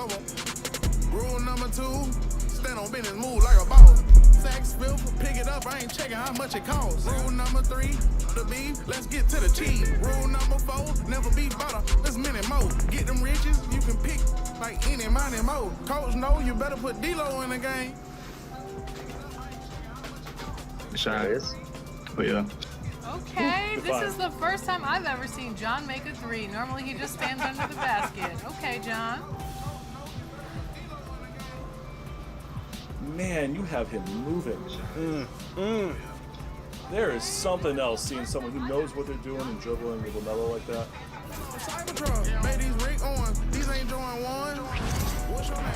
over. Rule number 2, stand on business, move like a boss. Saks Fifth, pick it up, I ain't checking how much it costs. Rule number 3, the beef, let's get to the cheese. Rule number 4, never be butter, there's many more. Get them riches, you can pick like any, money, mo. Coach, know you better put D-Lo in the game. Shot. But yeah. Okay, this is the first time I've ever seen John make a 3. Normally he just stands under the basket. Okay, John. Man, you have him moving. There is something else seeing someone who knows what they're doing and dribbling with LaMelo like that. Cybertruck, made these Rick Owens, these ain't Jordan 1. What's your name?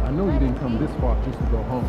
I know you didn't come this far just to go home.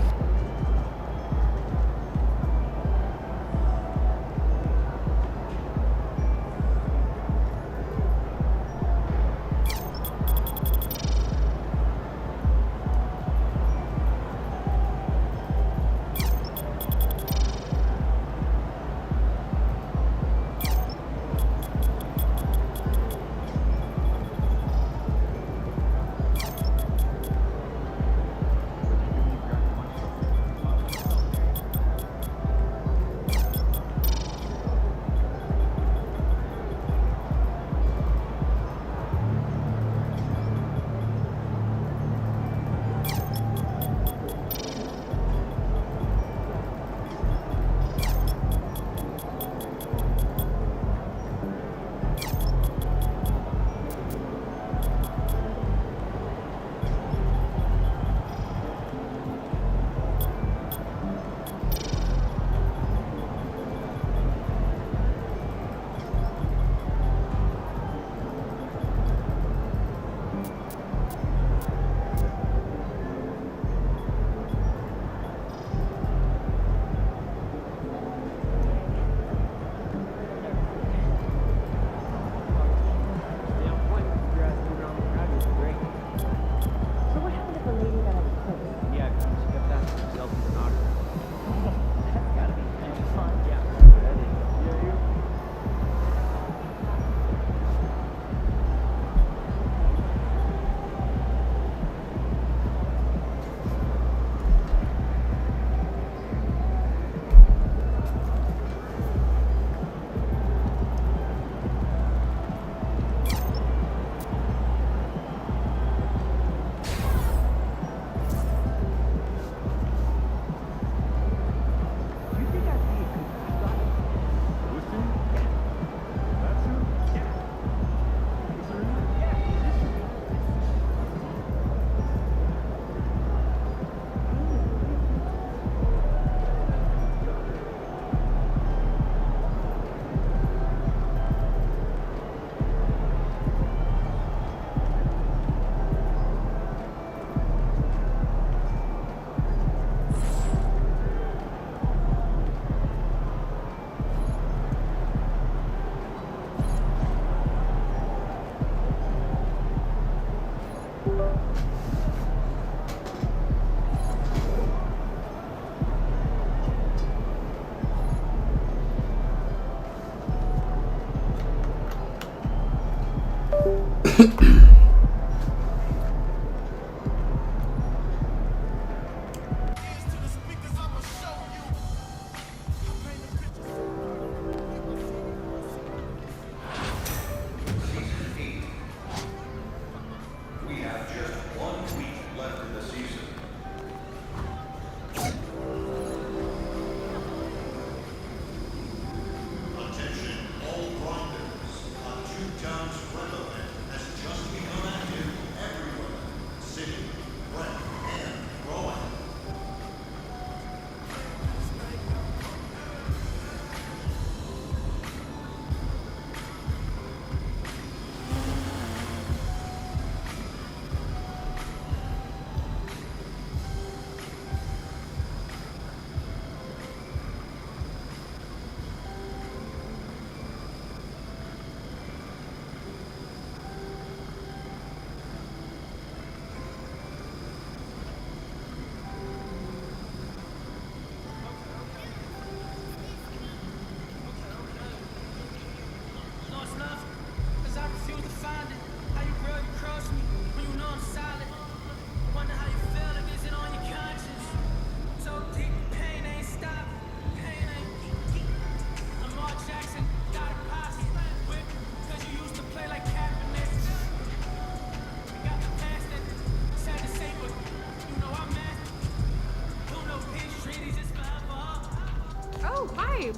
Oh, hi.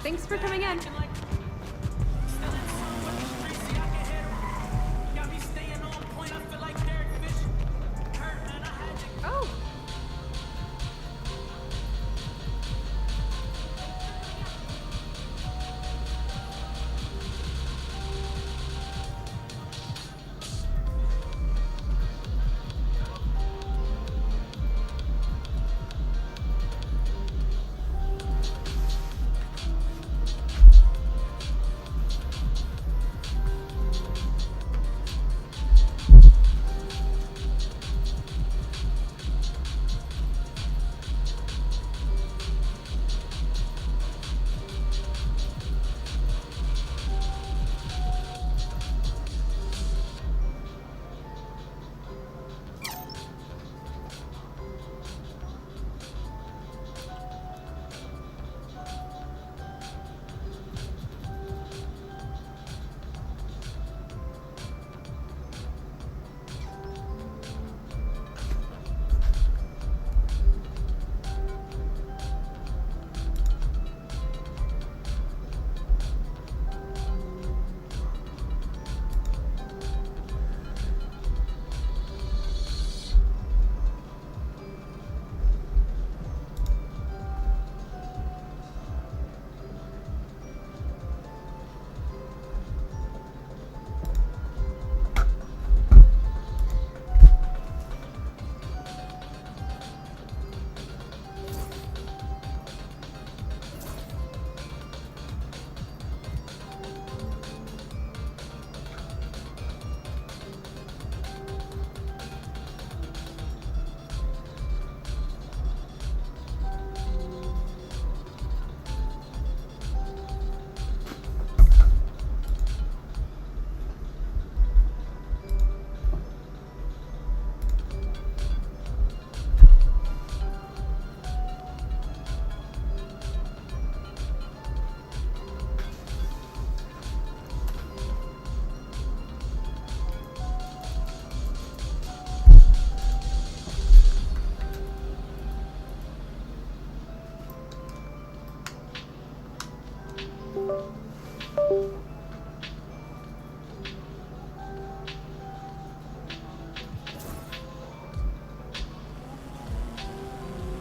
Thanks for coming in. Oh.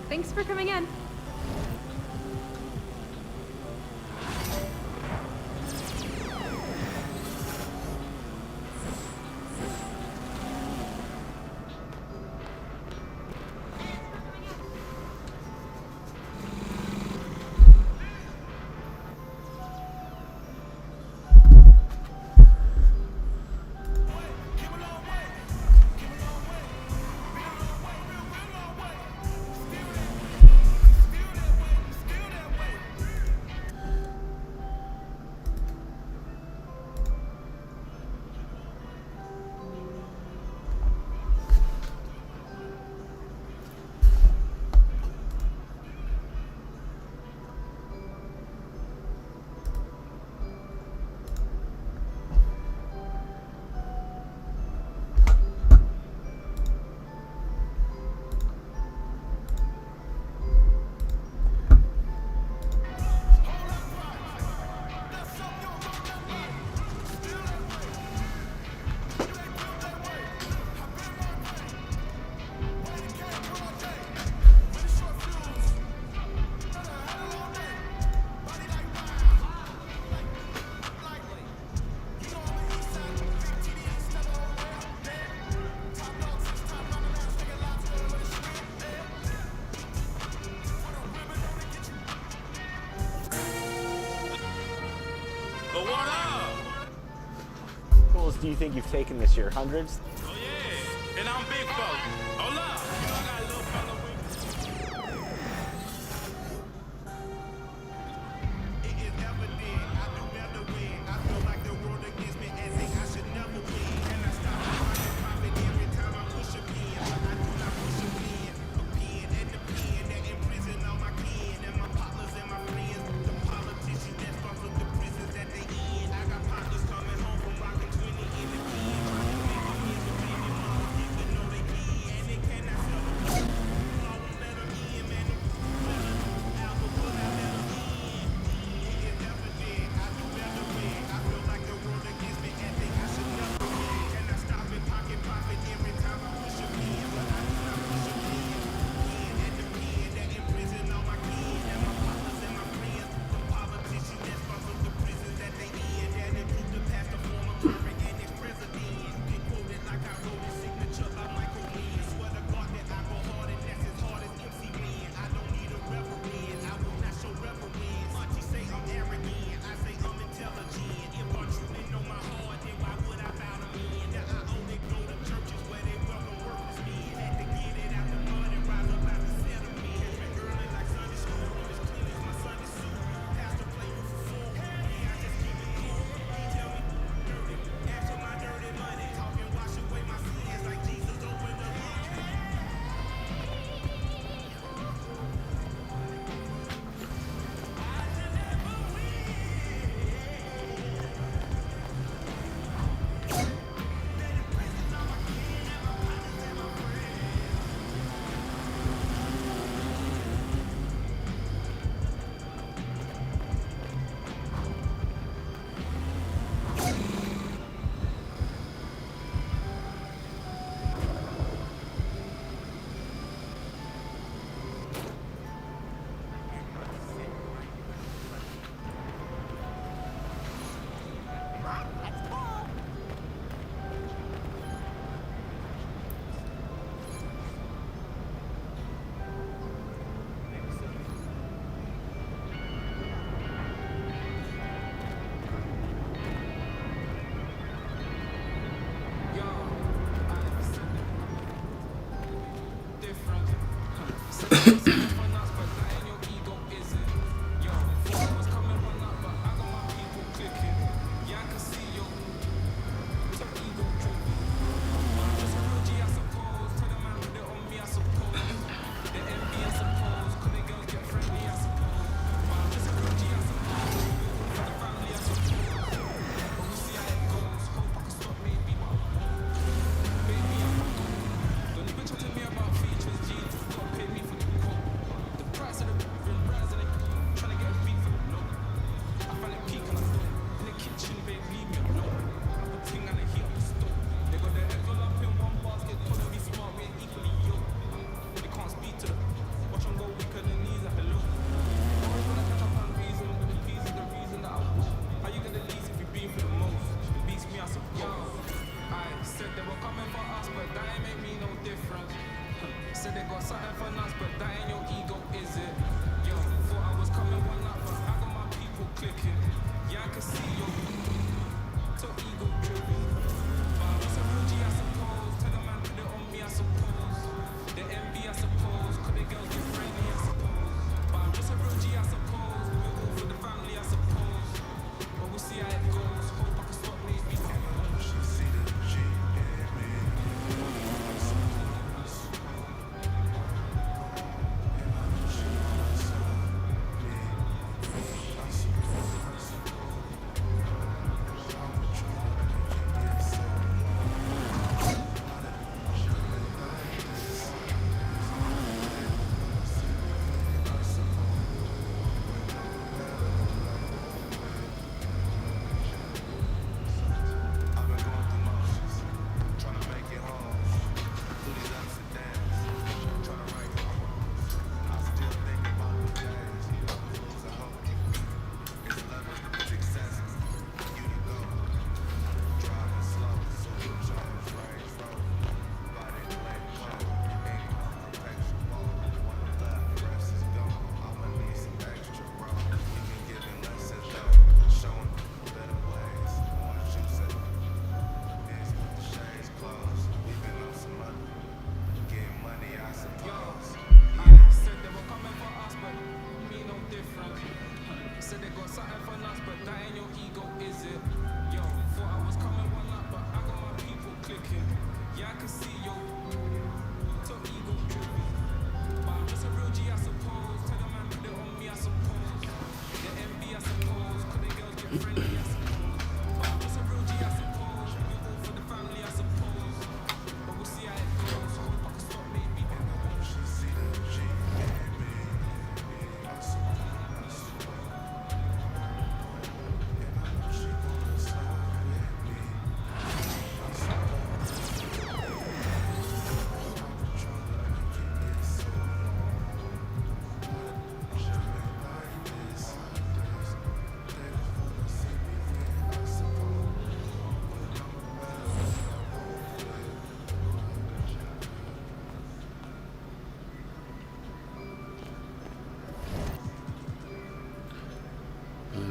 Thanks for coming in. do you think you've taken this year? Hundreds? Oh yeah, and I'm big folk. Hold up. You know I got a little fella with It is evident I do better win. I feel like the world against me and think I should never win. And I stop finding profit every time I push a pin. But I do not push a pen. A pen and the pen that imprison all my kin. And my partners and my friends. The politicians that fought from the prisons that they in. I got partners coming home from rocking 20 in the pen. Trying to make a million, baby mama, thinking know they can. And they cannot settle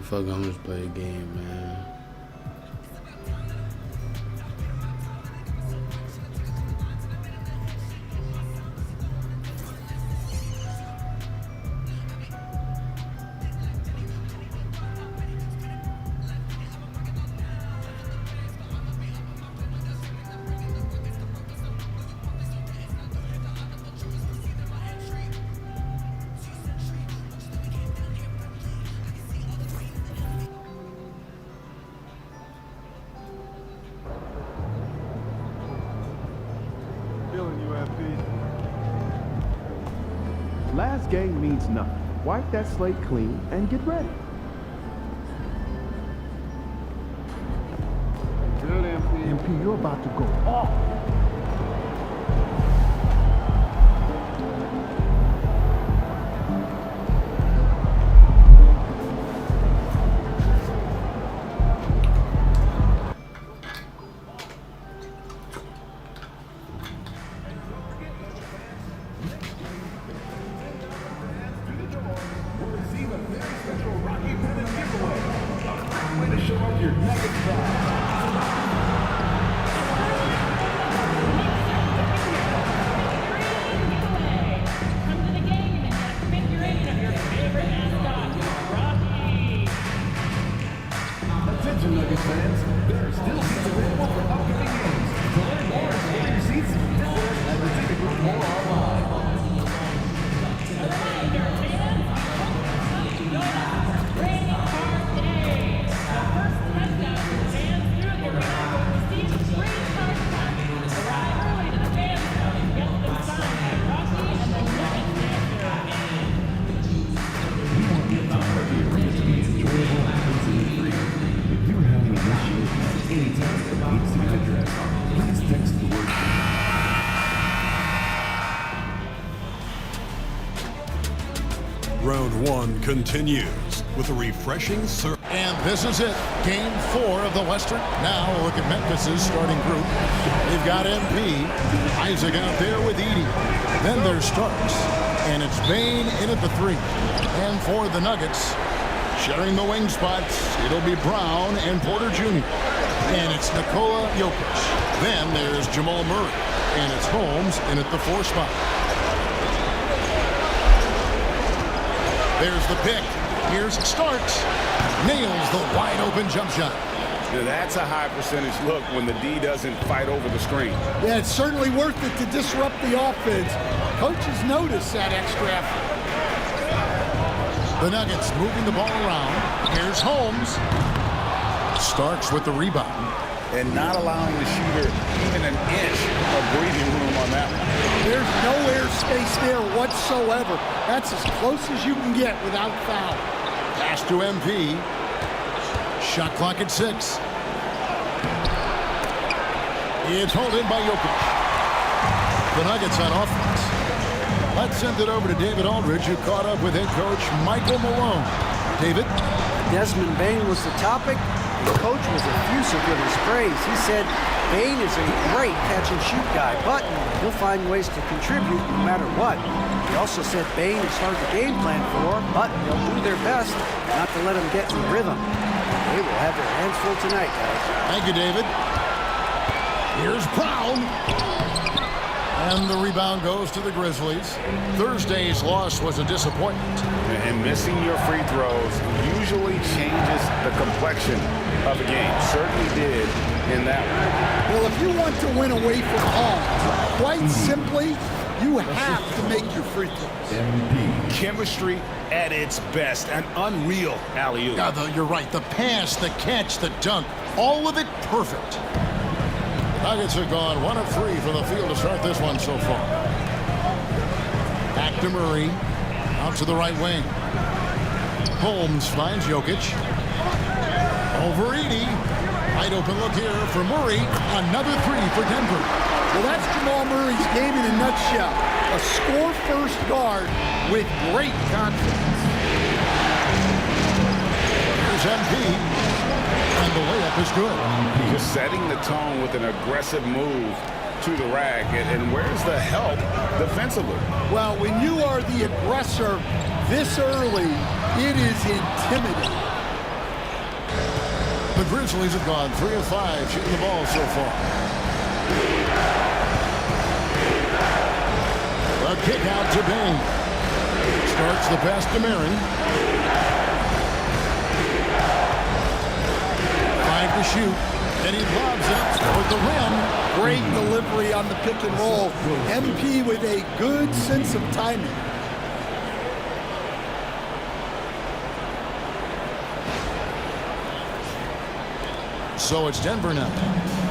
Fuck, I'm just play a game, man. Last game means nothing. Wipe that slate clean and get ready. Good, MP. MP, you're about to go off. Round one continues with a refreshing serve. And this is it, game 4 of the Western. Now look at Memphis's starting group. They've got MP, Isaac out there with Edey. Then there's Starks, and it's Bane in at the 3. And for the Nuggets, sharing the wing spots, it'll be Brown and Porter Jr. And it's Nikola Jokic. Then there's Jamal Murray, and it's Holmes in at the 4 spot. There's the pick. Here's Starks. Nails the wide open jump shot. Now that's a high percentage look when the D doesn't fight over the screen. Yeah, it's certainly worth it to disrupt the offense. Coaches notice that extra effort. The Nuggets moving the ball around. Here's Holmes. Starks with the rebound. And not allowing the shooter even an inch of breathing room on that one. There's no airspace there whatsoever. That's as close as you can get without foul. Pass to MP. Shot clock at 6. It's hauled in by Jokic. The Nuggets on offense. Let's send it over to David Aldridge, who caught up with head coach Michael Malone. David? Desmond Bane was the topic. The coach was effusive with his praise. He said Bane is a great catch-and-shoot guy, but he'll find ways to contribute no matter what. He also said Bane is hard to game plan for, but they'll do their best not to let him get in rhythm. They will have their hands full tonight, guys. Thank you, David. Here's Brown. And the rebound goes to the Grizzlies. Thursday's loss was a disappointment. And missing your free throws usually changes the complexion of a game. Certainly did in that one. Well, if you want to win away from home, quite simply, you have to make your free throws. Chemistry at its best. An unreal alley-oop. Yeah, you're right. The pass, the catch, the dunk, all of it perfect. The Nuggets have gone 1 of 3 from the field to start this one so far. Back to Murray. Out to the right wing. Holmes finds Jokic. Over Edey. Wide open look here for Murray. Another 3 for Denver. Well, that's Jamal Murray's game in a nutshell. A score-first guard with great confidence. Here's MP. And the layup is good. Just setting the tone with an aggressive move to the rack. And where's the help defensively? Well, when you are the aggressor this early, it is intimidating. The Grizzlies have gone 3 of 5 shooting the ball so far. A kick out to Bain. Starts the pass to Marin. 5 to shoot. And he lobs it toward the rim. Great delivery on the pick and roll. MP with a good sense of timing. So it's Denver now,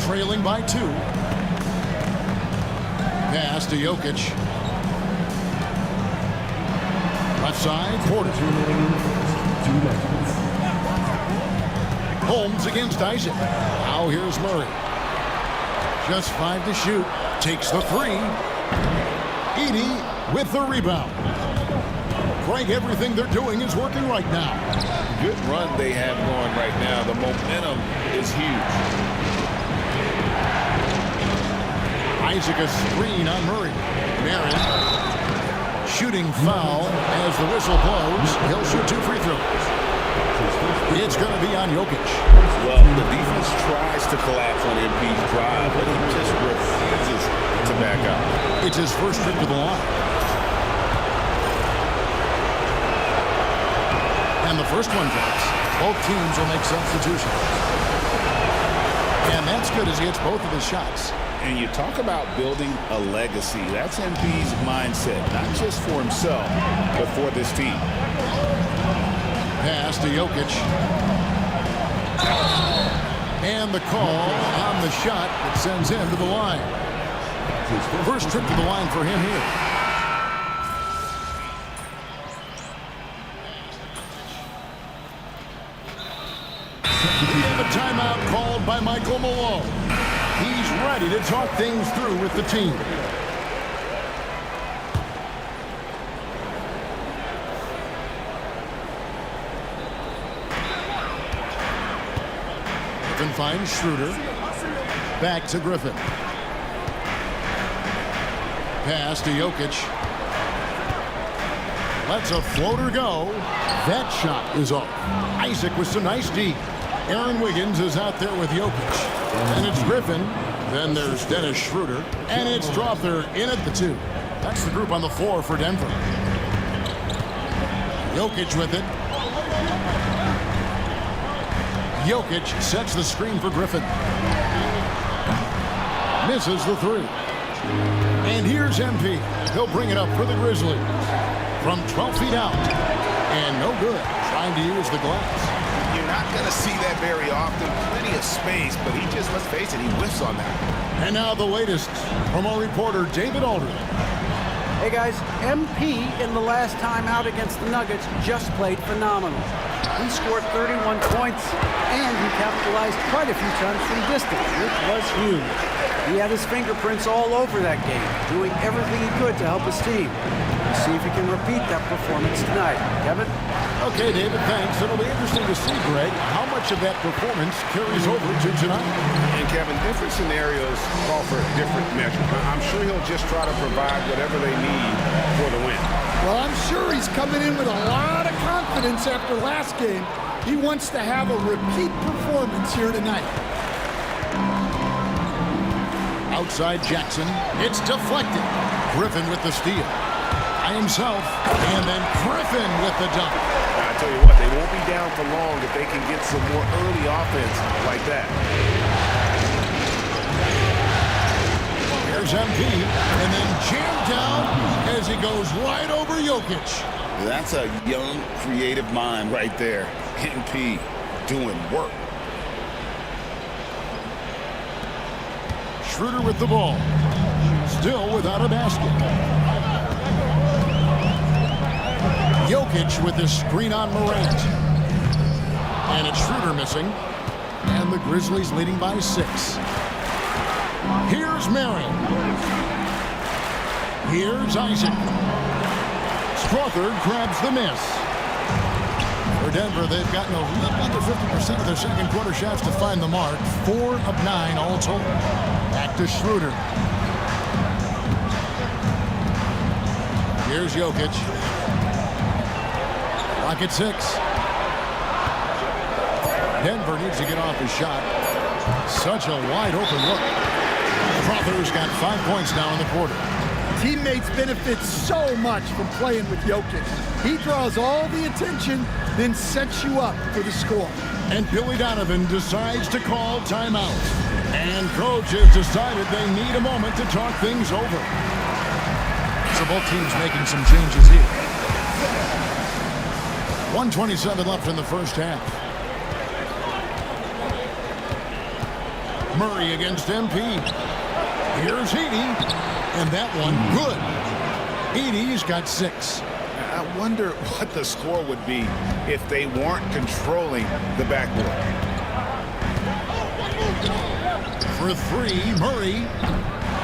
trailing by 2. Pass to Jokic. Left side, Porter. Holmes against Isaac. Now here's Murray. Just 5 to shoot. Takes the 3. Edey with the rebound. Greg, everything they're doing is working right now. Good run they have going right now. The momentum is huge. Isaac a screen on Murray. Marin. Shooting foul as the whistle blows. He'll shoot 2 free throws. It's going to be on Jokic. Well, the defense tries to collapse on MP's drive, but he just refuses to back out. It's his first trip to the line. And the first one drops. Both teams will make substitutions. And that's good as he hits both of his shots. And you talk about building a legacy. That's MP's mindset, not just for himself, but for this team. Pass to Jokic. And the call on the shot that sends him to the line. First trip to the line for him here. And a timeout called by Michael Malone. He's ready to talk things through with the team. Griffin finds Schroeder. Back to Griffin. Pass to Jokic. Lets a floater go. That shot is off. Isaac with some nice D. Aaron Wiggins is out there with Jokic. And it's Griffin. Then there's Dennis Schroeder. And it's Strawther in at the 2. That's the group on the floor for Denver. Jokic with it. Jokic sets the screen for Griffin. Misses the 3. And here's MP. He'll bring it up for the Grizzlies. From 12 feet out. And no good. Trying to use the glass. You're not going to see that very often. Plenty of space, but he just, let's face it, he whiffs on that. And now the latest from our reporter, David Aldridge. Hey guys, MP in the last time out against the Nuggets just played phenomenal. He scored 31 points, and he capitalized quite a few times from distance, which was huge. He had his fingerprints all over that game, doing everything he could to help his team. We'll see if he can repeat that performance tonight. Kevin? Okay, David, thanks. It'll be interesting to see, Greg, how much of that performance carries over to tonight. And Kevin, different scenarios call for a different measure. I'm sure he'll just try to provide whatever they need for the win. Well, I'm sure he's coming in with a lot of confidence after last game. He wants to have a repeat performance here tonight. Outside Jackson. It's deflected. Griffin with the steal. By himself. And then Griffin with the dunk. I tell you what, they won't be down for long if they can get some more early offense like that. Here's MP, and then jammed down as he goes right over Jokic. That's a young, creative mind right there. MP doing work. Schroeder with the ball. Still without a basket. Jokic with the screen on Morant. And it's Schroeder missing. And the Grizzlies leading by 6. Here's Marion. Here's Isaac. Strawther grabs the miss. For Denver, they've gotten a little under 50% of their second quarter shots to find the mark. 4 of 9 all told. Back to Schroeder. Here's Jokic. Clock at 6. Denver needs to get off his shot. Such a wide open look. Strawther's got 5 points now in the quarter. Teammates benefit so much from playing with Jokic. He draws all the attention, then sets you up for the score. And Billy Donovan decides to call timeout. And coach has decided they need a moment to talk things over. So both teams making some changes here. 1:27 left in the first half. Murray against MP. Here's Edey. And that one, good. Edey's got 6. I wonder what the score would be if they weren't controlling the backboard. For 3, Murray.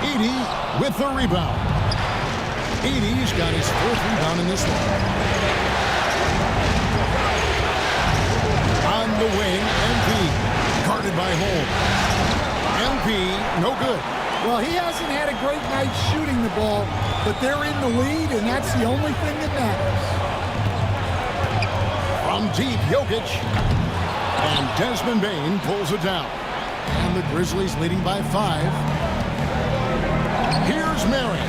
Edey with the rebound. Edey's got his 4th rebound in this one. On the wing, MP. Guarded by Holmes. MP, no good. Well, he hasn't had a great night shooting the ball, but they're in the lead, and that's the only thing that matters. From deep, Jokic. And Desmond Bane pulls it down. And the Grizzlies leading by 5. Here's Marion.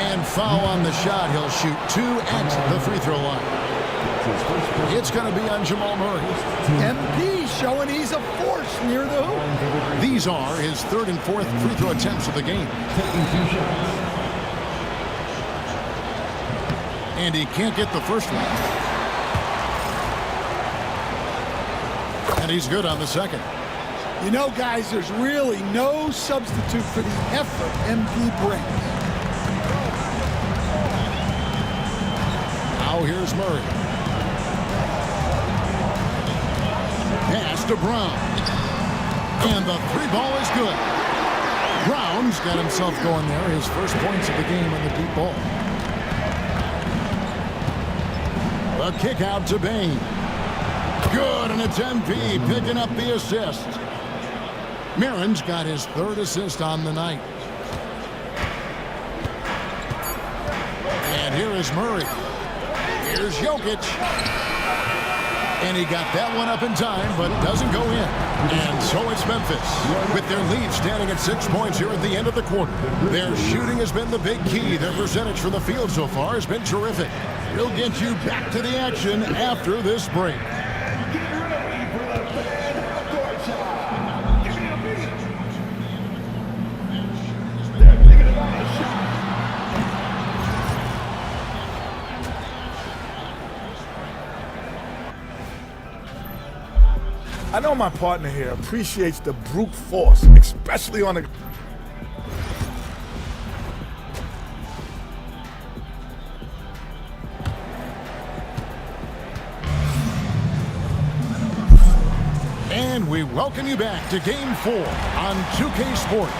And foul on the shot. He'll shoot 2 at the free throw line. It's going to be on Jamal Murray. MP showing he's a force near the hoop. These are his 3rd and 4th free throw attempts of the game. And he can't get the first one. And he's good on the second. You know, guys, there's really no substitute for the effort MP brings. Now here's Murray. Pass to Brown. And the 3 ball is good. Brown's got himself going there. His first points of the game on the deep ball. A kick out to Bane. Good, and it's MP picking up the assist. Marin's got his 3rd assist on the night. And here is Murray. Here's Jokic. And he got that one up in time, but it doesn't go in. And so it's Memphis, with their lead standing at 6 points here at the end of the quarter. Their shooting has been the big key. Their percentage from the field so far has been terrific. We'll get you back to the action after this break. I know my partner here appreciates the brute force, especially on the... And we welcome you back to Game 4 on 2K Sports.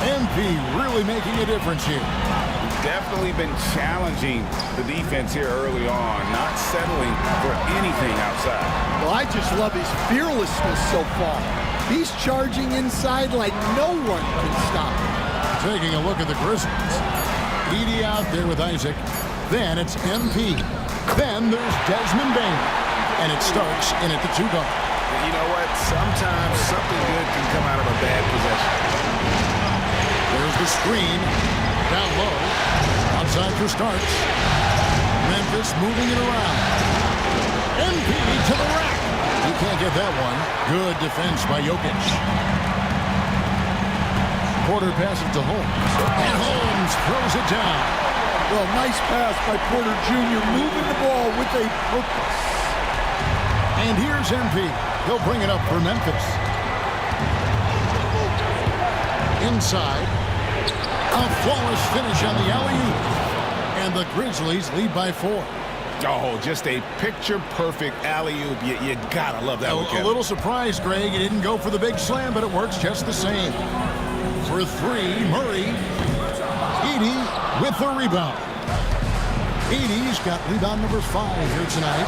MP really making a difference here. Definitely been challenging the defense here early on, not settling for anything outside. Well, I just love his fearlessness so far. He's charging inside like no one can stop him. Taking a look at the Grizzlies. Edey out there with Isaac. Then it's MP. Then there's Desmond Bane. And it starts in at the 2 guard. You know what? Sometimes something good can come out of a bad possession. There's the screen. Down low. Outside for Starks. Memphis moving it around. MP to the rack. He can't get that one. Good defense by Jokic. Porter passes to Holmes. And Holmes throws it down. Well, nice pass by Porter Jr. moving the ball with a purpose. And here's MP. He'll bring it up for Memphis. Inside. A flawless finish on the alley-oop. And the Grizzlies lead by 4. Oh, just a picture-perfect alley-oop. You gotta love that one, Kevin. A little surprised, Greg. He didn't go for the big slam, but it works just the same. For 3, Murray. Edey with the rebound. Edey's got rebound number 5 here tonight.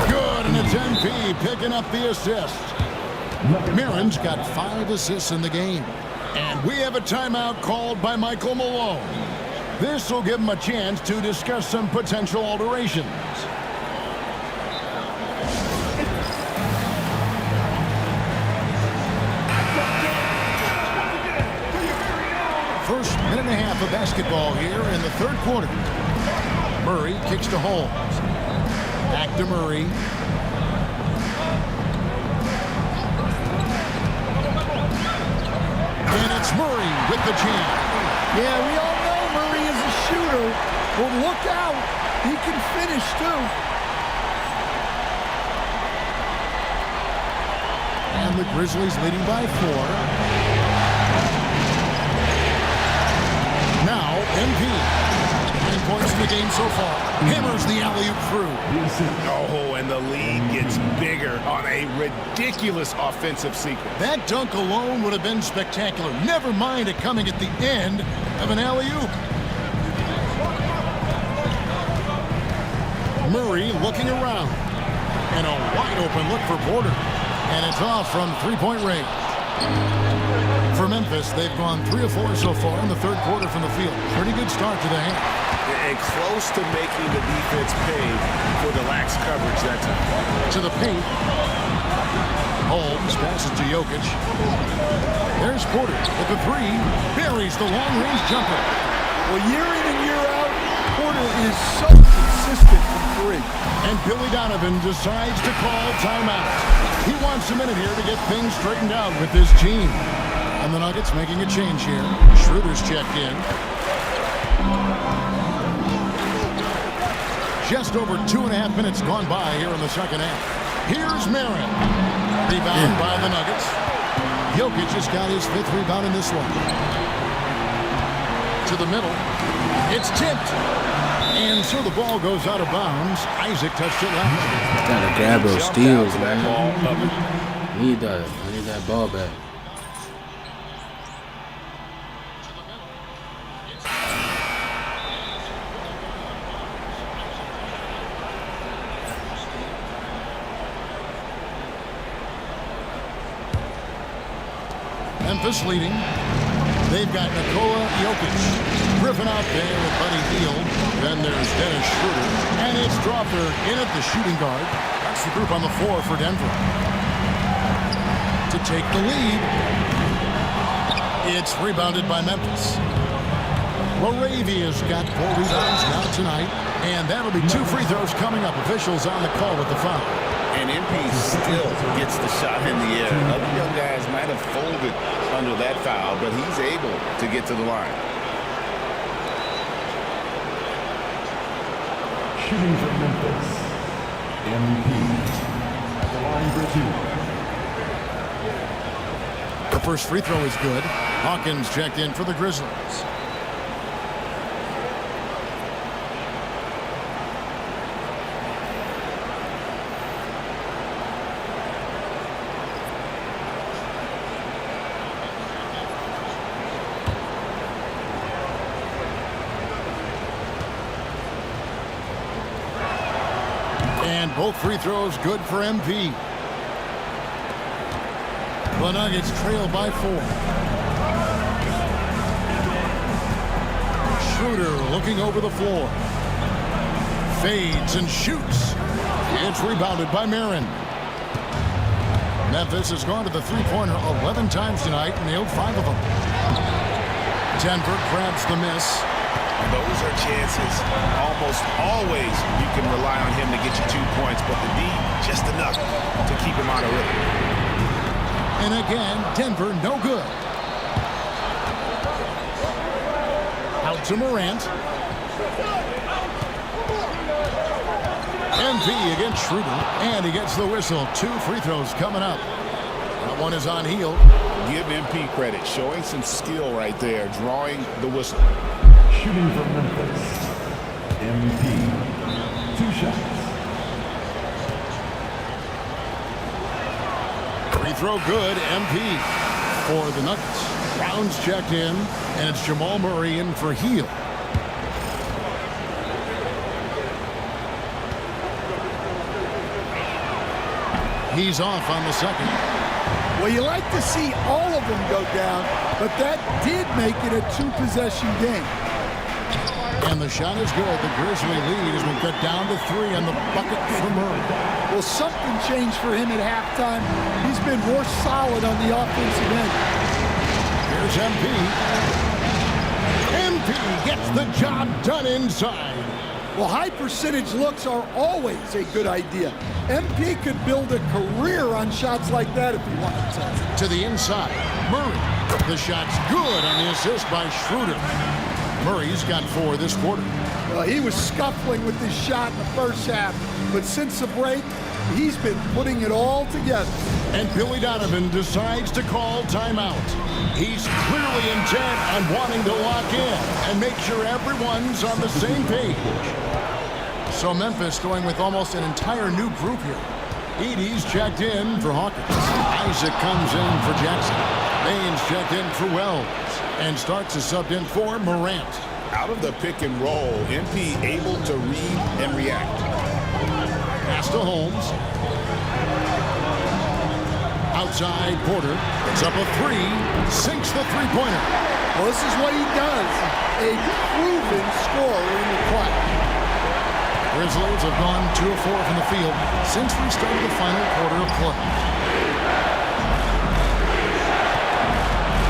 Good, and it's MP picking up the assist. Marin's got 5 assists in the game. And we have a timeout called by Michael Malone. This will give him a chance to discuss some potential alterations. First minute and a half of basketball here in the third quarter. Murray kicks to Holmes. Back to Murray. And it's Murray with the jam. Yeah, we all know Murray is a shooter, but look out. He can finish, too. And the Grizzlies leading by 4. Now, MP. 9 points in the game so far. Hammers the alley-oop through. Oh, and the lead gets bigger on a ridiculous offensive sequence. That dunk alone would have been spectacular. Never mind it coming at the end of an alley-oop. Murray looking around. And a wide-open look for Porter. And it's off from three-point range. For Memphis, they've gone 3 of 4 so far in the third quarter from the field. Pretty good start to the half. And close to making the defense pay for the lax coverage that time. To the paint. Holmes passes to Jokic. There's Porter with the 3. Buries the long-range jumper. Well, year in and year out, Porter is so consistent from 3. And Billy Donovan decides to call timeout. He wants a minute here to get things straightened out with this team. And the Nuggets making a change here. Schroeder's checked in. Just over 2.5 minutes gone by here in the second half. Here's Marin. Rebound by the Nuggets. Jokic has got his 5th rebound in this one. To the middle. It's tipped. And so the ball goes out of bounds. Isaac touched it last. Gotta grab those steals, man. Need that ball back. Memphis leading. They've got Nikola Jokic. Griffin out there with Buddy Hield. Then there's Dennis Schroeder. And it's Crawford in at the shooting guard. That's the group on the floor for Denver. To take the lead. It's rebounded by Memphis. Laravia's got 4 rebounds now tonight. And that'll be 2 free throws coming up. Officials on the call with the foul. And MP still gets the shot in the air. Other young guys might have folded under that foul, but he's able to get to the line. Shooting for Memphis. MP at the line for 2. The first free throw is good. Hawkins checked in for the Grizzlies. And both free throws good for MP. The Nuggets trail by 4. Schroeder looking over the floor. Fades and shoots. It's rebounded by Marin. Memphis has gone to the three-pointer 11 times tonight and nailed 5 of them. Denver grabs the miss. And those are chances. Almost always you can rely on him to get you 2 points, but the D just enough to keep him out of rhythm. And again, Denver no good. Out to Morant. MP against Schroeder, and he gets the whistle. 2 free throws coming up. That one is on Hield. Give MP credit, showing some skill right there, drawing the whistle. Shooting for Memphis, MP. 2 shots. Free throw good, MP for the Nuggets. Brown's checked in, and it's Jamal Murray in for Hield. He's off on the second. Well, you like to see all of them go down, but that did make it a 2-possession game. And the shot is good. The Grizzly lead as we cut down to 3 on the bucket for Murray. Well, something changed for him at halftime. He's been more solid on the offensive end. Here's MP. MP gets the job done inside. Well, high percentage looks are always a good idea. MP could build a career on shots like that if he wanted to. To the inside, Murray. The shot's good on the assist by Schroeder. Murray's got 4 this quarter. Well, he was scuffling with his shot in the first half, but since the break, he's been putting it all together. And Billy Donovan decides to call timeout. He's clearly intent on wanting to lock in and make sure everyone's on the same page. So Memphis going with almost an entire new group here. Edey's checked in for Hawkins. Isaac comes in for Jackson. Baines checked in for Wells. And Starks is subbed in for Morant. Out of the pick and roll, MP able to read and react. Pass to Holmes. Outside Porter. It's up a 3. Sinks the three-pointer. Well, this is what he does. A proven scorer in the play. Grizzlies have gone 2 of 4 from the field since we started the final quarter of play.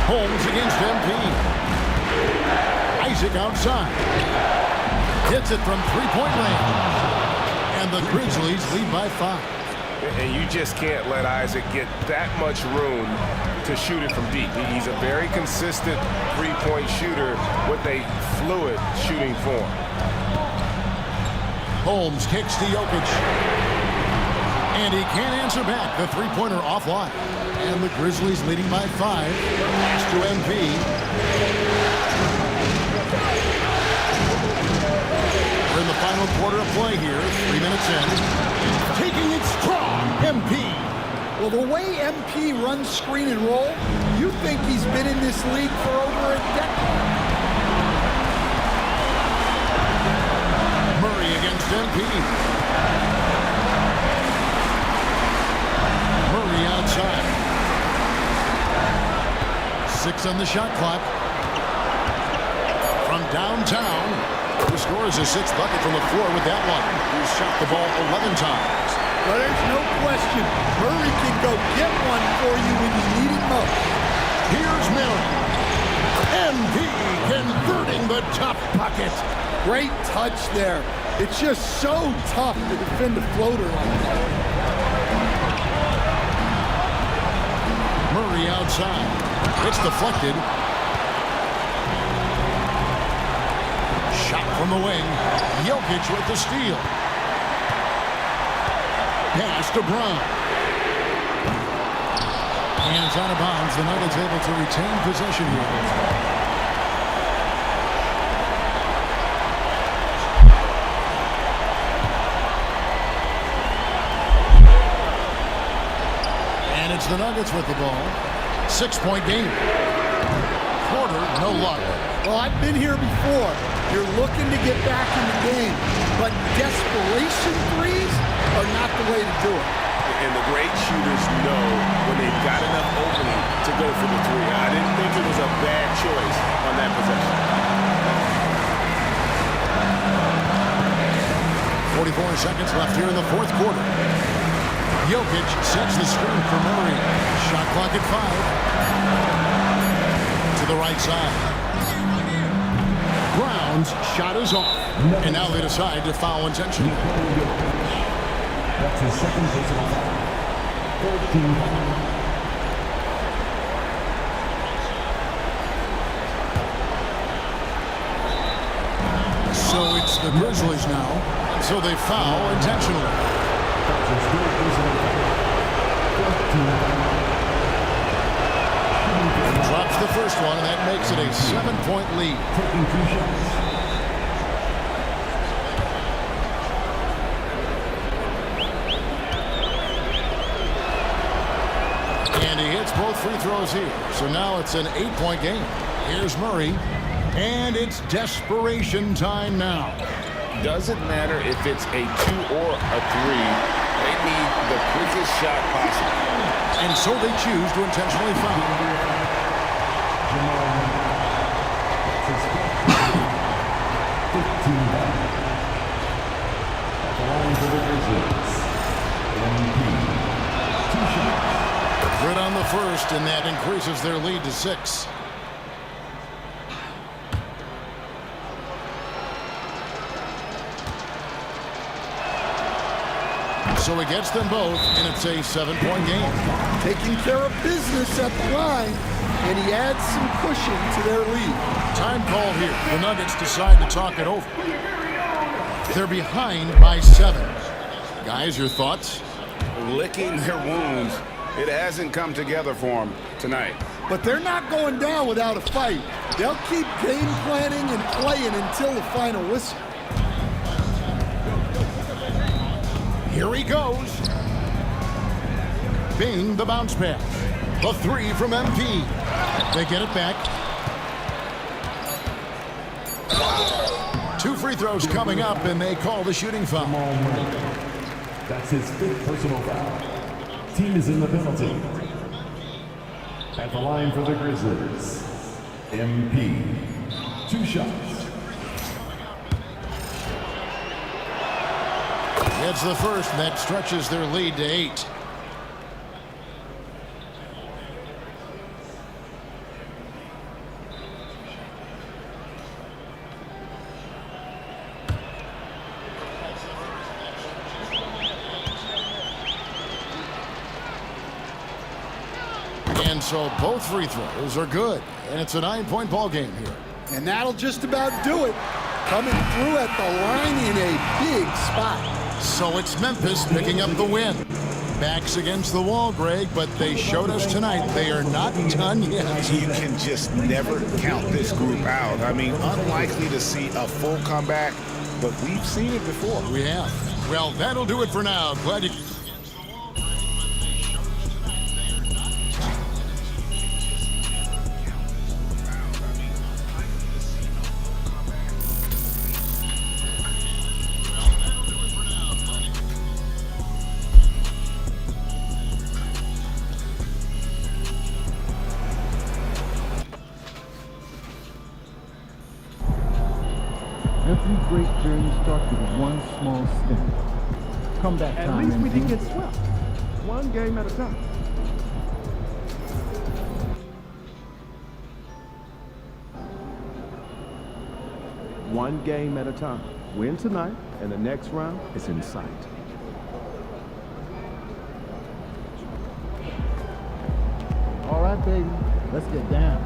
Holmes against MP. Isaac outside. Hits it from three-point range. And the Grizzlies lead by 5. And you just can't let Isaac get that much room to shoot it from deep. He's a very consistent three-point shooter with a fluid shooting form. Holmes kicks to Jokic. And he can't answer back. The three-pointer offline. And the Grizzlies leading by 5. Pass to MP. We're in the final quarter of play here. 3 minutes in. Taking it strong, MP. Well, the way MP runs screen and roll, you think he's been in this league for over a decade. Murray against MP. Murray outside. 6 on the shot clock. From downtown, who scores his 6th bucket from the floor with that one. He's shot the ball 11 times. Well, there's no question. Murray can go get one for you when you need it most. Here's Miller. MP converting the top bucket. Great touch there. It's just so tough to defend a floater like that. Murray outside. It's deflected. Shot from the wing. Jokic with the steal. Pass to Brown. And it's out of bounds. The Nuggets able to retain possession here. And it's the Nuggets with the ball. 6-point game. Porter, no luck. Well, I've been here before. You're looking to get back in the game, but desperation threes are not the way to do it. And the great shooters know when they've got enough opening to go for the 3. I didn't think it was a bad choice on that possession. 44 seconds left here in the 4th quarter. Jokic sets the screen for Murray. Shot clock at 5. To the right side. Brown's shot is off. And now they decide to foul intentionally. That's his second personal foul. 13. So it's the Grizzlies now. So they foul intentionally. He drops the first one, and that makes it a 7-point lead. Taking 2 shots. And he hits both free throws here. So now it's an 8-point game. Here's Murray. And it's desperation time now. Doesn't matter if it's a 2 or a 3. They need the quickest shot possible. And so they choose to intentionally foul. Jamal Murray. That's his 15 foul. At the line for the Grizzlies. MVP. 2 shots. Good on the first, and that increases their lead to 6. So he gets them both, and it's a 7-point game. Taking care of business at the line, and he adds some cushion to their lead. Time call here. The Nuggets decide to talk it over. They're behind by 7. Guys, your thoughts? Licking their wounds. It hasn't come together for them tonight. But they're not going down without a fight. They'll keep game planning and playing until the final whistle. Here he goes. Bing, the bounce pass. The 3 from MP. They get it back. 2 free throws coming up, and they call the shooting foul. That's his 5th personal foul. Team is in the penalty. At the line for the Grizzlies, MP. 2 shots. Gets the first, and that stretches their lead to 8. And so both free throws are good, and it's a 9-point ball game here. And that'll just about do it. Coming through at the line in a big spot. So it's Memphis picking up the win. Backs against the wall, Greg, but they showed us tonight they are not done yet. You can just never count this group out. I mean, unlikely to see a full comeback, but we've seen it before. We have. Well, that'll do it for now. Glad you... Every great journey starts with one small step. Come back time. At least we didn't get swept. One game at a time. One game at a time. Win tonight, and the next round is in sight. All right, baby. Let's get down.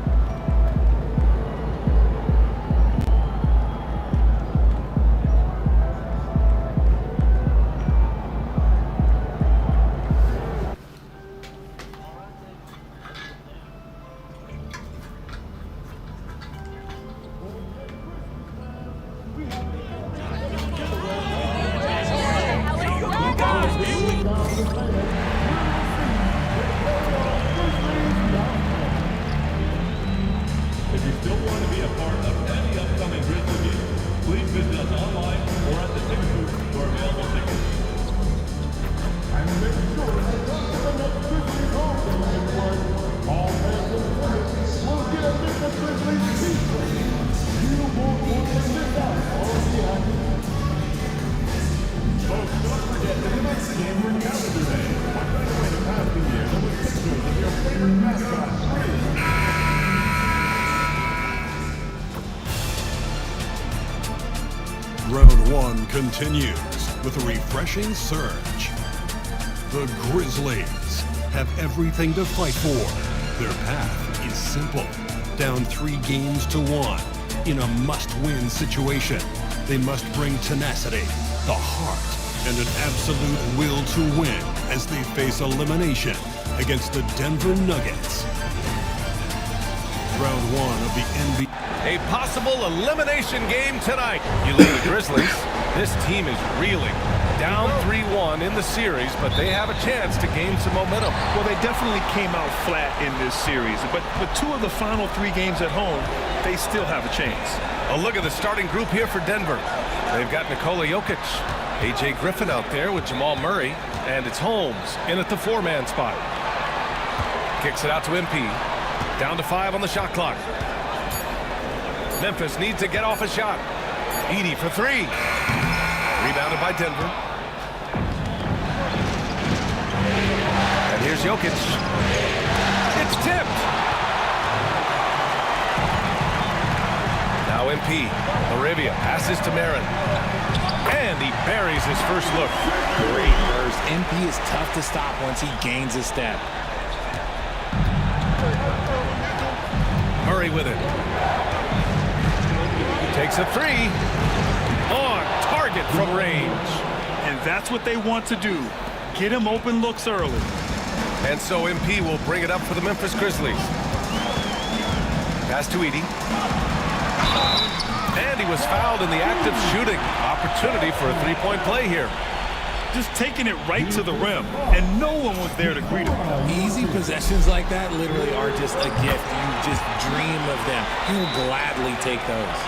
If you still want to be a part of any upcoming Grizzly game, please visit us online or at the ticket booth for available tickets. And make sure to head up to the next Grizzlies home game, everyone. All fans and players will get a Memphis Grizzlies t-shirt. You won't want to miss out on the action. Folks, don't forget the next game for calendar day. continues with a refreshing surge. The Grizzlies have everything to fight for. Their path is simple. Down 3 games to 1 in a must-win situation. They must bring tenacity, the heart, and an absolute will to win as they face elimination against the Denver Nuggets. Round 1 of the NBA. A possible elimination game tonight. You look at the Grizzlies. This team is reeling. Down 3-1 in the series, but they have a chance to gain some momentum. Well, they definitely came out flat in this series, but with 2 of the final 3 games at home, they still have a chance. A look at the starting group here for Denver. They've got Nikola Jokic, A.J. Griffin out there with Jamal Murray, and it's Holmes in at the 4-man spot. Kicks it out to MP. Down to 5 on the shot clock. Memphis needs to get off a shot. Edey for 3. Rebounded by Denver. And here's Jokic. It's tipped. Now MP. Arabia passes to Marin. And he buries his first look. Great burst. MP is tough to stop once he gains a step. Murray with it. Takes a 3. On target from range. And that's what they want to do. Get him open looks early. And so MP will bring it up for the Memphis Grizzlies. Pass to Edey. And he was fouled in the act of shooting. Opportunity for a 3-point play here. Just taking it right to the rim, and no one was there to greet him. Easy possessions like that literally are just a gift. You just dream of them. He'll gladly take those.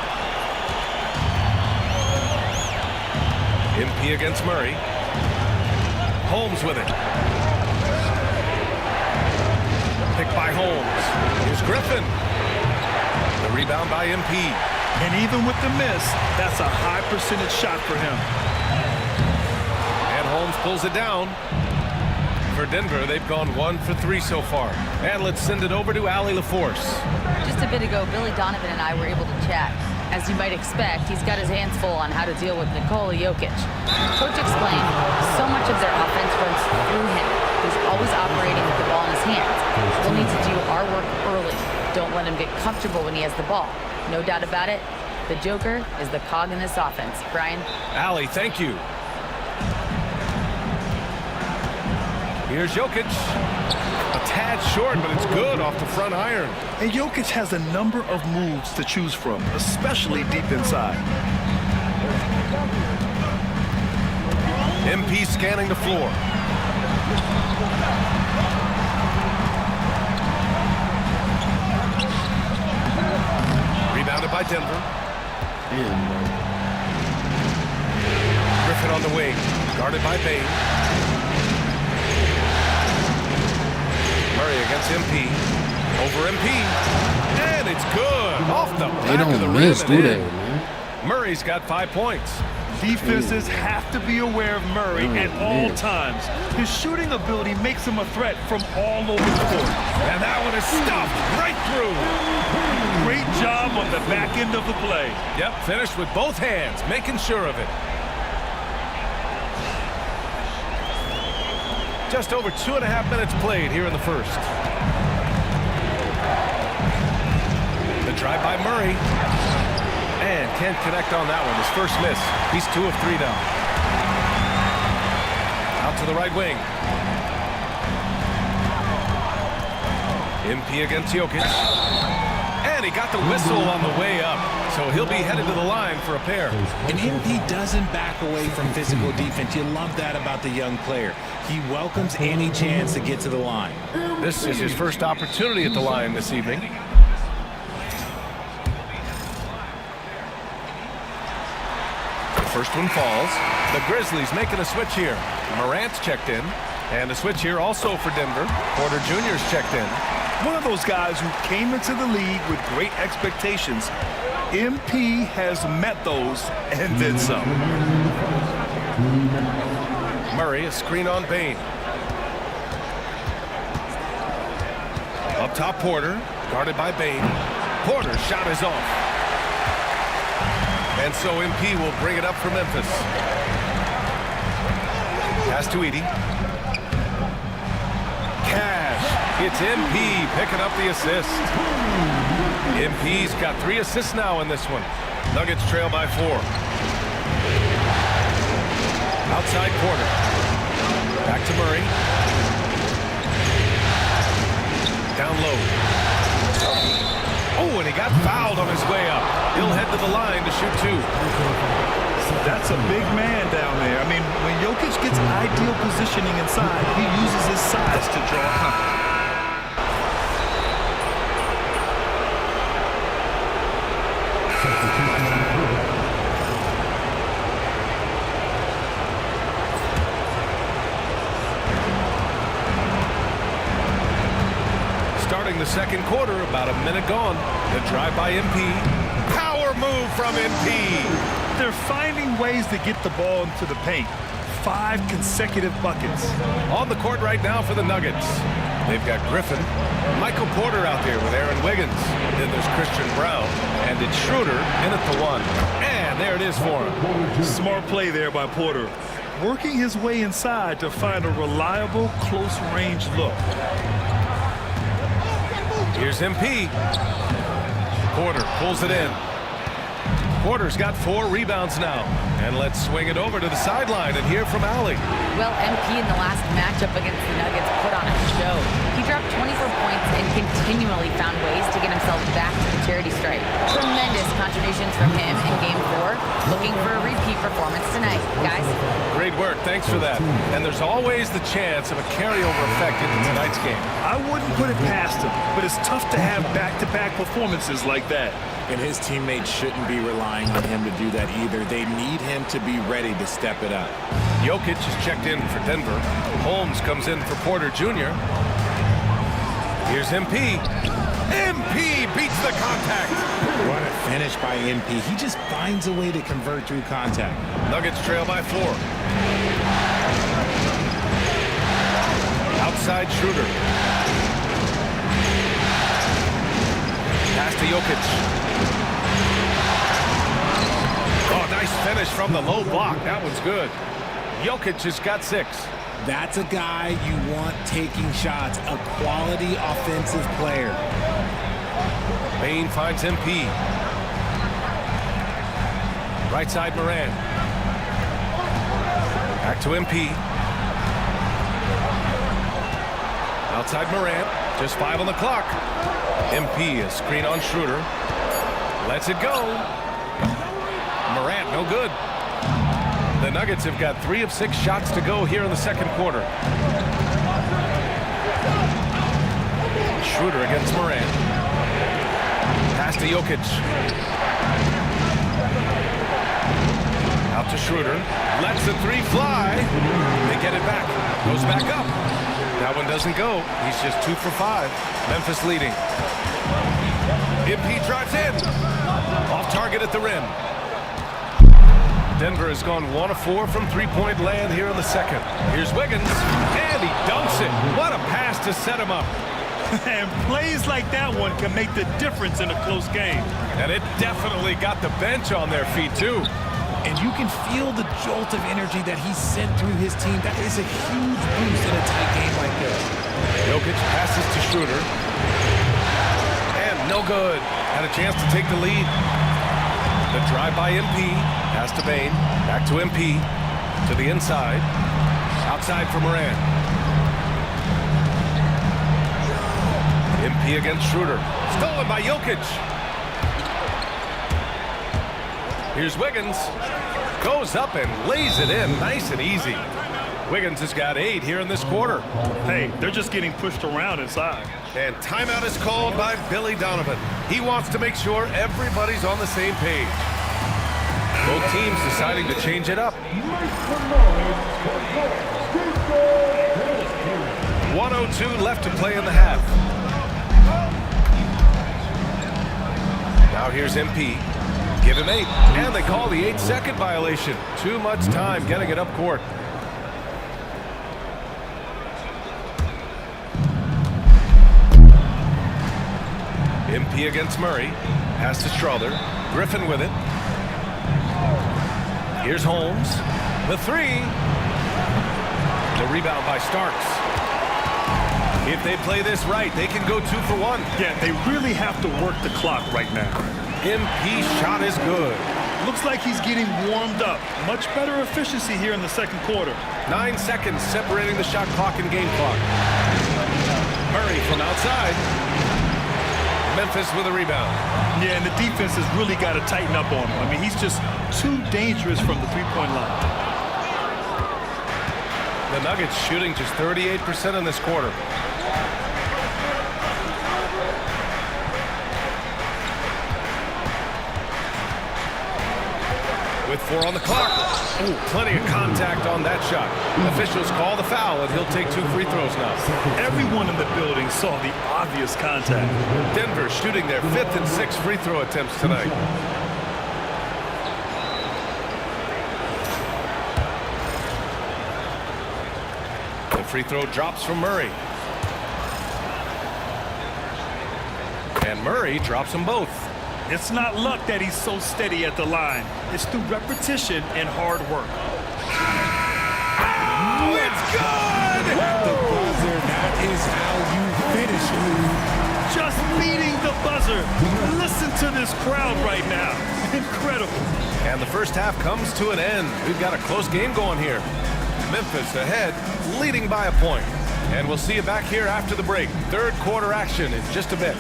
MP against Murray. Holmes with it. Picked by Holmes. Here's Griffin. The rebound by MP. And even with the miss, that's a high percentage shot for him. And Holmes pulls it down. For Denver, they've gone 1 for 3 so far. And let's send it over to Allie LaForce. Just a bit ago, Billy Donovan and I were able to chat. As you might expect, he's got his hands full on how to deal with Nikola Jokic. Coach explained so much of their offense runs through him. He's always operating with the ball in his hands. We'll need to do our work early. Don't let him get comfortable when he has the ball. No doubt about it, the Joker is the cog in this offense. Brian? Allie, thank you. Here's Jokic. A tad short, but it's good off the front iron. And Jokic has a number of moves to choose from, especially deep inside. MP scanning the floor. Rebounded by Denver. Griffin on the wing, guarded by Bane. Murray against MP. Over MP. And it's good. Off the back of the rim. They don't miss, do they, man? Murray's got 5 points. Defenses have to be aware of Murray at all times. His shooting ability makes him a threat from all over the court. And that one is stuffed right through. Great job on the back end of the play. Yep, finished with both hands, making sure of it. Just over 2.5 minutes played here in the first. The drive by Murray. And can't connect on that one. His first miss. He's 2 of 3 now. Out to the right wing. MP against Jokic. And he got the whistle on the way up. So he'll be headed to the line for a pair. And MP doesn't back away from physical defense. You love that about the young player. He welcomes any chance to get to the line. This is his first opportunity at the line this evening. First one falls. The Grizzlies making a switch here. Morant's checked in. And a switch here also for Denver. Porter Jr.'s checked in. One of those guys who came into the league with great expectations. MP has met those and then some. Murray, a screen on Bane. Up top, Porter. Guarded by Bane. Porter's shot is off. And so MP will bring it up for Memphis. Pass to Edey. Cash. It's MP picking up the assist. MP's got 3 assists now in this one. Nuggets trail by 4. Outside corner. Back to Murray. Down low. Oh, and he got fouled on his way up. He'll head to the line to shoot 2. That's a big man down there. I mean, when Jokic gets ideal positioning inside, he uses his size to draw company. Starting the second quarter, about a minute gone. The drive by MP. Power move from MP. They're finding ways to get the ball into the paint. 5 consecutive buckets. On the court right now for the Nuggets. They've got Griffin, Michael Porter out there with Aaron Wiggins. Then there's Christian Brown, and it's Schroeder in at the 1. And there it is for him. Smart play there by Porter. Working his way inside to find a reliable, close-range look. Here's MP. Porter pulls it in. Porter's got 4 rebounds now. And let's swing it over to the sideline and hear from Allie. Well, MP in the last matchup against the Nuggets put on a show. He dropped 24 points and continually found ways to get himself back to the charity stripe. Tremendous contributions from him in Game 4. Looking for a repeat performance tonight, guys. Great work. Thanks for that. And there's always the chance of a carryover effect into tonight's game. I wouldn't put it past him, but it's tough to have back-to-back performances like that. And his teammates shouldn't be relying on him to do that either. They need him to be ready to step it up. Jokic is checked in for Denver. Holmes comes in for Porter Jr. Here's MP. MP beats the contact. What a finish by MP. He just finds a way to convert through contact. Nuggets trail by 4. Outside Schroeder. Pass to Jokic. Oh, nice finish from the low block. That one's good. Jokic has got 6. That's a guy you want taking shots, a quality offensive player. Bane finds MP. Right side Moran. Back to MP. Outside Moran. Just 5 on the clock. MP, a screen on Schroeder. Lets it go. Morant, no good. The Nuggets have got 3 of 6 shots to go here in the second quarter. Schroeder against Morant. Pass to Jokic. Out to Schroeder. Lets the 3 fly. They get it back. Goes back up. That one doesn't go. He's just 2 for 5. Memphis leading. MP drives in. Off target at the rim. Denver has gone 1 of 4 from 3-point land here in the second. Here's Wiggins, and he dunks it. What a pass to set him up. And plays like that one can make the difference in a close game. And it definitely got the bench on their feet, too. And you can feel the jolt of energy that he sent through his team. That is a huge boost in a tight game like this. Jokic passes to Schroeder. And no good. Had a chance to take the lead. The drive by MP. Pass to Bane. Back to MP. To the inside. Outside for Moran. MP against Schroeder. Stolen by Jokic. Here's Wiggins. Goes up and lays it in nice and easy. Wiggins has got 8 here in this quarter. Hey, they're just getting pushed around inside. And timeout is called by Billy Donovan. He wants to make sure everybody's on the same page. Both teams deciding to change it up. 1:02 left to play in the half. Now here's MP. Give him 8. And they call the 8-second violation. Too much time getting it up court. MP against Murray. Pass to Strother. Griffin with it. Here's Holmes. The three. The rebound by Starks. If they play this right, they can go 2 for 1. Yeah, they really have to work the clock right now. MP shot is good. Looks like he's getting warmed up. Much better efficiency here in the second quarter. 9 seconds separating the shot clock and game clock. Murray from outside. Memphis with a rebound. Yeah, and the defense has really got to tighten up on him. I mean, he's just too dangerous from the three-point line. The Nuggets shooting just 38% in this quarter. With 4 on the clock. Ooh, plenty of contact on that shot. Officials call the foul, and he'll take 2 free throws now. Everyone in the building saw the obvious contact. Denver shooting their 5th and 6th free throw attempts tonight. The free throw drops from Murray. And Murray drops them both. It's not luck that he's so steady at the line. It's through repetition and hard work. Oh, it's good! The buzzer, that is how you finish, Lou. Just beating the buzzer. Listen to this crowd right now. Incredible. And the first half comes to an end. We've got a close game going here. Memphis ahead, leading by a point. And we'll see you back here after the break. Third quarter action in just a bit.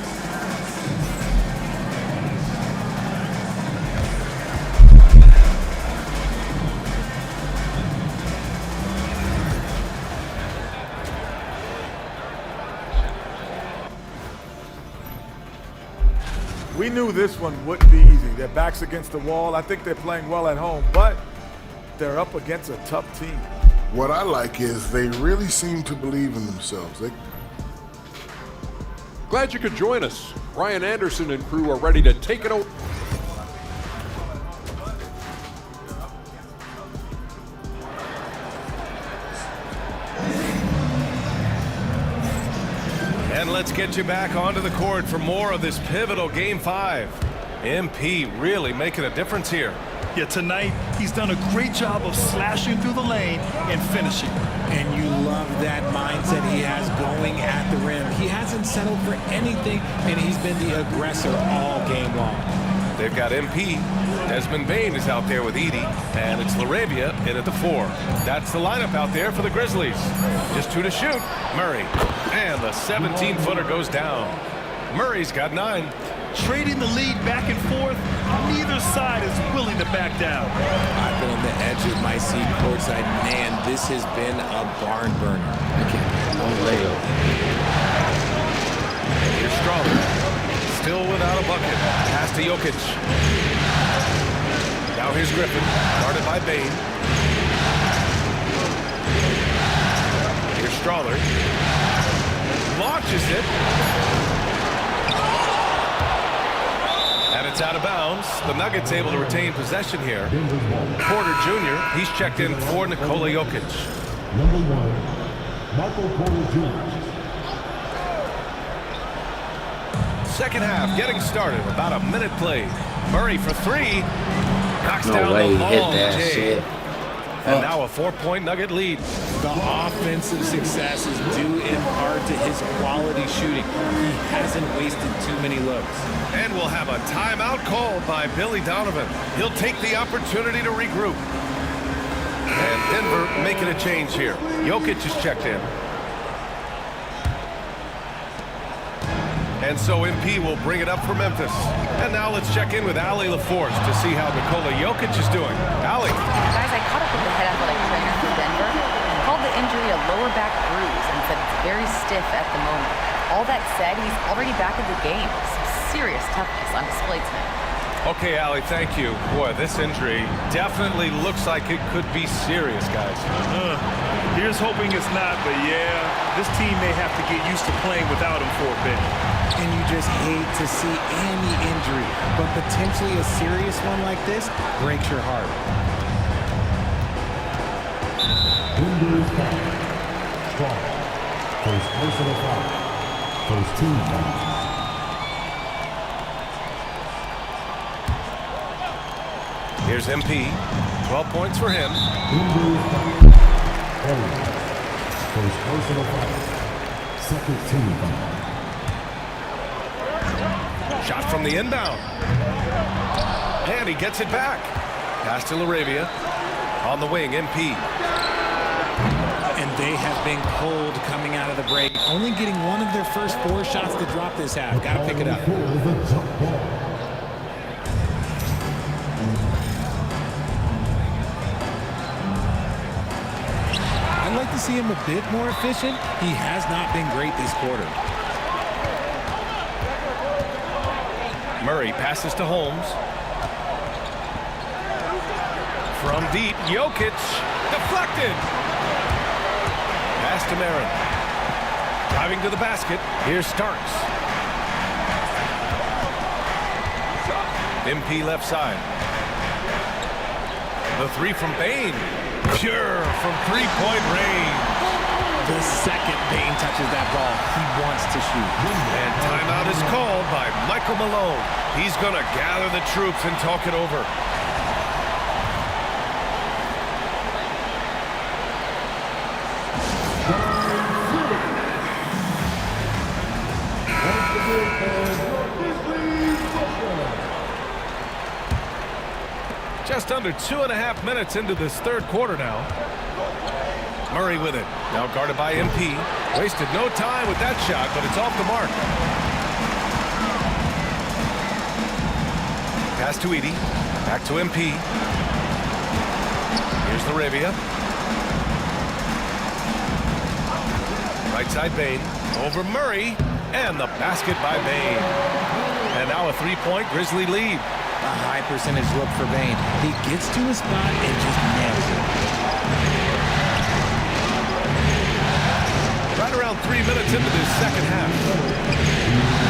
We knew this one wouldn't be easy. Their backs against the wall. I think they're playing well at home, but they're up against a tough team. What I like is they really seem to believe in themselves. Glad you could join us. Ryan Anderson and crew are ready to take it over. And let's get you back onto the court for more of this pivotal Game 5. MP really making a difference here. Yeah, tonight he's done a great job of slashing through the lane and finishing. And you love that mindset he has going at the rim. He hasn't settled for anything, and he's been the aggressor all game long. They've got MP. Desmond Bane is out there with Edey, and it's LaRavia in at the 4. That's the lineup out there for the Grizzlies. Just 2 to shoot. Murray. And the 17-footer goes down. Murray's got 9. Trading the lead back and forth, neither side is willing to back down. I've been on the edge of my seat courtside. Man, this has been a barn burner. No layup. Here's Strawler. Still without a bucket. Pass to Jokic. Now here's Griffin. Guarded by Bane. Here's Strawler. Launches it. And it's out of bounds. The Nuggets able to retain possession here. Porter Jr., he's checked in for Nikola Jokic. Number 1, Michael Porter Jr. Second half getting started. About a minute played. Murray for 3. Knocks No down way the he hit long that J. shit. And now a 4-point Nugget lead. The offensive success is due in part to his quality shooting. He hasn't wasted too many looks. And we'll have a timeout called by Billy Donovan. He'll take the opportunity to regroup. And Denver making a change here. Jokic is checked in. And so MP will bring it up for Memphis. And now let's check in with Allie LaForce to see how Nikola Jokic is doing. Allie. Guys, I caught up with the head athletic trainer for Denver. He called the injury a lower back bruise and said it's very stiff at the moment. All that said, he's already back in the game. Some serious toughness on display tonight. Okay, Allie, thank you. Boy, this injury definitely looks like it could be serious, guys. Here's hoping it's not, but yeah, this team may have to get used to playing without him for a bit. And you just hate to see any injury, but potentially a serious one like this breaks your heart. Denver's foul. Strong. First personal foul. First team foul. Here's MP. 12 points for him. First personal foul. Second team foul. Shot from the inbound. And he gets it back. Pass to LaRavia. On the wing, MP. And they have been cold coming out of the break. Only getting one of their first 4 shots to drop this half. Got to pick it up. I'd like to see him a bit more efficient. He has not been great this quarter. Murray passes to Holmes. From deep, Jokic. Deflected. Pass to Marin. Driving to the basket. Here's Starks. MP left side. The 3 from Bane. Pure from 3-point range. The second Bane touches that ball, he wants to shoot. And timeout is called by Michael Malone. He's going to gather the troops and talk it over. Just under 2.5 minutes into this third quarter now. Murray with it. Now guarded by MP. Wasted no time with that shot, but it's off the mark. Pass to Edey. Back to MP. Here's LaRavia. Right side Bane. Over Murray. And the basket by Bane. And now a 3-point Grizzly lead. A high percentage look for Bane. He gets to his spot and just nails it. Right around 3 minutes into this second half.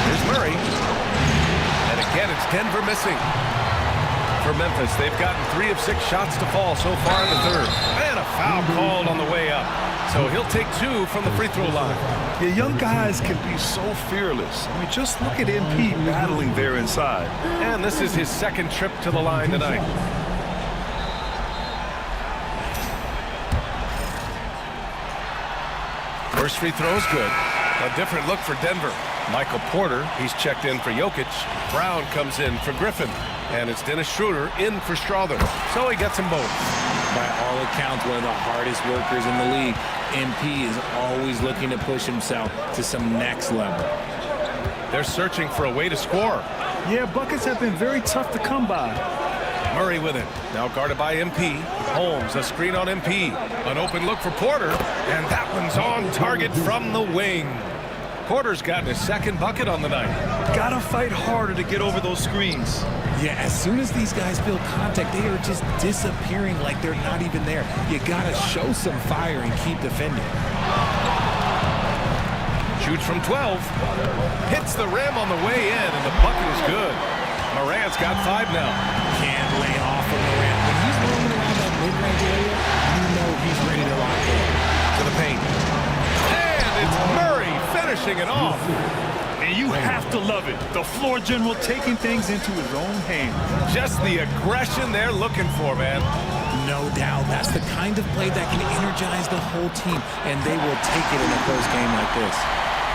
Here's Murray. And again, it's Denver missing. For Memphis, they've gotten 3 of 6 shots to fall so far in the third. And a foul called on the way up. So he'll take 2 from the free throw line. Yeah, young guys can be so fearless. I mean, just look at MP battling there inside. And this is his second trip to the line tonight. First free throw is good. A different look for Denver. Michael Porter, he's checked in for Jokic. Brown comes in for Griffin. And it's Dennis Schroeder in for Strother. So he gets them both. By all accounts, one of the hardest workers in the league. MP is always looking to push himself to some next level. They're searching for a way to score. Yeah, buckets have been very tough to come by. Murray with it. Now guarded by MP. Holmes, a screen on MP. An open look for Porter. And that one's on target from the wing. Porter's gotten his second bucket on the night. Gotta fight harder to get over those screens. Yeah, as soon as these guys feel contact, they are just disappearing like they're not even there. You gotta show some fire and keep defending. Shoots from 12. Hits the rim on the way in, and the bucket is good. Morant's got 5 now. Can't lay off of Morant. When he's roaming around that mid-range area, you know he's ready to lock in. To the paint. And it's Murray finishing it off. And you have to love it. The floor general taking things into his own hands. Just the aggression they're looking for, man. No doubt. That's the kind of play that can energize the whole team, and they will take it in a close game like this.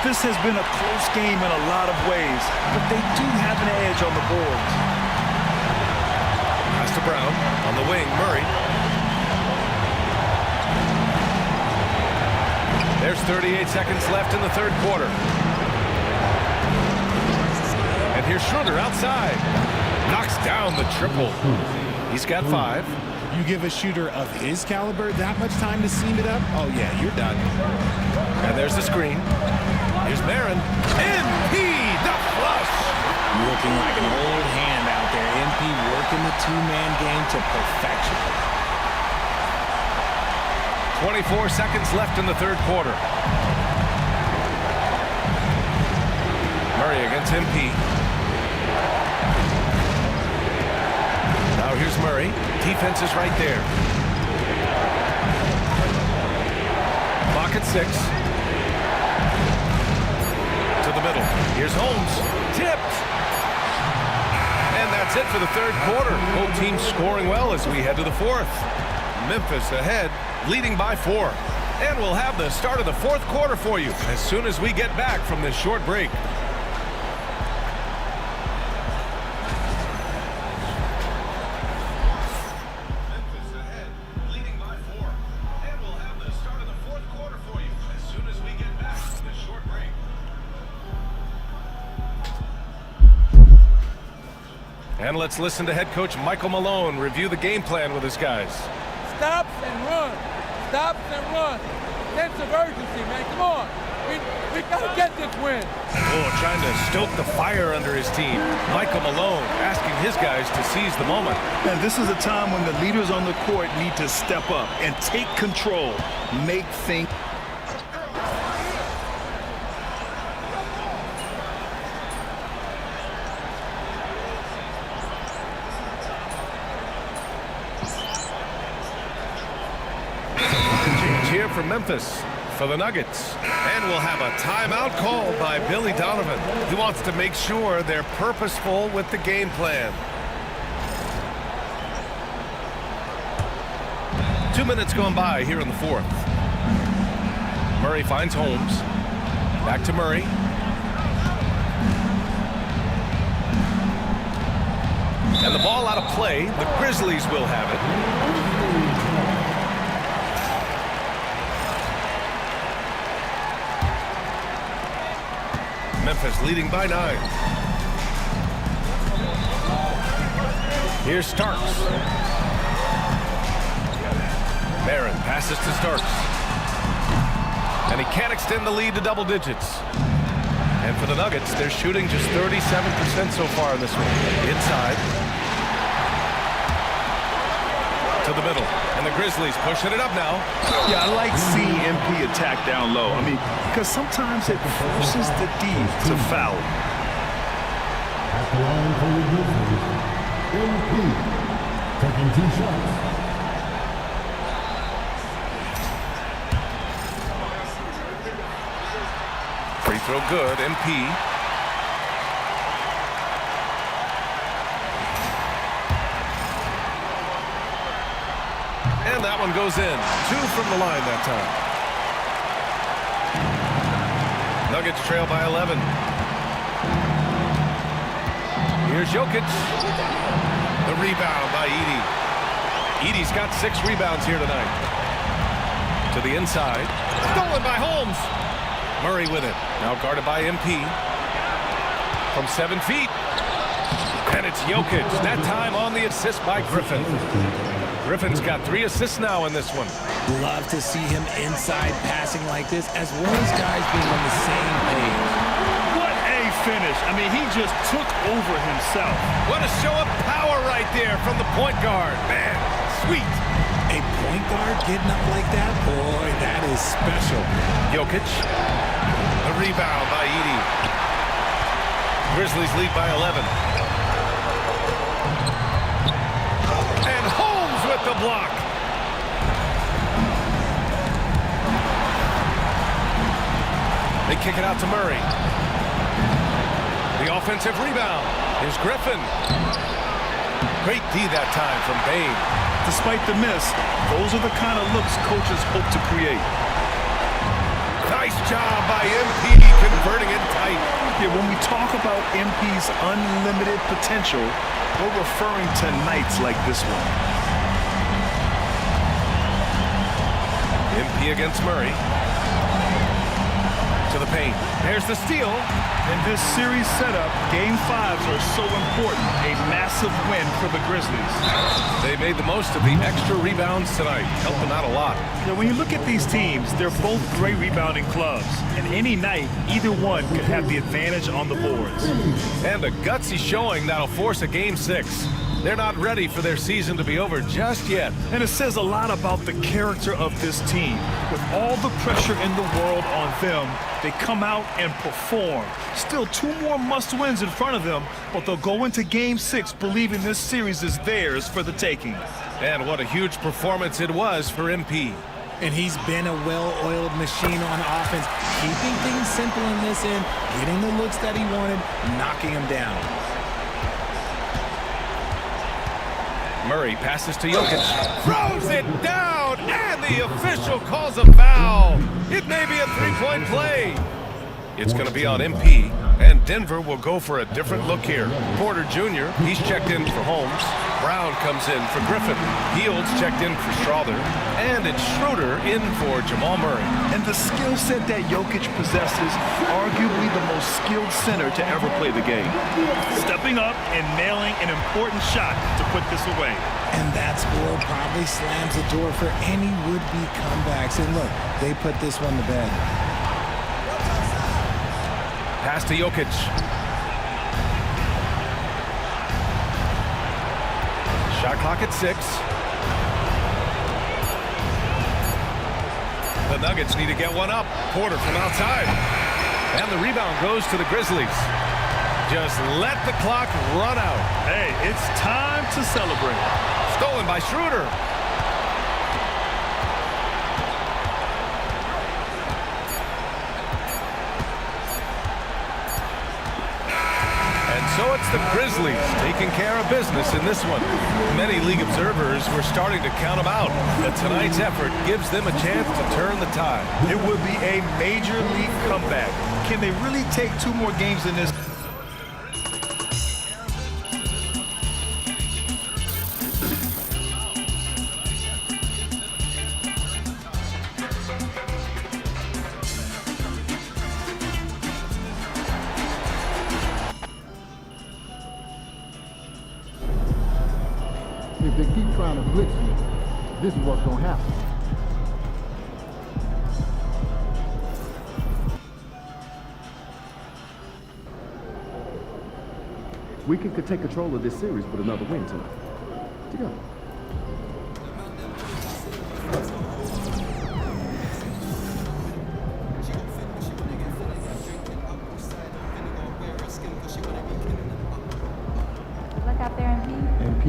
This has been a close game in a lot of ways, but they do have an edge on the boards. Pass to Brown. On the wing, Murray. There's 38 seconds left in the third quarter. And here's Schroeder outside. Knocks down the triple. He's got 5. You give a shooter of his caliber that much time to seam it up, oh yeah, you're done. And there's the screen. Here's Marin. MP, the flush. Looking like an old hand out there. MP working the 2-man game to perfection. 24 seconds left in the third quarter. Murray against MP. Now here's Murray. Defense is right there. Clock at 6. To the middle. Here's Holmes. Tipped. And that's that's it for the third quarter. Both teams scoring well as we head to the fourth. Memphis ahead, leading by 4. And we'll have the start of the fourth quarter for you as soon as we get back from this short break. And let's listen to head coach Michael Malone review the game plan with his guys. Stops and run. Stops and run. Sense of urgency, man. Come on. We got to get this win. Oh, trying to stoke the fire under his team. Michael Malone asking his guys to seize the moment. And this is a time when the leaders on the court need to step up and take control. Make things... Here for Memphis, for the Nuggets. And we'll have a timeout called by Billy Donovan. He wants to make sure they're purposeful with the game plan. 2 minutes gone by here in the fourth. Murray finds Holmes. Back to Murray. And the ball out of play. The Grizzlies will have it. Memphis leading by 9. Here's Starks. Barron passes to Starks. And he can't extend the lead to double digits. And for the Nuggets, they're shooting just 37% so far in this one. Inside. To the middle. And the Grizzlies pushing it up now. Yeah, I like seeing MP attack down low. I mean, because sometimes it forces the D to foul. At the line for the Grizzlies, MP, taking 2 shots. Free throw good, MP. And that one goes in. 2 from the line that time. Nuggets trail by 11. Here's Jokic. The rebound by Edey. Edey's got 6 rebounds here tonight. To the inside. Stolen by Holmes. Murray with it. Now guarded by MP. From 7 feet. And it's Jokic. That time on the assist by Griffin. Griffin's got 3 assists now in this one. Love to see him inside passing like this, as well as guys being on the same page. What a finish. I mean, he just took over himself. What a show of power right there from the point guard. Man, sweet. A point guard getting up like that? Boy, that is special. Jokic. The rebound by Edey. Grizzlies lead by 11. And Holmes with the block. They kick it out to Murray. The offensive rebound. Here's Griffin. Great D that time from Bane. Despite the miss, those are the kind of looks coaches hope to create. Nice job by MP converting it tight. Yeah, when we talk about MP's unlimited potential, we're referring to nights like this one. MP against Murray. To the paint. There's the steal. In this series setup, Game 5s are so important. A massive win for the Grizzlies. They made the most of the extra rebounds tonight. Helped them out a lot. Now, when you look at these teams, they're both great rebounding clubs. And any night, either one could have the advantage on the boards. And a gutsy showing that'll force a Game 6. They're not ready for their season to be over just yet. And it says a lot about the character of this team. With all the pressure in the world on them, they come out and perform. Still 2 more must-wins in front of them, but they'll go into Game 6 believing this series is theirs for the taking. And what a huge performance it was for MP. And he's been a well-oiled machine on offense, keeping things simple in this end, getting the looks that he wanted, knocking them down. Murray passes to Jokic. Throws it down, and the official calls a foul. It may be a three-point play. It's going to be on MP, and Denver will go for a different look here. Porter Jr., he's checked in for Holmes. Brown comes in for Griffin. Fields checked in for Strother. And it's Schroeder in for Jamal Murray. And the skill set that Jokic possesses, arguably the most skilled center to ever play the game. Stepping up and nailing an important shot to put this away. And that score probably slams the door for any would-be comebacks. And look, they put this one to bed. Pass to Jokic. Shot clock at 6. The Nuggets need to get one up. Porter from outside. And the rebound goes to the Grizzlies. Just let the clock run out. Hey, it's time to celebrate. Stolen by Schroeder. So it's the Grizzlies taking care of business in this one. Many league observers were starting to count them out, but tonight's effort gives them a chance to turn the tide. It would be a major league comeback. Can they really take 2 more games in this? If they keep trying to blitz you, this is what's going to happen. We could take control of this series with another win tonight. Together. Look out there, MP. MP,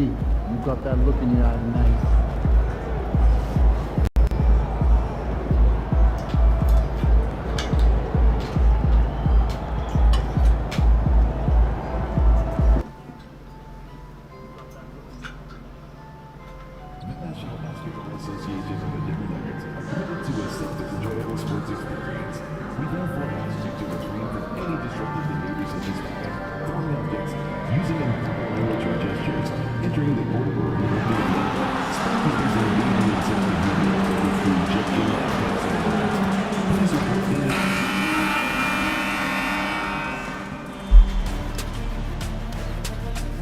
you got that look in your eye tonight.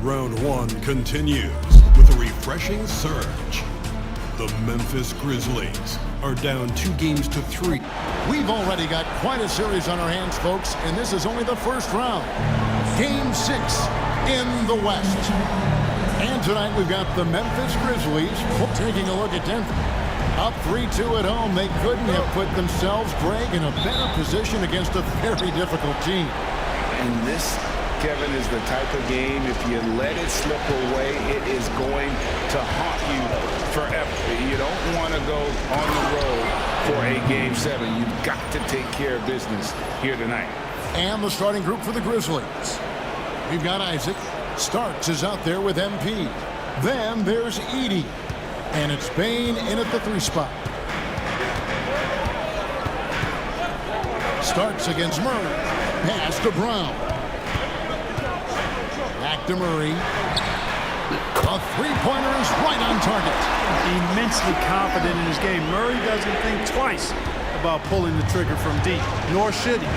Round 1 continues with a refreshing surge. The Memphis Grizzlies are down 2 games to 3. We've already got quite a series on our hands, folks, and this is only the first round. Game 6 in the West. And tonight we've got the Memphis Grizzlies taking a look at Denver. Up 3-2 at home, they couldn't have put themselves, Greg, in a better position against a very difficult team. And this, Kevin, is the type of game, if you let it slip away, it is going to haunt you forever. You don't want to go on the road for a Game 7. You've got to take care of business here tonight. And the starting group for the Grizzlies. We've got Isaac. Starks is out there with MP. Then there's Edey. And it's Bane in at the 3 spot. Starks against Murray. Pass to Brown. Back to Murray. A 3-pointer is right on target. Immensely confident in his game. Murray doesn't think twice about pulling the trigger from deep, nor should he.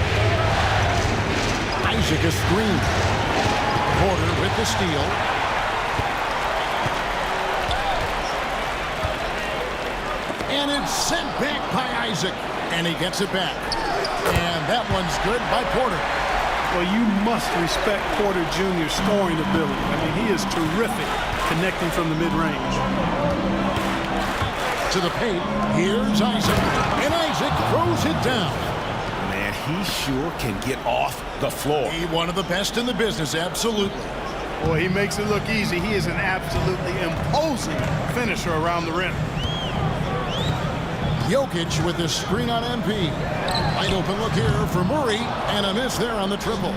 Isaac a screen. Porter with the steal. And it's sent back by Isaac. And he gets it back. And that one's good by Porter. Well, you must respect Porter Jr.'s scoring ability. I mean, he is terrific connecting from the mid-range. To the paint, here's Isaac. And Isaac throws it down. Man, he sure can get off the floor. He's one of the best in the business, absolutely. Boy, he makes it look easy. He is an absolutely imposing finisher around the rim. Jokic with the screen on MP. Wide open look here for Murray, and a miss there on the triple.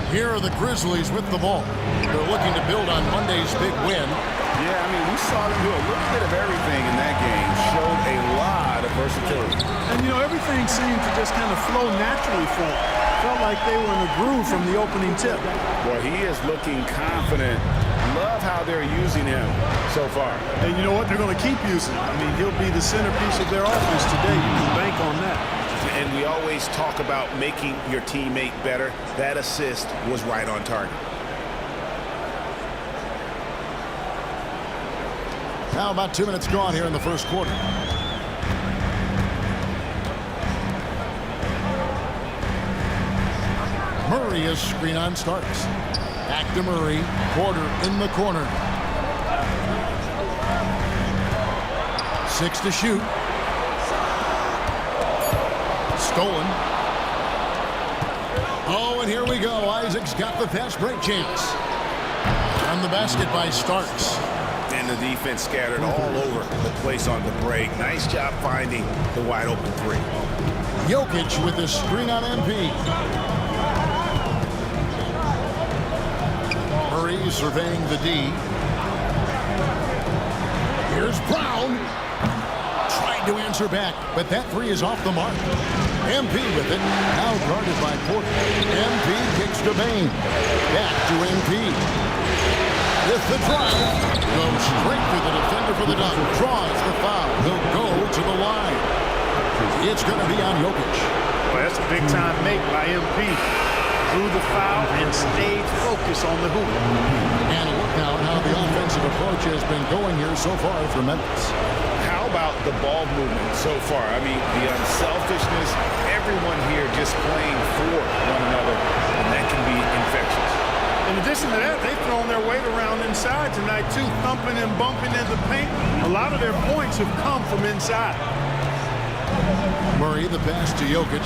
Here are the Grizzlies with the ball. They're looking to build on Monday's big win. Yeah, I mean, we saw them do a little bit of everything in that game. Showed a lot of versatility. And, you know, everything seemed to just kind of flow naturally for them. Felt like they were in a groove from the opening tip. Well, he is looking confident. Love how they're using him so far. And you know what? They're going to keep using him. I mean, he'll be the centerpiece of their offense today. You can bank on that. And we always talk about making your teammate better. That assist was right on target. Now about 2 minutes gone here in the first quarter. Murray is screen on starts. Back to Murray. Porter in the corner. 6 to shoot. Stolen. Oh, and here we go. Isaac's got the fast break chance. On the basket by Starks. And the defense scattered all over the place on the break. Nice job finding the wide open three. Jokic with the screen on MP. Murray surveying the D. Here's Brown. Tried to answer back, but that three is off the mark. MP with it. Now guarded by Porter. MP kicks to Bane. Back to MP. With the drive, goes straight to the defender for the dunk. Draws the foul. He'll go to the line. It's going to be on Jokic. Well, that's a big-time make by MP. Drew the foul and stayed focused on the hoop. And look now how the offensive approach has been going here so far for Memphis. How about the ball movement so far? I mean, the unselfishness, everyone here just playing for one another, and that can be infectious. In addition to that, they've thrown their weight around inside tonight, too, thumping and bumping in the paint. A lot of their points have come from inside. Murray, the pass to Jokic.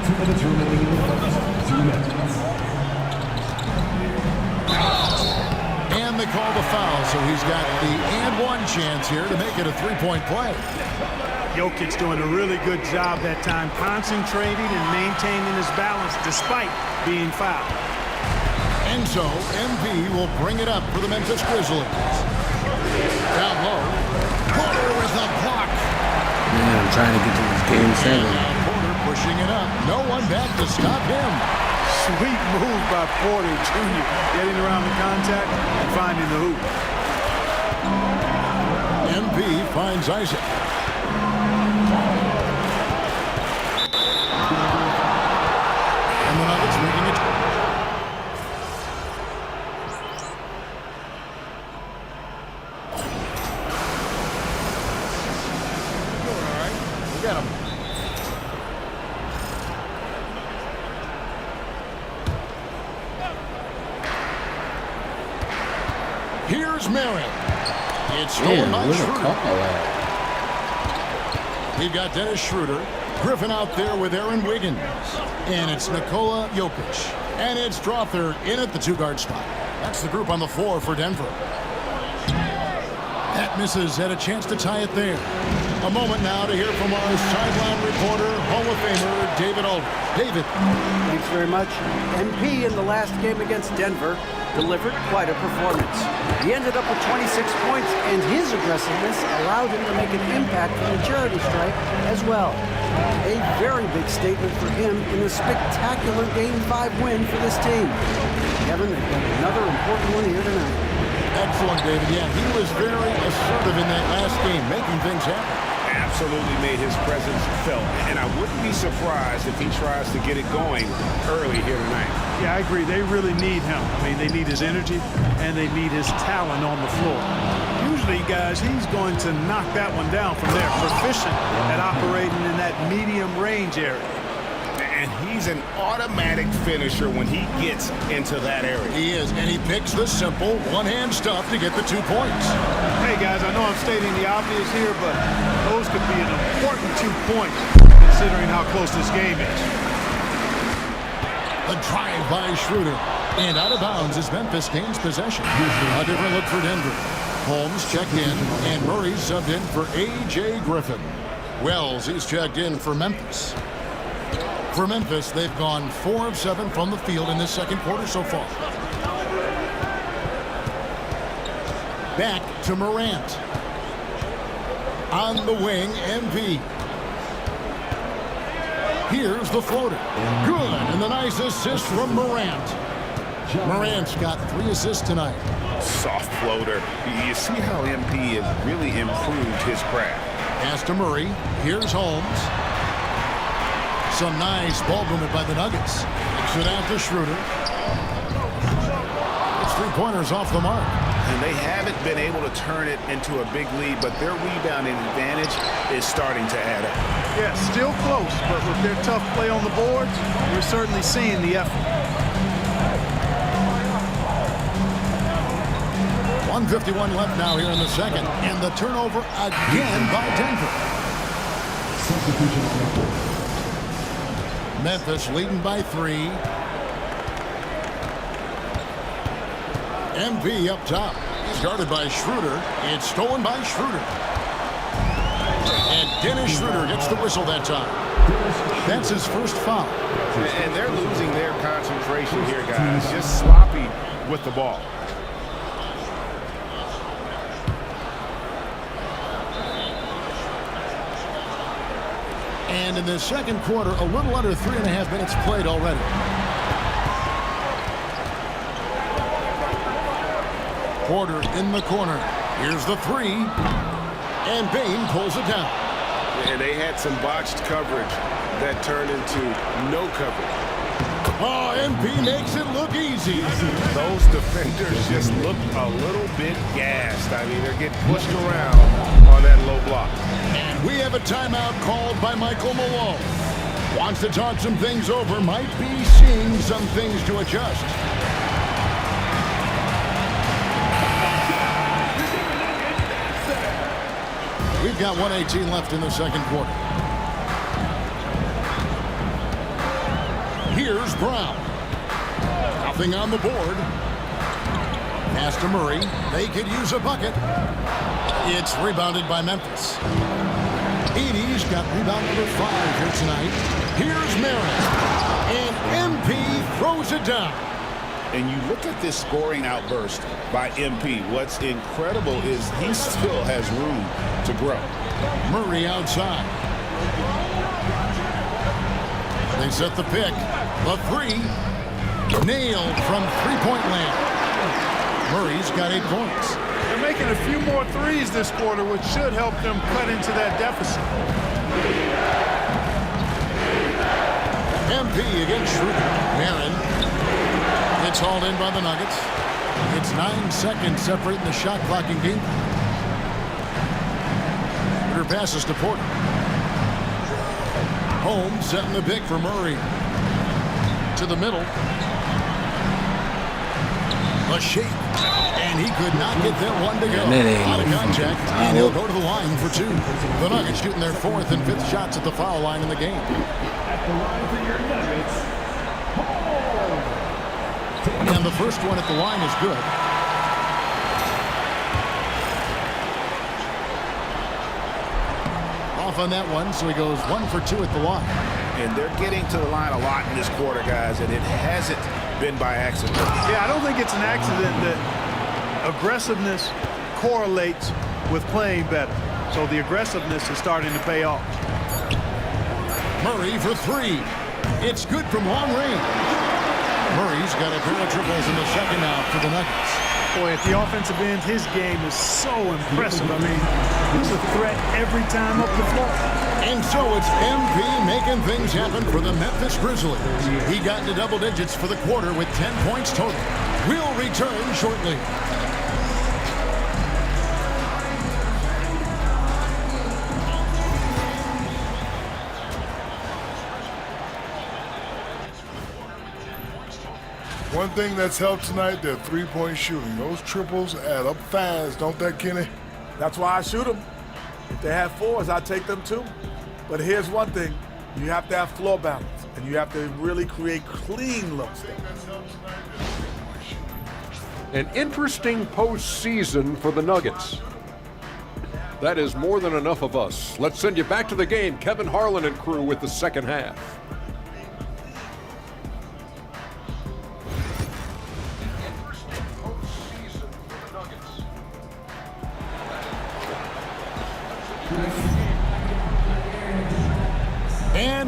2 minutes remaining in the first. 2 minutes. And they call the foul, so he's got the and one chance here to make it a three-point play. Jokic doing a really good job that time, concentrating and maintaining his balance despite being fouled. And so MP will bring it up for the Memphis Grizzlies. Down low. Porter with a block. Man, I'm trying to get to this game 7. Porter pushing it up. No one back to stop him. Sweet move by Porter Jr. Getting around the contact and finding the hoop. MP finds Isaac. And the Nuggets making it. Get him. Here's Merritt. It's Man, stolen by what a Schroeder. call at. We've got Dennis Schroeder. Griffin out there with Aaron Wiggins. And it's Nikola Jokic. And it's Strawther in at the two-guard spot. That's the group on the floor for Denver. That misses. Had a chance to tie it there. A moment now to hear from our sideline reporter, Hall of Famer David Aldridge. David. Thanks very much. MP in the last game against Denver delivered quite a performance. He ended up with 26 points, and his aggressiveness allowed him to make an impact from the charity stripe as well. A very big statement for him in a spectacular Game 5 win for this team. Kevin, they've got another important one here tonight. Excellent, David. Yeah, he was very assertive in that last game, making things happen. Absolutely made his presence felt. And I wouldn't be surprised if he tries to get it going early here tonight. Yeah, I agree. They really need him. I mean, they need his energy and they need his talent on the floor. Usually, guys, he's going to knock that one down from there. Proficient at operating in that medium range area. And he's an automatic finisher when he gets into that area. He is, and he picks the simple one-hand stuff to get the 2 points. Hey, guys, I know I'm stating the obvious here, but those could be an important 2 points considering how close this game is. The drive by Schroeder. And out of bounds as Memphis gains possession. A different look for Denver. Holmes checked in, and Murray subbed in for A.J. Griffin. Wells, he's checked in for Memphis. For Memphis, they've gone 4 of 7 from the field in this second quarter so far. Back to Morant. On the wing, MP. Here's the floater. Good, and the nice assist from Morant. Morant's got 3 assists tonight. Soft floater. You see how MP has really improved his craft. Pass to Murray. Here's Holmes. Some nice ball movement by the Nuggets. Kicks it out to Schroeder. It's 3-pointers off the mark. And they haven't been able to turn it into a big lead, but their rebounding advantage is starting to add up. Yeah, still close, but with their tough play on the boards, we're certainly seeing the effort. 1:51 left now here in the second, and the turnover again by Denver. Memphis leading by 3. MP up top. He's guarded by Schroeder. It's stolen by Schroeder. And Dennis Schroeder gets the whistle that time. That's his first foul. And they're losing their concentration here, guys. Just sloppy with the ball. And in the second quarter, a little under 3.5 minutes played already. Porter in the corner. Here's the 3. And Bane pulls it down. And they had some botched coverage that turned into no coverage. Oh, MP makes it look easy. Those defenders just look a little bit gassed. I mean, they're getting pushed around on that low block. And we have a timeout called by Michael Malone. Wants to talk some things over. Might be seeing some things to adjust. We've got 1:18 left in the second quarter. Here's Brown. Nothing on the board. Pass to Murray. They could use a bucket. It's rebounded by Memphis. Edey's got rebound number 5 here tonight. Here's Merritt. And MP throws it down. And you look at this scoring outburst by MP. What's incredible is he still has room to grow. Murray outside. They set the pick. The 3. Nailed from three-point land. Murray's got 8 points. They're making a few more threes this quarter, which should help them cut into that deficit. MP against Schroeder. Marin. It's hauled in by the Nuggets. It's 9 seconds separating the shot clock and game. Schroeder passes to Porter. Holmes setting the pick for Murray. To the middle. A shake. And he could not get that one to go. Out of contact. And he'll go to the line for 2. The Nuggets shooting their 4th and 5th shots at the foul line in the game. At the line for your Nuggets, and the first one at the line is good. Off on that one, so he goes 1 for 2 at the line. And they're getting to the line a lot in this quarter, guys, and it hasn't been by accident. Yeah, I don't think it's an accident that aggressiveness correlates with playing better. So the aggressiveness is starting to pay off. Murray for 3. It's good from long range. Murray's got a pair of triples in the second half for the Nuggets. Boy, at the offensive end, his game is so impressive. I mean, he's a threat every time up the floor. And so it's MP making things happen for the Memphis Grizzlies. He got into double digits for the quarter with 10 points total. We'll return shortly. One thing that's helped tonight, their three-point shooting. Those triples add up fast, don't they, Kenny? That's why I shoot them. If they have 4s, I take them too. But here's one thing. You have to have floor balance, and you have to really create clean looks. An interesting postseason for the Nuggets. That is more than enough of us. Let's send you back to the game. Kevin Harlan and crew with the second half.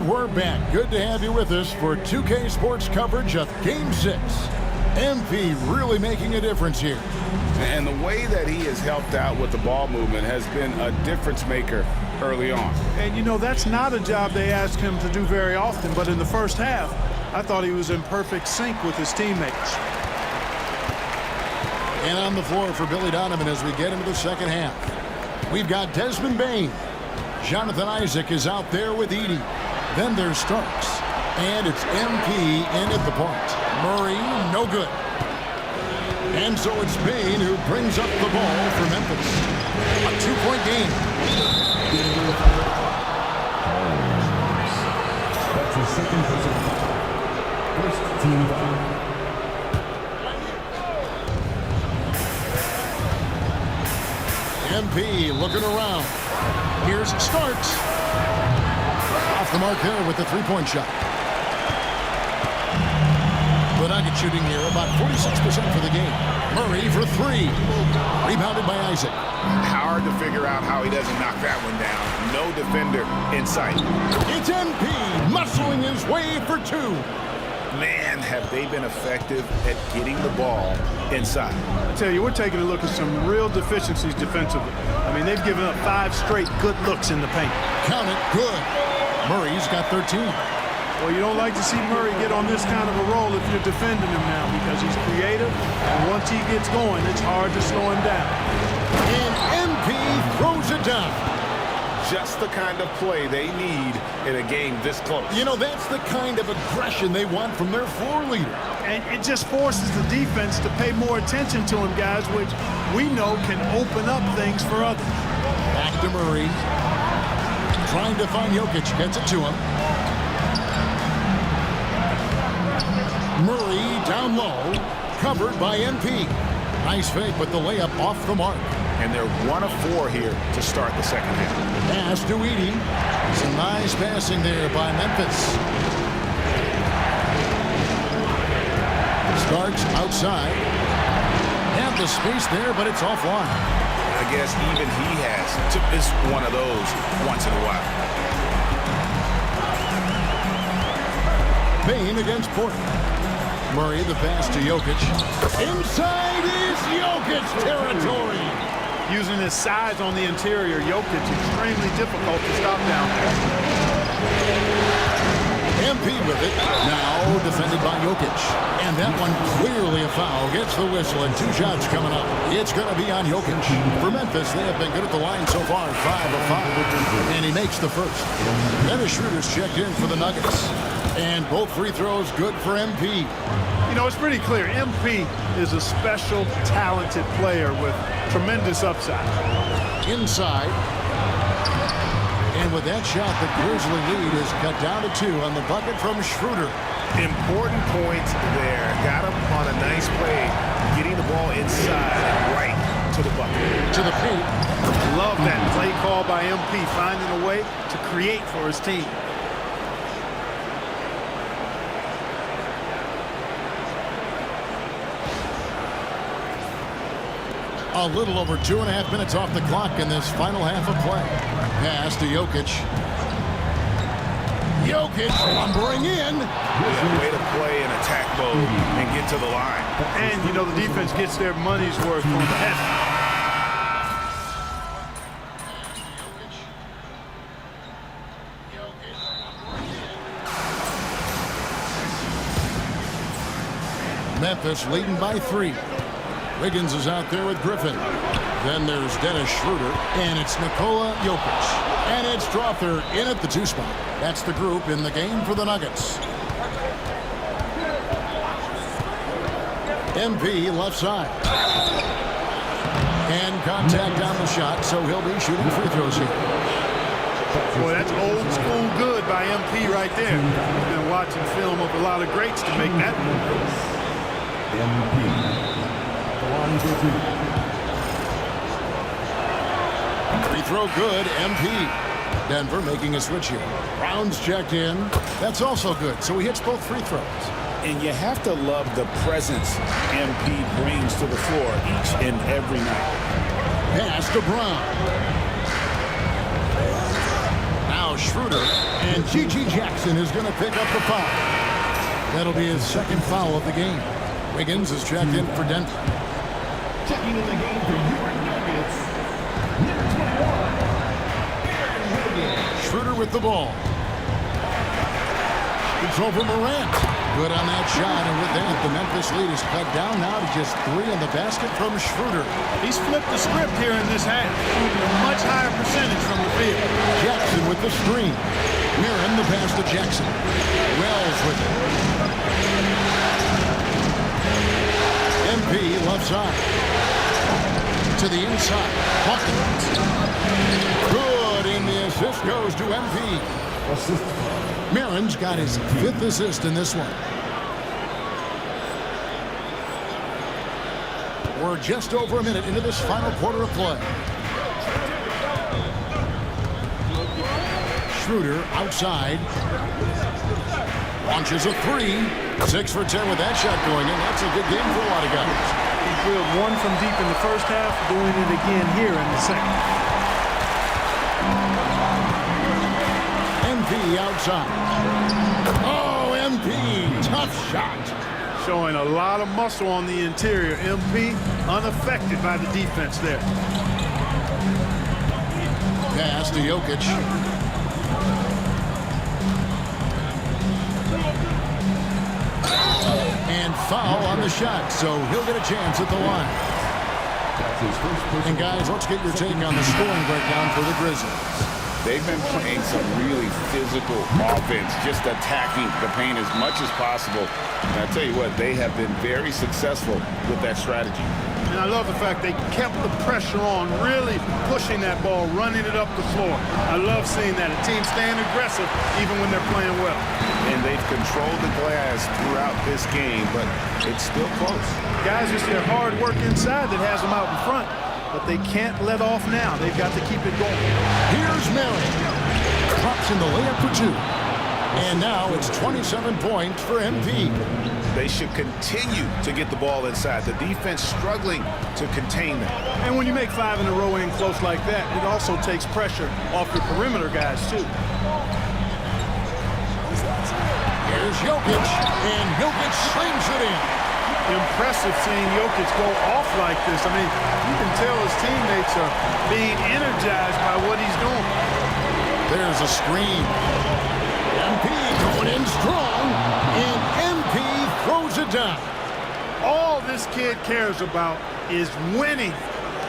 And we're back. Good to have you with us for 2K Sports coverage of Game 6. MP really making a difference here. And the way that he has helped out with the ball movement has been a difference maker early on. And you know, that's not a job they ask him to do very often, but in the first half, I thought he was in perfect sync with his teammates. And on the floor for Billy Donovan as we get into the second half. We've got Desmond Bane. Jonathan Isaac is out there with Edey. Then there's Starks. And it's MP in at the point. Murray, no good. And so it's Bane who brings up the ball for Memphis. A 2-point game. That's the second person. First team foul. MP looking around. Here's Starks. Off the mark there with the three-point shot. The Nuggets shooting here about 46% for the game. Murray for three. Rebounded by Isaac. Hard to figure out how he doesn't knock that one down. No defender in sight. It's MP muscling his way for two. Man, have they been effective at getting the ball inside. I tell you, we're taking a look at some real deficiencies defensively. I mean, they've given up 5 straight good looks in the paint. Count it, good. Murray's got 13. Well, you don't like to see Murray get on this kind of a roll if you're defending him now because he's creative, and once he gets going, it's hard to slow him down. And MP throws it down. Just the kind of play they need in a game this close. You know, that's the kind of aggression they want from their floor leader. And it just forces the defense to pay more attention to him, guys, which we know can open up things for others. Back to Murray. Trying to find Jokic. Gets it to him. Murray down low. Covered by MP. Nice fake, but the layup off the mark. And they're 1 of 4 here to start the second half. Pass to Edey. Some nice passing there by Memphis. Starks outside. Have the space there, but it's offline. I guess even he has to miss one of those once in a while. Bane against Portland. Murray, the pass to Jokic. Inside is Jokic territory. Using his size on the interior, Jokic extremely difficult to stop down there. MP with it. Now defended by Jokic. And that one clearly a foul. Gets the whistle and 2 shots coming up. It's going to be on Jokic. For Memphis, they have been good at the line so far. 5 of 5. And he makes the first. Dennis Schroeder's checked in for the Nuggets. And both free throws good for MP. You know, it's pretty clear. MP is a special, talented player with tremendous upside. Inside. And with that shot, the Grizzly lead is cut down to 2 on the bucket from Schroeder. Important points there. Got him on a nice play, getting the ball inside and right to the bucket. To the paint. Love that play call by MP, finding a way to create for his team. A little over 2.5 minutes off the clock in this final half of play. Pass to Jokic. Jokic lumbering in. Yeah, way to play in attack mode and get to the line. And, you know, the defense gets their money's worth on the head. Memphis leading by 3. Wiggins is out there with Griffin. Then there's Dennis Schroeder, and it's Nikola Jokic. And it's Strawther in at the 2 spot. That's the group in the game for the Nuggets. MP left side. And contact on the shot, so he'll be shooting free throws here. Boy, that's old school good by MP right there. We've been watching film of a lot of greats to make that move. MP. Free throw good, MP. Denver making a switch here. Brown's checked in. That's also good, so he hits both free throws. And you have to love the presence MP brings to the floor each and every night. Pass to Brown. Now Schroeder And G.G. Jackson is going to pick up the foul. That'll be his second foul of the game. Wiggins is checked in for Denver. Checking in the game for your Nuggets, number 21, Schroeder with the ball. It's over Morant. Good on that shot, and with that, the Memphis lead is cut down now to just 3 in the basket from Schroeder. He's flipped the script here in this half, shooting a much higher percentage from the field. Jackson with the screen. Mirren the pass to Jackson. Wells with it. MP left side. To the inside. Hawkins. Good, and the assist goes to MP. Mirren's got his 5th assist in this one. We're just over a minute into this final quarter of play. Schroeder outside. Launches a 3. 6 for 10 with that shot going in. That's a good game for a lot of guys. He drilled one from deep in the first half, doing it again here in the second. MP outside. Oh, MP, tough shot. Showing a lot of muscle on the interior. MP unaffected by the defense there. Pass to Jokic. And foul on the shot, so he'll get a chance at the line. And guys, let's get your take on the scoring breakdown for the Grizzlies. They've been playing some really physical offense, just attacking the paint as much as possible. And I tell you what, they have been very successful with that strategy. And I love the fact they kept the pressure on, really pushing that ball, running it up the floor. I love seeing that. A team staying aggressive even when they're playing well. And they've controlled the glass throughout this game, but it's still close. Guys, it's their hard work inside that has them out in front. But they can't let off now. They've got to keep it going. Here's Mary. Drops in the layup for 2. And now it's 27 points for MP. They should continue to get the ball inside. The defense struggling to contain them. And when you make 5 in a row in close like that, it also takes pressure off your perimeter guys, too. Here's Jokic, and Jokic slings it in. Impressive seeing Jokic go off like this. I mean, you can tell his teammates are being energized by what he's doing. There's a screen. MP going in strong, and MP throws it down. All this kid cares about is winning.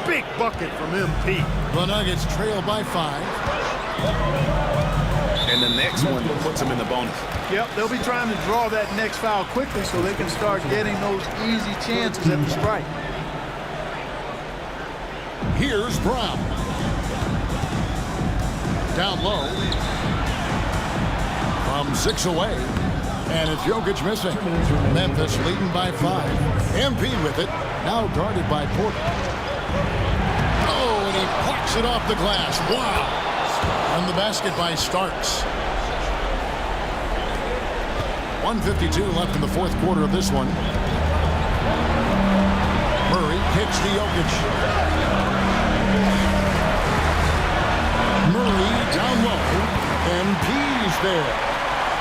Big bucket from MP. The Nuggets trail by 5. And the next one puts him in the bonus. Yep, they'll be trying to draw that next foul quickly so they can start getting those easy chances at the strike. Here's Brown. Down low. From 6 away. And it's Jokic missing. Memphis leading by 5. MP with it. Now guarded by Porter. Oh, and he plucks it off the glass. Wow. On the basket by Starks. 1:52 left in the 4th quarter of this one. Murray kicks to Jokic. Murray down low. MP's there.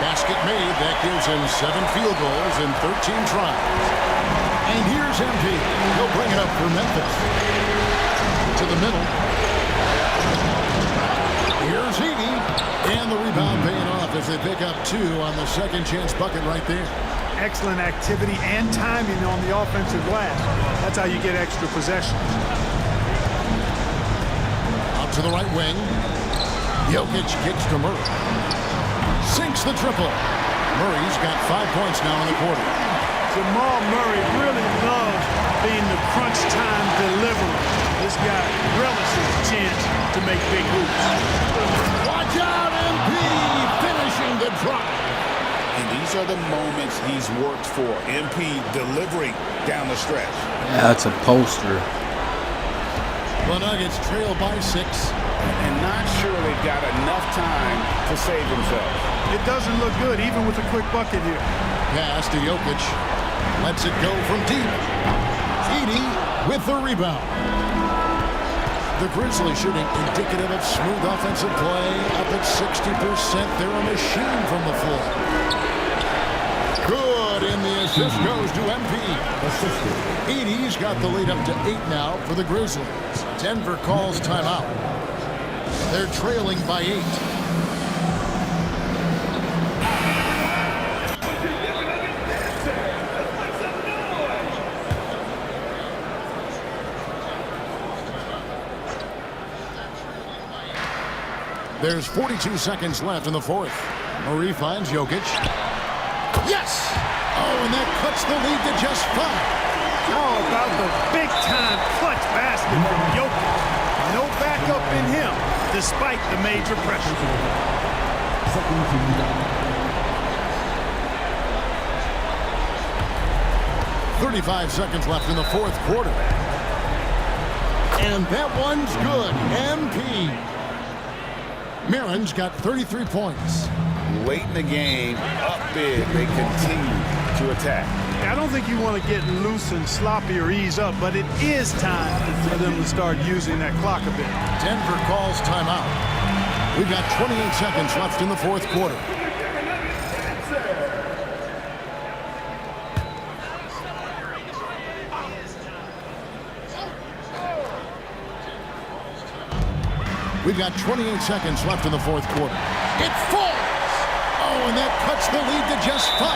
Basket made. That gives him 7 field goals in 13 tries. And here's MP. He'll bring it up for Memphis. To the middle. Here's Edey. And the rebound paying off as they pick up 2 on the second chance bucket right there. Excellent activity and timing on the offensive glass. That's how you get extra possession. Out to the right wing. Jokic kicks to Murray. Sinks the triple. Murray's got 5 points now in the quarter. Jamal Murray really loves being the crunch time deliverer. This guy relishes the chance to make big hoops. Watch out, MP finishing the drive. And these are the moments he's worked for. MP delivering down the stretch. Yeah, that's a poster. The Nuggets trail by 6. And not sure they've got enough time to save themselves. It doesn't look good, even with a quick bucket here. Pass to Jokic. Lets it go from deep. Edey with the rebound. The Grizzlies shooting indicative of smooth offensive play. Up at 60%. They're a machine from the floor. Good, and the assist goes to MP. Edey's got the lead up to 8 now for the Grizzlies. Denver calls timeout. They're trailing by 8. There's 42 seconds left in the fourth. Murray finds Jokic. Yes! Oh, and that cuts the lead to just 5. How about the big-time clutch basket from Jokic? No backup in him, despite the major pressure. 35 seconds left in the fourth quarter. And that one's good. MP. Marin's got 33 points. Late in the game, up big, they continue to attack. I don't think you want to get loose and sloppy or ease up, but it is time for them to start using that clock a bit. Denver calls timeout. We've got 28 seconds left in the fourth quarter. We've got 28 seconds left in the fourth quarter. It falls! Oh, and that cuts the lead to just 5.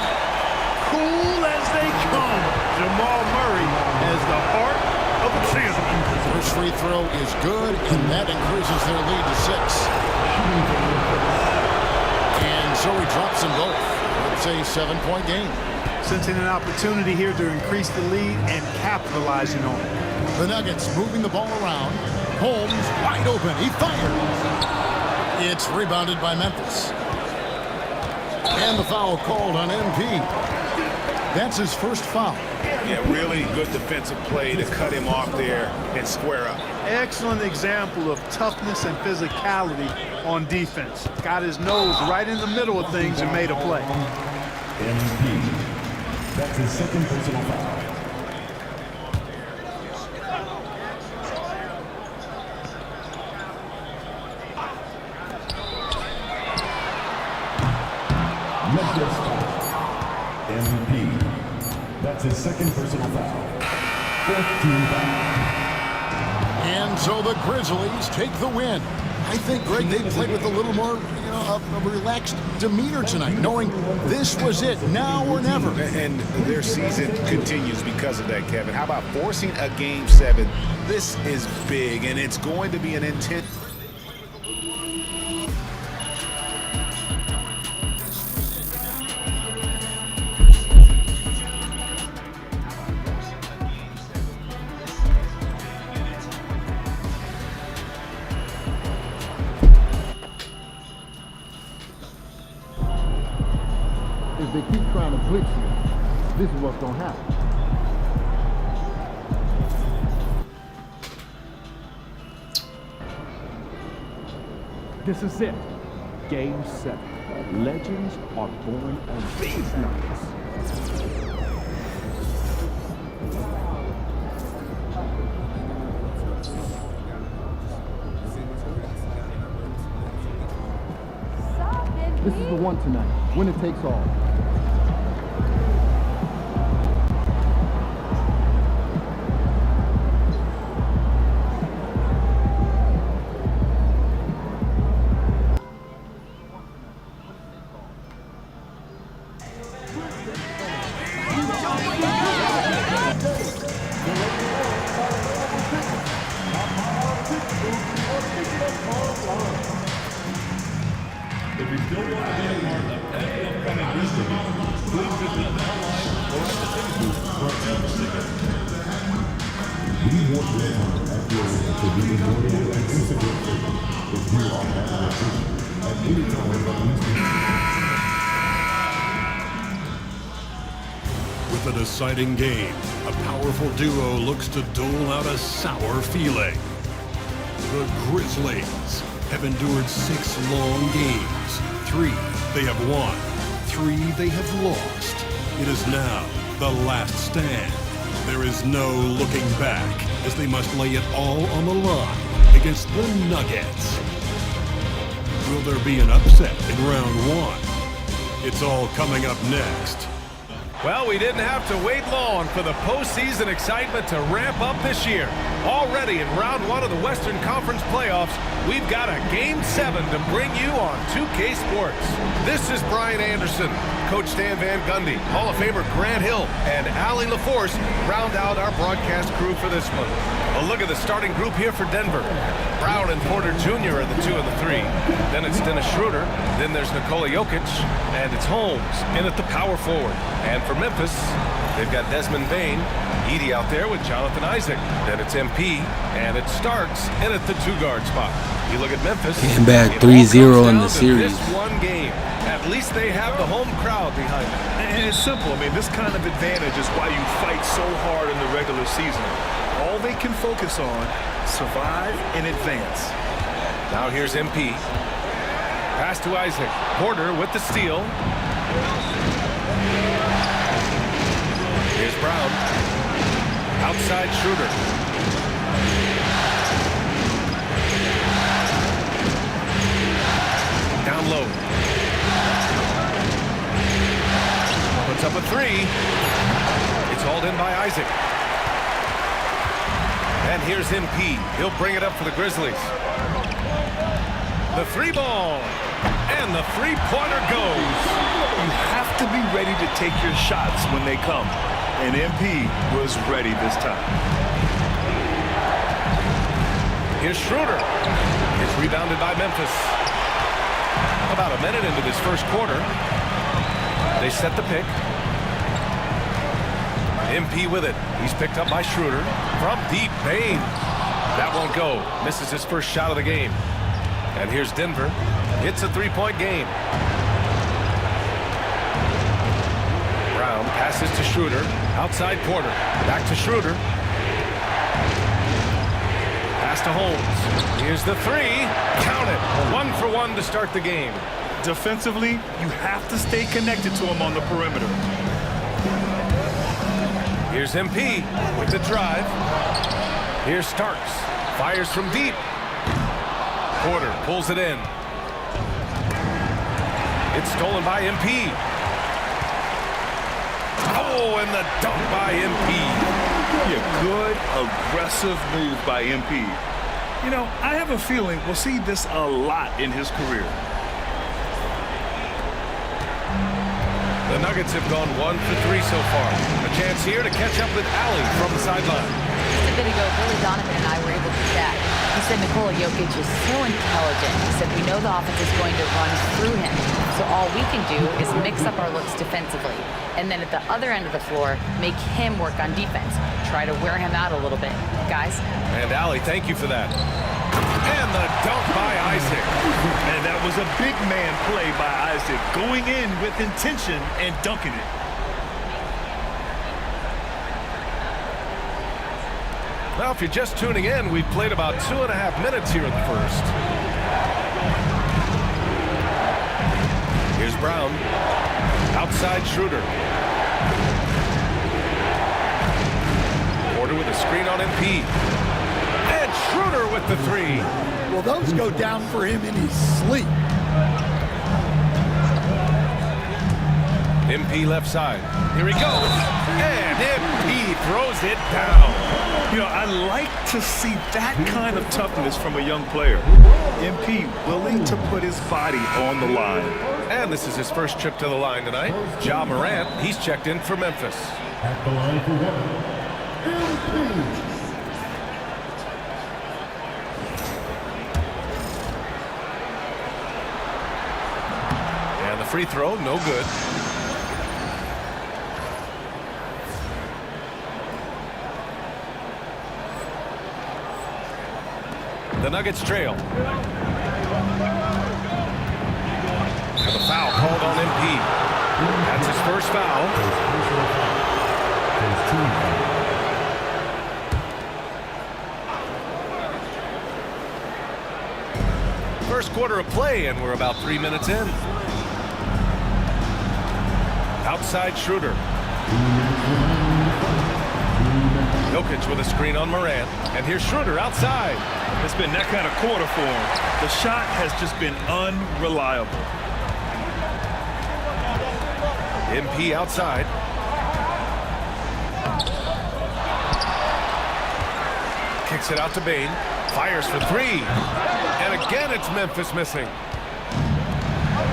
Cool as they come. Jamal Murray has the heart of a champion. First free throw is good, and that increases their lead to 6. And so he drops them both. It's a 7-point game. Sensing an opportunity here to increase the lead and capitalizing on it. The Nuggets moving the ball around. Holmes wide open. He fires. It's rebounded by Memphis. And the foul called on MP. That's his first foul. Yeah, really good defensive play to cut him off there and square up. Excellent example of toughness and physicality on defense. Got his nose right in the middle of things and made a play. MP. That's his second personal foul. MP. That's his second personal foul. 4th team foul. And so the Grizzlies take the win. I think, Greg, they played with a little more, a relaxed demeanor tonight, knowing this was it, now or never. And their season continues because of that, Kevin. How about forcing a Game 7? This is big, and it's going to be an intense. If they keep trying to blitz you, this is what's going to happen. This is it. Game 7. Legends are born on these nights. This is the one tonight. Winner takes all. If you still want to be a part of any upcoming Grizzly games, please visit us online or at the ticket booth for available tickets. We want your time at your to be recorded and Instagram if you are having a vision at any time of With a deciding game, a powerful duo looks to dole out a sour feeling. The Grizzlies have endured 6 long games. 3 they have won, 3 they have lost. It is now the last stand. There is no looking back as they must lay it all on the line against the Nuggets. Will there be an upset in round one? It's all coming up next. Well, we didn't have to wait long for the postseason excitement to ramp up this year. Already in round one of the Western Conference playoffs, we've got a Game 7 to bring you on 2K Sports. This is Brian Anderson. Coach Stan Van Gundy, Hall of Famer Grant Hill, and Allie LaForce round out our broadcast crew for this one. A look at the starting group here for Denver. Brown and Porter Jr. are the 2 and the 3. Then it's Dennis Schroeder. Then there's Nikola Jokic. And it's Holmes in at the power forward. And for Memphis, they've got Desmond Bane. Edey out there with Jonathan Isaac. Then it's MP. And it's Starks in at the 2-guard spot. You look at Memphis. Getting back 3-0 in the series. This one game. At least they have the home crowd behind them. And it's simple. I mean, this kind of advantage is why you fight so hard in the regular season. All they can focus on, survive and advance. Now here's MP. Pass to Isaac. Porter with the steal. Here's Brown. Outside Schroeder. Down low. Puts up a 3. It's hauled in by Isaac. And here's MP. He'll bring it up for the Grizzlies. The 3-ball. And the 3-pointer goes. You have to be ready to take your shots when they come. And MP was ready this time. Here's Schroeder. It's rebounded by Memphis. About a minute into this first quarter. They set the pick. MP with it. He's picked up by Schroeder. From deep, Bane. That won't go. Misses his first shot of the game. And here's Denver. It's a 3-point game. Brown passes to Schroeder. Outside Porter. Back to Schroeder. Pass to Holmes. Here's the 3. Count it. 1 for 1 to start the game. Defensively, you have to stay connected to him on the perimeter. Here's MP with the drive. Here's Starks. Fires from deep. Porter pulls it in. It's stolen by MP. Oh, and the dunk by MP. A good, aggressive move by MP. You know, I have a feeling we'll see this a lot in his career. The Nuggets have gone 1 for 3 so far. A chance here to catch up with Allie from the sideline. Just a bit ago, Billy Donovan and I were able to chat. He said Nikola Jokic is so intelligent. He said we know the offense is going to run through him. So all we can do is mix up our looks defensively. And then at the other end of the floor, make him work on defense. Try to wear him out a little bit. Guys? And Allie, thank you for that. And the dunk by Isaac. And that was a big man play by Isaac, going in with intention and dunking it. Well, if you're just tuning in, we've played about 2.5 minutes here in the first. Here's Brown. Outside Schroeder. Porter with a screen on MP. And Schroeder with the 3. Well, those go down for him in his sleep. MP left side. Here he goes. And MP throws it down. You know, I like to see that kind of toughness from a young player. MP willing to put his body on the line. And this is his first trip to the line tonight. Ja Morant, he's checked in for Memphis. At the line for one, MP. And the free throw, no good. The Nuggets trail. And the foul called on MP. That's his first foul. First quarter of play, and we're about 3 minutes in. Outside Schroeder. Jokic with a screen on Morant. And here's Schroeder outside. It's been that kind of quarter for him. The shot has just been unreliable. MP outside. Kicks it out to Bane. Fires for three. And again, it's Memphis missing.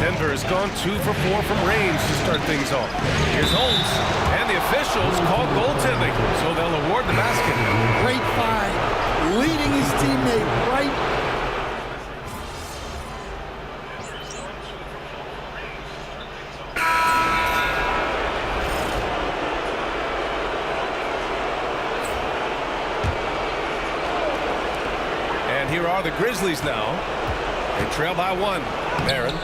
Denver has gone 2 for 4 from range to start things off. Here's Holmes. And the officials call goaltending, so they'll award the basket. Great find. Leading his teammate right. And here are the Grizzlies now. They trail by 1. Barron.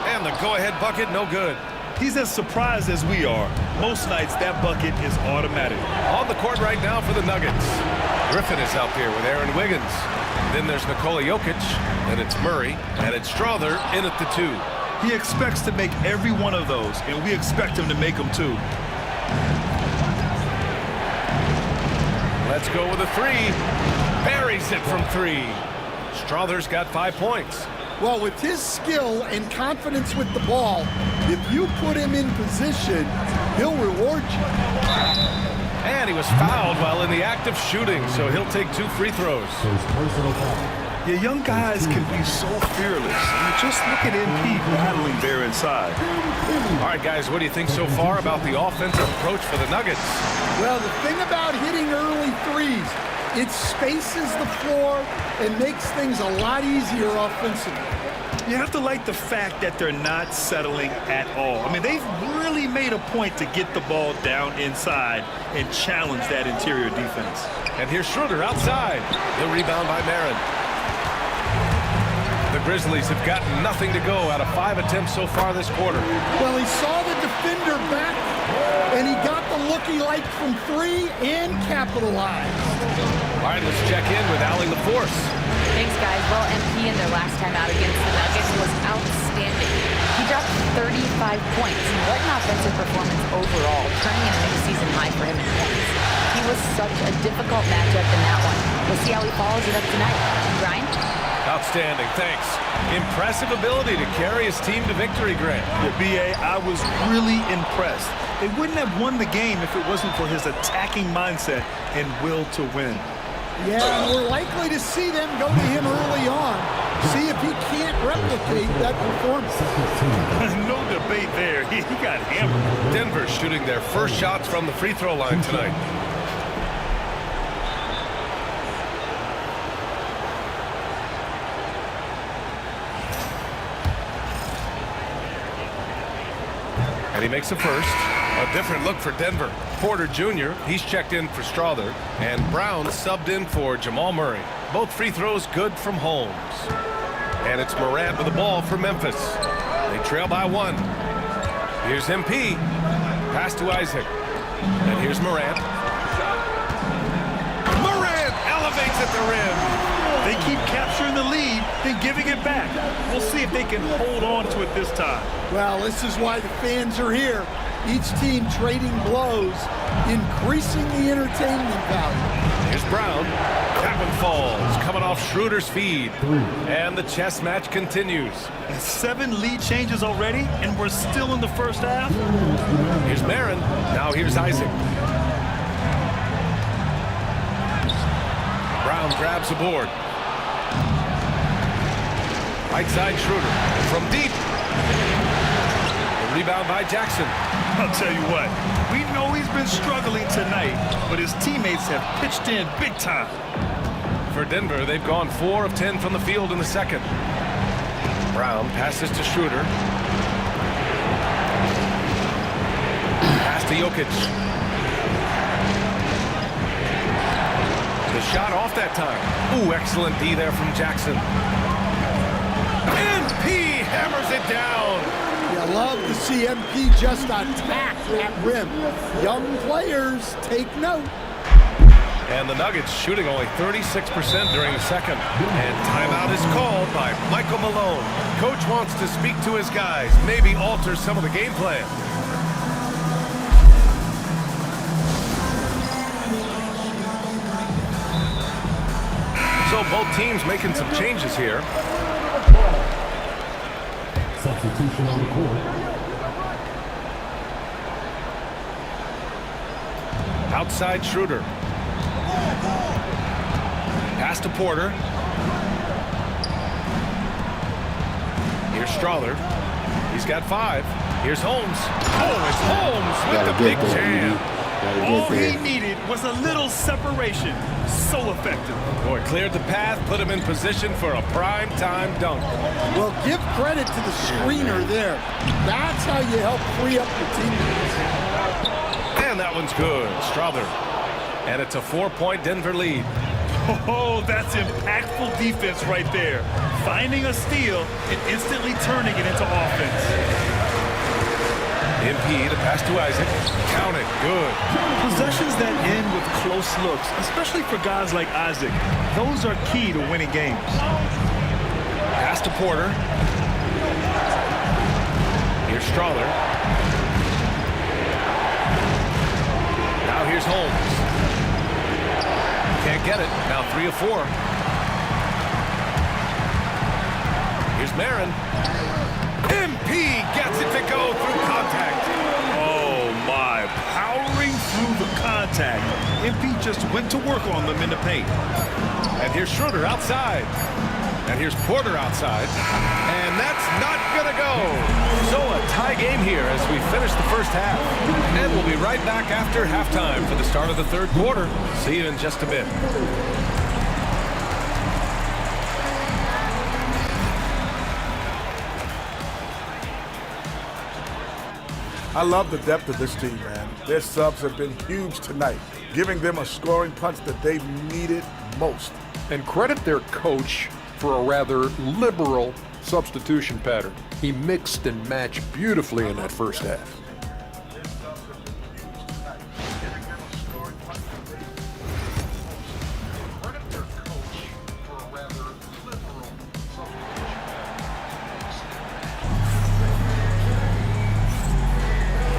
And the go-ahead bucket, no good. He's as surprised as we are. Most nights, that bucket is automatic. On the court right now for the Nuggets. Griffin is out there with Aaron Wiggins. Then there's Nikola Jokic. Then it's Murray. And it's Strother in at the 2. He expects to make every one of those, and we expect him to make them too. Let's go with a 3. Buries it from 3. Strother's got 5 points. Well, with his skill and confidence with the ball, if you put him in position, he'll reward you. And he was fouled while in the act of shooting, so he'll take 2 free throws. Yeah, young guys can be so fearless. I mean, just look at MP battling there inside. All right, guys, what do you think so far about the offensive approach for the Nuggets? Well, the thing about hitting early threes, it spaces the floor and makes things a lot easier offensively. You have to like the fact that they're not settling at all. I mean, they've really made a point to get the ball down inside and challenge that interior defense. And here's Schroeder outside. The rebound by Barron. The Grizzlies have gotten nothing to go out of 5 attempts so far this quarter. Well, he saw the defender back, and he got the look he liked from 3 and capitalized. All right, let's check in with Allie LaForce. Thanks, guys. Well, MP in their last time out against the Nuggets was outstanding. He dropped 35 points. What an offensive performance overall, turning in a new season high for him in points. He was such a difficult matchup in that one. We'll see how he follows it up tonight. Brian? Outstanding, thanks. Impressive ability to carry his team to victory, Grant. Yeah, B.A., I was really impressed. They wouldn't have won the game if it wasn't for his attacking mindset and will to win. Yeah, and we're likely to see them go to him early on. See if he can't replicate that performance. No debate there. He got hammered. Denver shooting their first shots from the free throw line tonight. And he makes a first. A different look for Denver. Porter Jr., he's checked in for Strother. And Brown subbed in for Jamal Murray. Both free throws good from Holmes. And it's Morant with the ball for Memphis. They trail by 1. Here's MP. Pass to Isaac. And here's Morant. Morant elevates at the rim. They keep capturing the lead, then giving it back. We'll see if they can hold on to it this time. Well, this is why the fans are here. Each team trading blows, increasing the entertainment value. Here's Brown. That one falls, coming off Schroeder's feed. And the chess match continues. 7 lead changes already, and we're still in the first half. Here's Barron. Now here's Isaac. Brown grabs the board. Right side Schroeder from deep. The rebound by Jackson. I'll tell you what, we know he's been struggling tonight, but his teammates have pitched in big time. For Denver, they've gone 4 of 10 from the field in the second. Brown passes to Schroeder. Pass to Jokic. The shot off that time. Ooh, excellent D there from Jackson. MP hammers it down. You love to see MP just attack that rim. Young players, take note. And the Nuggets shooting only 36% during the second. And timeout is called by Michael Malone. Coach wants to speak to his guys, maybe alter some of the game plan. So both teams making some changes here. Substitution on the court. Outside Schroeder. Pass to Porter. Here's Strawler. He's got 5. Here's Holmes. Oh, it's Holmes with the big jam. All he needed was a little separation. So effective. Boy, cleared the path, put him in position for a prime-time dunk. Well, give credit to the screener there. That's how you help free up the teammates. And that one's good. Strawler. And it's a 4-point Denver lead. Oh, that's impactful defense right there. Finding a steal and instantly turning it into offense. MP to pass to Isaac. Count it. Good. Possessions that end with close looks, especially for guys like Isaac, those are key to winning games. Pass to Porter. Here's Strawler. Now here's Holmes. Can't get it. Now 3 of 4. Here's Marin. MP gets it to go through contact. Oh my, powering through the contact. MP just went to work on them in the paint. And here's Schroeder outside. And here's Porter outside. And that's not gonna go. So a tie game here as we finish the first half. And we'll be right back after halftime for the start of the third quarter. See you in just a bit. I love the depth of this team, man. Their subs have been huge tonight, giving them a scoring punch that they've needed most. And credit their coach for a rather liberal substitution pattern. He mixed and matched beautifully in that first half.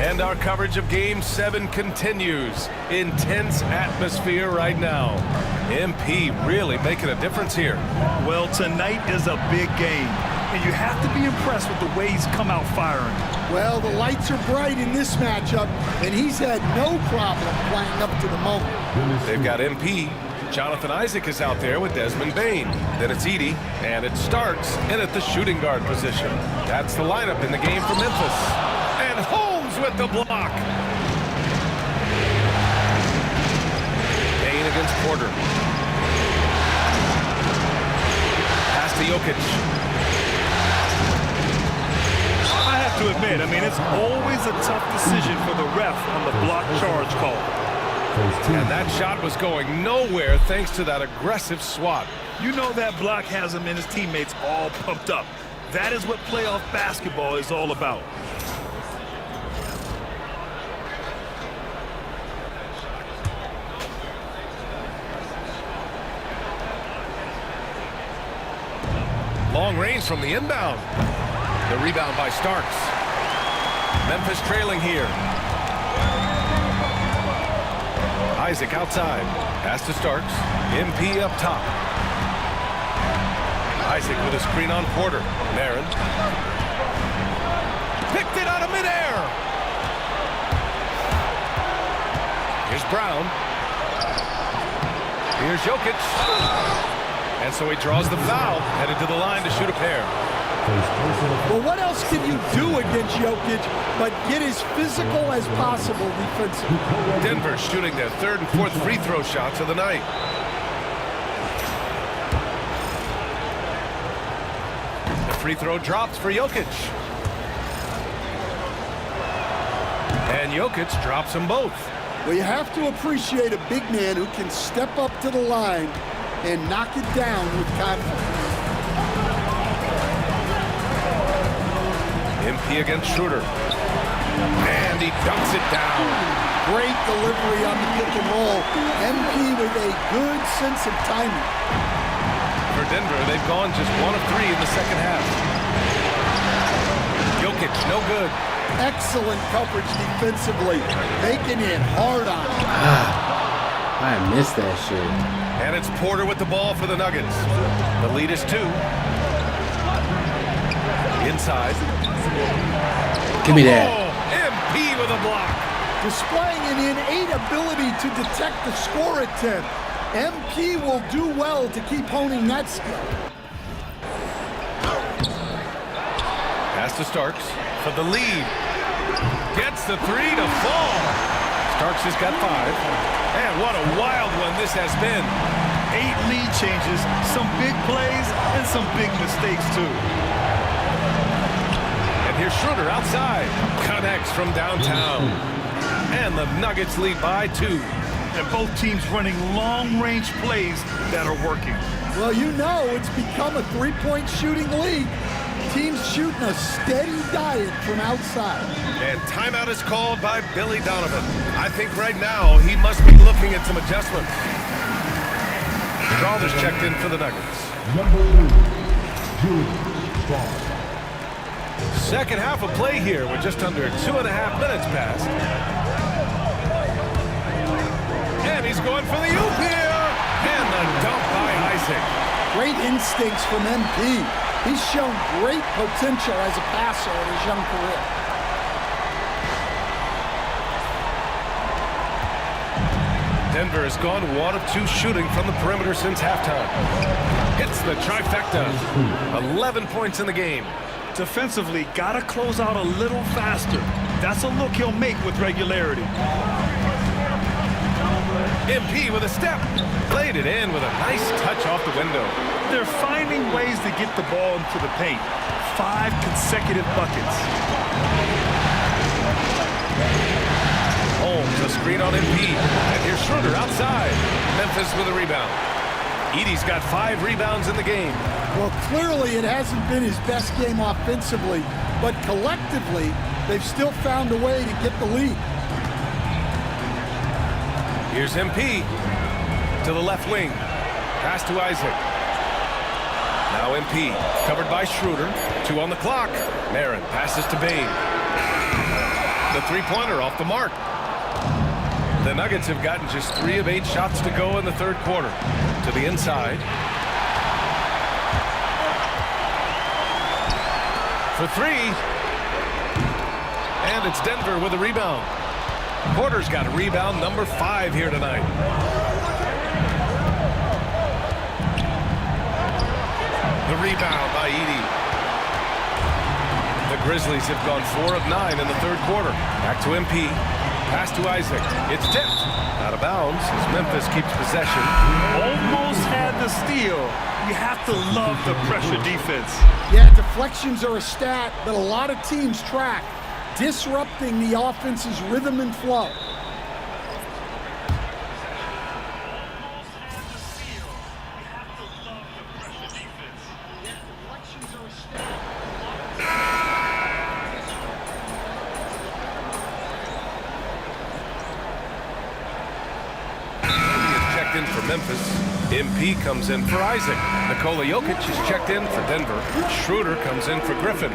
And our coverage of Game 7 continues. Intense atmosphere right now. MP really making a difference here. Well, tonight is a big game, and you have to be impressed with the way he's come out firing. Well, the lights are bright in this matchup, and he's had no problem playing up to the moment. They've got MP. Jonathan Isaac is out there with Desmond Bane. Then it's Edey, and it starts in at the shooting guard position. That's the lineup in the game for Memphis. And Holmes with the block. Bane against Porter. Pass to Jokic. I have to admit, it's always a tough decision for the ref on the block charge call. And that shot was going nowhere thanks to that aggressive swat. You know that block has him and his teammates all pumped up. That is what playoff basketball is all about. Long range from the inbound. The rebound by Starks. Memphis trailing here. Isaac outside. Pass to Starks. MP up top. Isaac with a screen on Porter. Marin. Picked it out of midair. Here's Brown. Here's Jokic. And so he draws the foul, headed to the line to shoot a pair. Well, what else can you do against Jokic but get as physical as possible defensively? Denver shooting their third and fourth free throw shots of the night. The free throw drops for Jokic. And Jokic drops them both. Well, you have to appreciate a big man who can step up to the line and knock it down with confidence. MP against Schroeder. And he dunks it down. Great delivery on the pick and roll. MP with a good sense of timing. For Denver, they've gone just 1 of 3 in the second half. Jokic, no good. Excellent coverage defensively, making it hard on him. I missed that shit. And it's Porter with the ball for the Nuggets. The lead is 2. Inside. Give me that. MP with a block. Displaying an innate ability to detect the score attempt. MP will do well to keep honing that skill. Pass to Starks for the lead. Gets the 3 to fall. Starks has got 5. And what a wild one this has been. 8 lead changes, some big plays, and some big mistakes too. And here's Schroeder outside. Connects from downtown. And the Nuggets lead by 2. And both teams running long-range plays that are working. Well, you know it's become a three-point shooting league. Teams shooting a steady diet from outside. And timeout is called by Billy Donovan. I think right now he must be looking at some adjustments. Strawther's checked in for the Nuggets. Number 2, Julius Strawther. Second half of play here. We're just under 2.5 minutes past. And he's going for the oop here. And the dunk by Isaac. Great instincts from MP. He's shown great potential as a passer in his young career. Denver has gone 1 of 2 shooting from the perimeter since halftime. Hits the trifecta. 11 points in the game. Defensively, gotta close out a little faster. That's a look he'll make with regularity. MP with a step. Played it in with a nice touch off the window. They're finding ways to get the ball into the paint. 5 consecutive buckets. Holmes, a screen on MP. And here's Schroeder outside. Memphis with a rebound. Edey's got 5 rebounds in the game. Well, clearly it hasn't been his best game offensively, but collectively, they've still found a way to get the lead. Here's MP to the left wing. Pass to Isaac. Now MP, covered by Schroeder. 2 on the clock. Marin passes to Bane. The three-pointer off the mark. The Nuggets have gotten just 3 of 8 shots to go in the third quarter. To the inside. For 3. And it's Denver with a rebound. Porter's got a rebound, number 5 here tonight. The rebound by Edey. The Grizzlies have gone 4 of 9 in the third quarter. Back to MP. Pass to Isaac. It's tipped. Out of bounds as Memphis keeps possession. Almost had the steal. You have to love the pressure defense. Yeah, deflections are a stat that a lot of teams track, disrupting the offense's rhythm and flow. In for Memphis. MP comes in for Isaac. Nikola Jokic is checked in for Denver. Schroeder comes in for Griffin.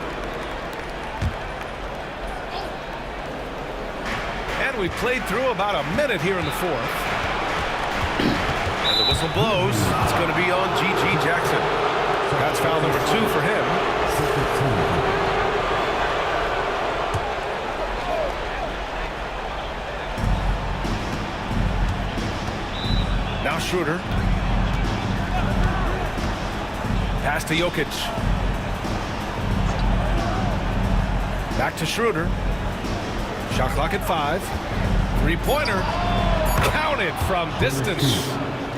And we played through about a minute here in the fourth. And the whistle blows. It's going to be on G.G. Jackson. That's foul number 2 for him. Now Schroeder. Pass to Jokic. Back to Schroeder. Shot clock at 5. Three-pointer. Counted from distance.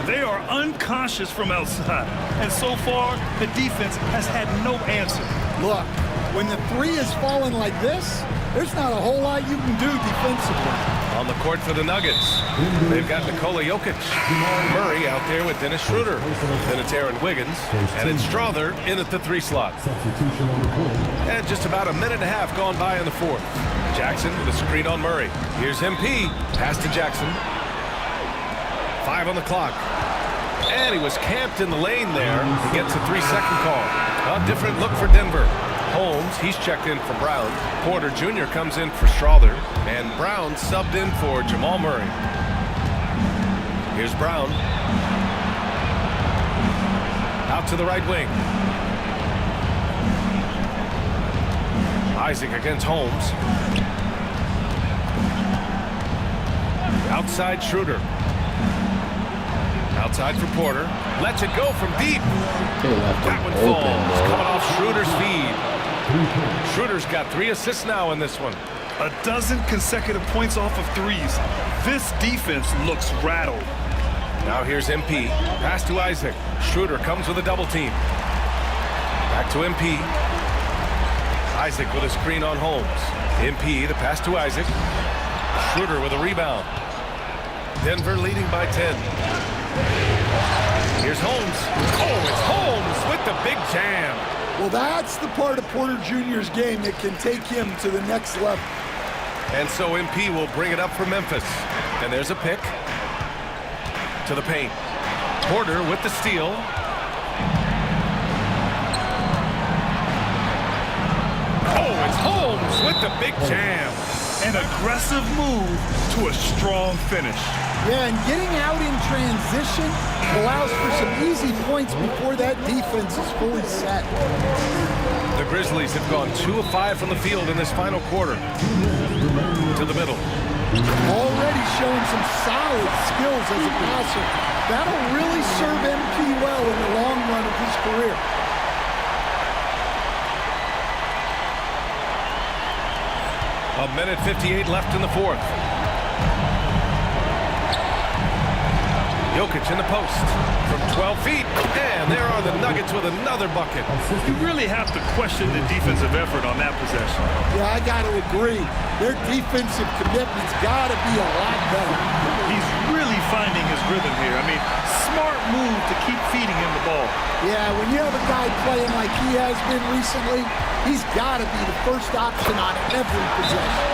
They are unconscious from outside. And so far, the defense has had no answer. Look, when the 3 is falling like this, there's not a whole lot you can do defensively. On the court for the Nuggets. They've got Nikola Jokic. Murray out there with Dennis Schroeder. Then it's Aaron Wiggins. And it's Strawther in at the 3 slot. And just about a minute and a half gone by in the fourth. Jackson with a screen on Murray. Here's MP. Pass to Jackson. 5 on the clock. And he was camped in the lane there. He gets a 3-second call. A different look for Denver. Holmes, he's checked in for Brown. Porter Jr. comes in for Strawther. And Brown subbed in for Jamal Murray. Here's Brown. Out to the right wing. Isaac against Holmes. Outside Schroeder. Outside for Porter. Lets it go from deep. That one falls. Coming off Schroeder's feed. Schroeder's got 3 assists now in this one. A dozen consecutive points off of threes. This defense looks rattled. Now here's MP. Pass to Isaac. Schroeder comes with a double team. Back to MP. Isaac with a screen on Holmes. MP, the pass to Isaac. Schroeder with a rebound. Denver leading by 10. Here's Holmes. Oh, it's Holmes with the big jam. Well, that's the part of Porter Jr.'s game that can take him to the next level. And so MP will bring it up for Memphis. And there's a pick to the paint. Porter with the steal. Oh, it's Holmes with the big jam. An aggressive move to a strong finish. Yeah, and getting out in transition allows for some easy points before that defense is fully set. The Grizzlies have gone 2 of 5 from the field in this final quarter. To the middle. Already showing some solid skills as a passer. That'll really serve MP well in the long run of his career. A minute 58 left in the fourth. Jokic in the post from 12 feet. And there are the Nuggets with another bucket. You really have to question the defensive effort on that possession. Yeah, I got to agree. Their defensive commitment's got to be a lot better. He's really finding his rhythm here. I mean, smart move to keep feeding him the ball. Yeah, when you have a guy playing like he has been recently, he's got to be the first option on every possession.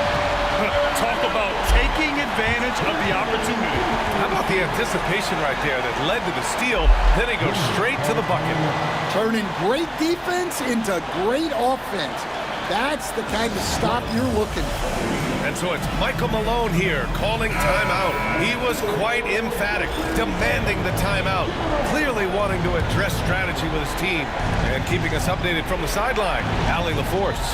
Talk about taking advantage of the opportunity. How about the anticipation right there that led to the steal? Then he goes straight to the bucket. Turning great defense into great offense. That's the kind of stop you're looking for. And so it's Michael Malone here calling timeout. He was quite emphatic, demanding the timeout, clearly wanting to address strategy with his team and keeping us updated from the sideline. Allie LaForce.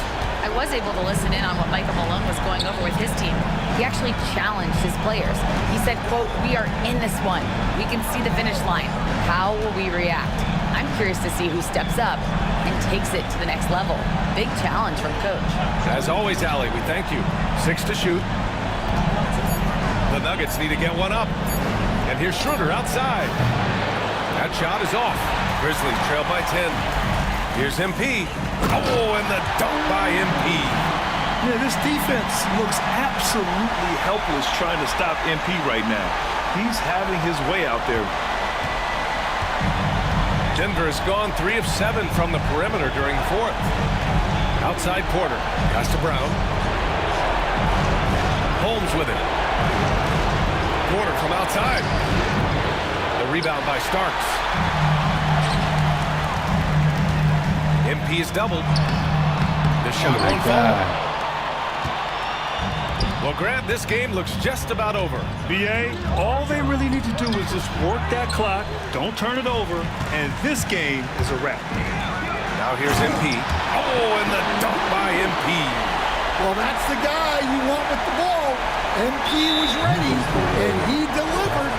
I was able to listen in on what Michael Malone was going over with his team. He actually challenged his players. He said, quote, "We are in this one. We can see the finish line. How will we react?" I'm curious to see who steps up and takes it to the next level. Big challenge from Coach. As always, Allie, we thank you. 6 to shoot. The Nuggets need to get one up. And here's Schroeder outside. That shot is off. Grizzlies trail by 10. Here's MP. Oh, and the dunk by MP. Yeah, this defense looks absolutely helpless trying to stop MP right now. He's having his way out there. Denver has gone 3 of 7 from the perimeter during the fourth. Outside Porter. Pass to Brown. Holmes with it. Porter from outside. The rebound by Starks. MP is doubled. The shot won't fall. Well, Grant, this game looks just about over. BA, all they really need to do is just work that clock, don't turn it over, and this game is a wrap. Now here's MP. Oh, and the dunk by MP. Well, that's the guy you want with the ball. MP was ready, and he delivered.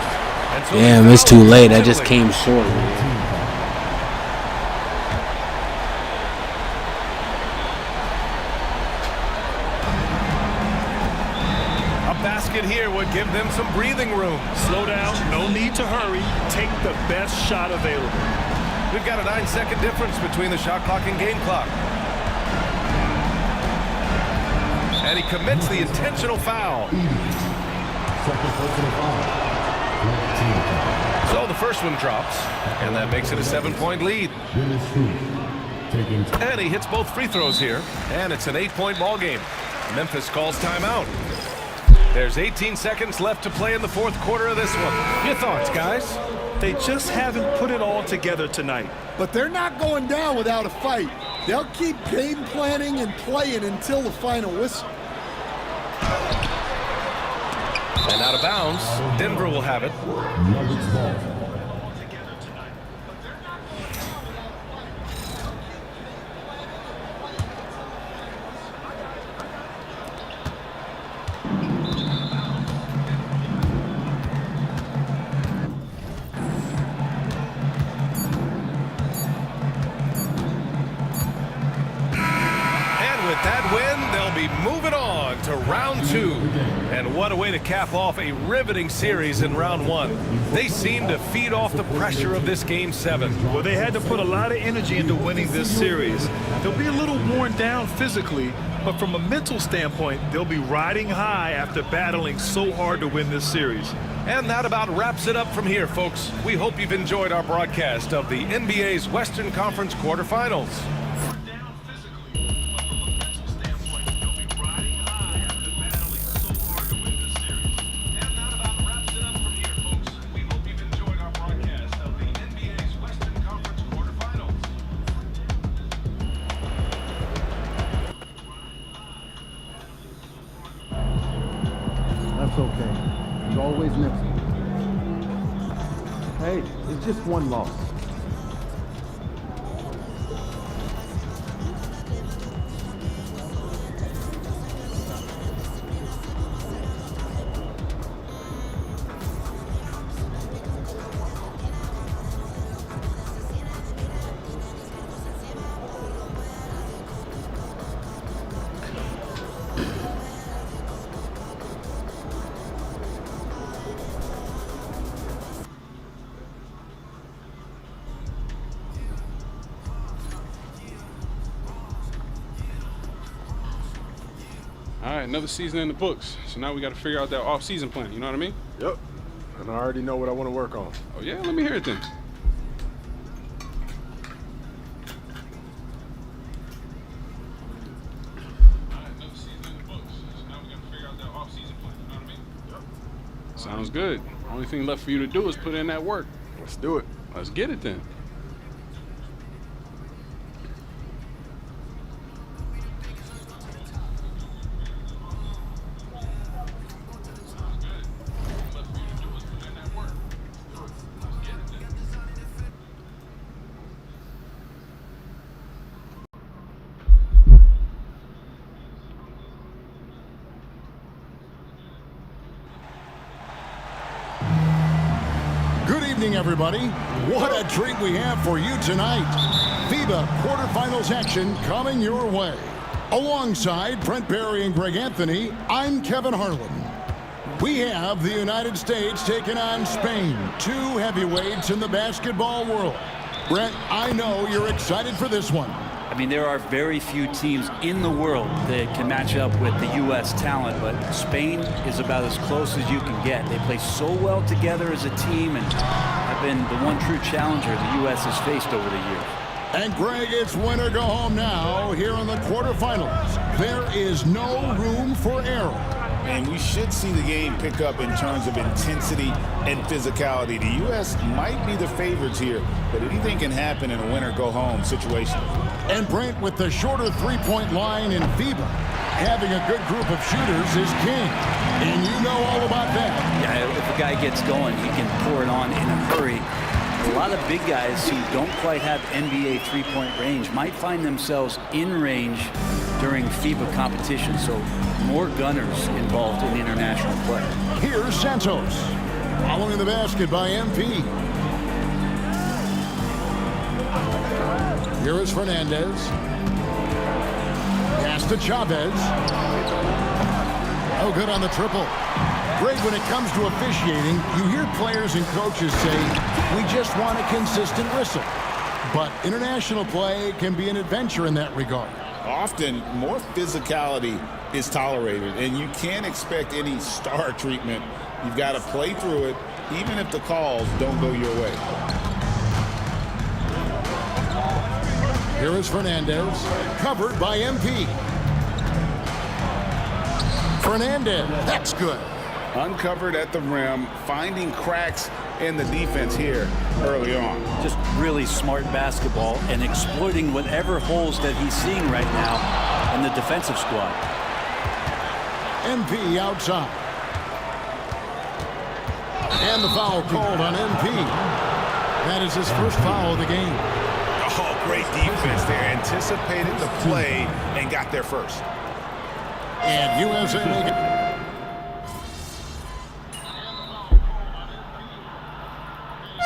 So damn, it's too late. I just came short, man. Here would give them some breathing room. Slow down, no need to hurry. Take the best shot available. We've got a 9-second difference between the shot clock and game clock. And he commits the intentional foul. So the first one drops, and that makes it a 7-point lead. And he hits both free throws here, and it's an 8-point ball game. Memphis calls timeout. There's 18 seconds left to play in the fourth quarter of this one. Your thoughts, guys? They just haven't put it all together tonight. But they're not going down without a fight. They'll keep game planning and playing until the final whistle. And out of bounds. Denver will have it. Nuggets ball. And with that win, they'll be moving on to round 2. And what a way to cap off a riveting series in round 1. They seem to feed off the pressure of this Game 7. Well, they had to put a lot of energy into winning this series. They'll be a little worn down physically, but from a mental standpoint, they'll be riding high after battling so hard to win this series. And that about wraps it up from here, folks. We hope you've enjoyed our broadcast of the NBA's Western Conference quarterfinals. That's okay. There's always next one. Hey, it's just one loss. All right, another season in the books. So now we got to figure out that off-season plan. You know what I mean? Yep. And I already know what I want to work on. Oh, yeah? Let me hear it then. Sounds good. Only thing left for you to do is put in that work. Let's do it. Let's get it then. Good evening, everybody. What a treat we have for you tonight. FIBA quarterfinals action coming your way. Alongside Brent Barry and Greg Anthony, I'm Kevin Harlan. We have the United States taking on Spain, 2 heavyweights in the basketball world. Brent, I know you're excited for this one. I mean, there are very few teams in the world that can match up with the U.S. talent, but Spain is about as close as you can get. They play so well together as a team and have been the one true challenger the U.S. has faced over the years. And Greg, it's win or go home now here in the quarterfinals. There is no room for error. And we should see the game pick up in terms of intensity and physicality. The U.S. might be the favorites here, but anything can happen in a win-or-go-home situation. And Brent, with the shorter three-point line in FIBA, having a good group of shooters is king. And you know all about that. Yeah, if a guy gets going, he can pour it on in a hurry. A lot of big guys who don't quite have NBA three-point range might find themselves in range during FIBA competition, so more gunners involved in international play. Here's Santos, following the basket by MP. Here is Fernandez. Pass to Chavez. Oh, good on the triple. Greg, when it comes to officiating, you hear players and coaches say, we just want a consistent whistle. But international play can be an adventure in that regard. Often, more physicality is tolerated, and you can't expect any star treatment. You've got to play through it, even if the calls don't go your way. Here is Fernandez, covered by MP. Fernandez, that's good. Uncovered at the rim, finding cracks in the defense here early on. Just really smart basketball and exploiting whatever holes that he's seeing right now in the defensive squad. MP outside. And the foul called on MP. That is his first foul of the game. Oh, great defense there. Anticipated the play and got there first. And USA making...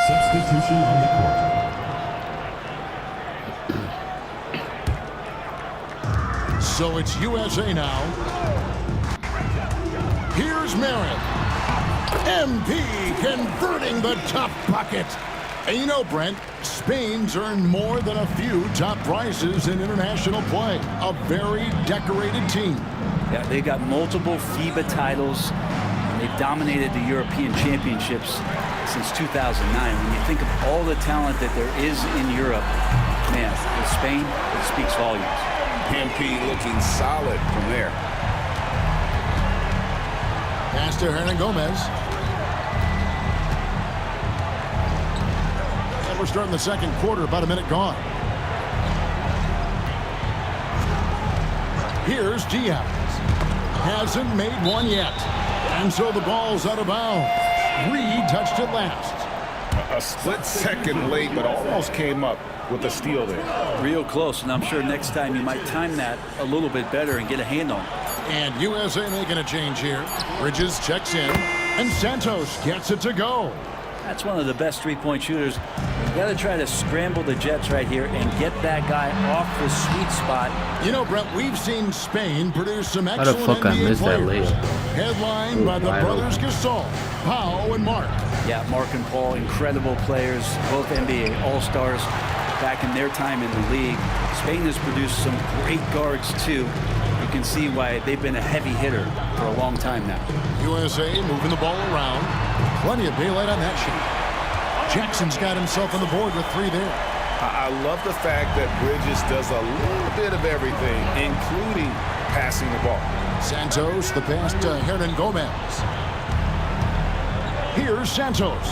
Substitution on the court. So it's USA now. Here's Merritt. MP converting the top bucket. And you know, Brent, Spain's earned more than a few top prizes in international play. A very decorated team. Yeah, they got multiple FIBA titles. And they've dominated the European Championships since 2009. When you think of all the talent that there is in Europe, man, with Spain, it speaks volumes. MP looking solid from there. Pass to Hernan Gomez. And we're starting the second quarter, about a minute gone. Here's Diaz. Hasn't made one yet. And so the ball's out of bounds. Reed touched it last. A split second late, but almost came up with a steal there. Real close, and I'm sure next time you might time that a little bit better and get a hand on it. And USA making a change here. Bridges checks in, and Santos gets it to go. That's one of the best three-point shooters. You got to try to scramble the Jets right here and get that guy off the sweet spot. You know, Brent, we've seen Spain produce some excellent How the fuck I NBA missed that players. layup? Headlined by the brothers Gasol, Pau, and Mark. Yeah, Mark and Paul, incredible players, both NBA All-Stars back in their time in the league. Spain has produced some great guards, too. You can see why they've been a heavy hitter for a long time now. USA moving the ball around. Plenty of daylight on that shot. Jackson's got himself on the board with three there. I love the fact that Bridges does a little bit of everything, including passing the ball. Santos, the pass to Hernan Gomez. Here's Santos.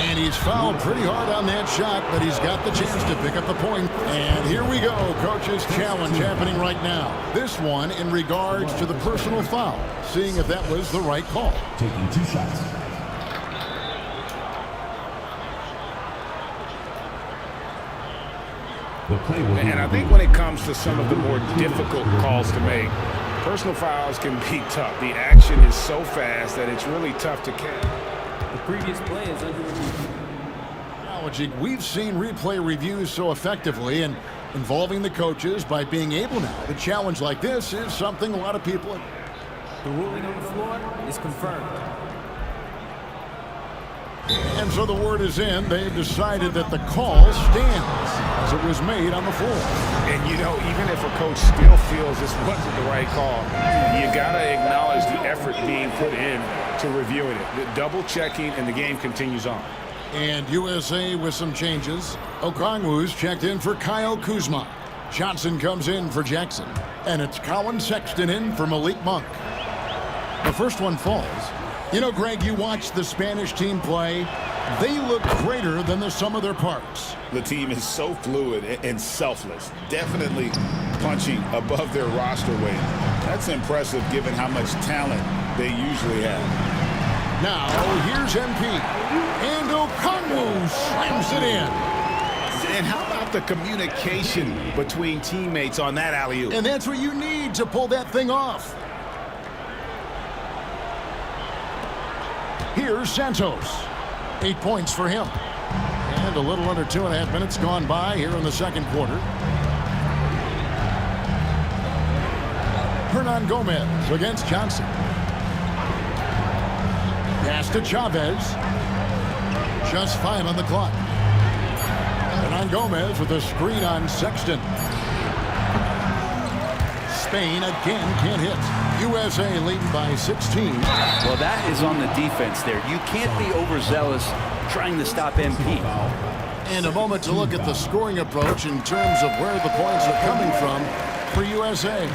And he's fouled pretty hard on that shot, but he's got the chance to pick up the point. And here we go, coach's challenge happening right now. This one in regards to the personal foul, seeing if that was the right call. Taking 2 shots. And I think when it comes to some of the more difficult calls to make, personal fouls can be tough. The action is so fast that it's really tough to catch. The previous play is under review. We've seen replay reviews so effectively and involving the coaches by being able now to challenge like this is something a lot of people... The ruling on the floor is confirmed. And so the word is in. They've decided that the call stands as it was made on the floor. And, you know, even if a coach still feels this wasn't the right call, you got to acknowledge the effort being put in to reviewing it. The double checking, and the game continues on. And USA with some changes. Okongwu's checked in for Kyle Kuzma. Johnson comes in for Jackson. And it's Colin Sexton in for Malik Monk. The first one falls. You know, Greg, you watched the Spanish team play. They look greater than the sum of their parts. The team is so fluid and selfless, definitely punching above their roster weight. That's impressive given how much talent they usually have. Now, here's MP. And Okongwu slams it in. And how about the communication between teammates on that alley-oop? And that's what you need to pull that thing off. Here's Santos. 8 points for him. And a little under 2.5 minutes gone by here in the second quarter. Hernan Gomez against Johnson. Pass to Chavez. Just 5 on the clock. Hernan Gomez with a screen on Sexton. Spain again can't hit. USA leading by 16. Well, that is on the defense there. You can't be overzealous trying to stop MP. And a moment to look at the scoring approach in terms of where the points are coming from for USA.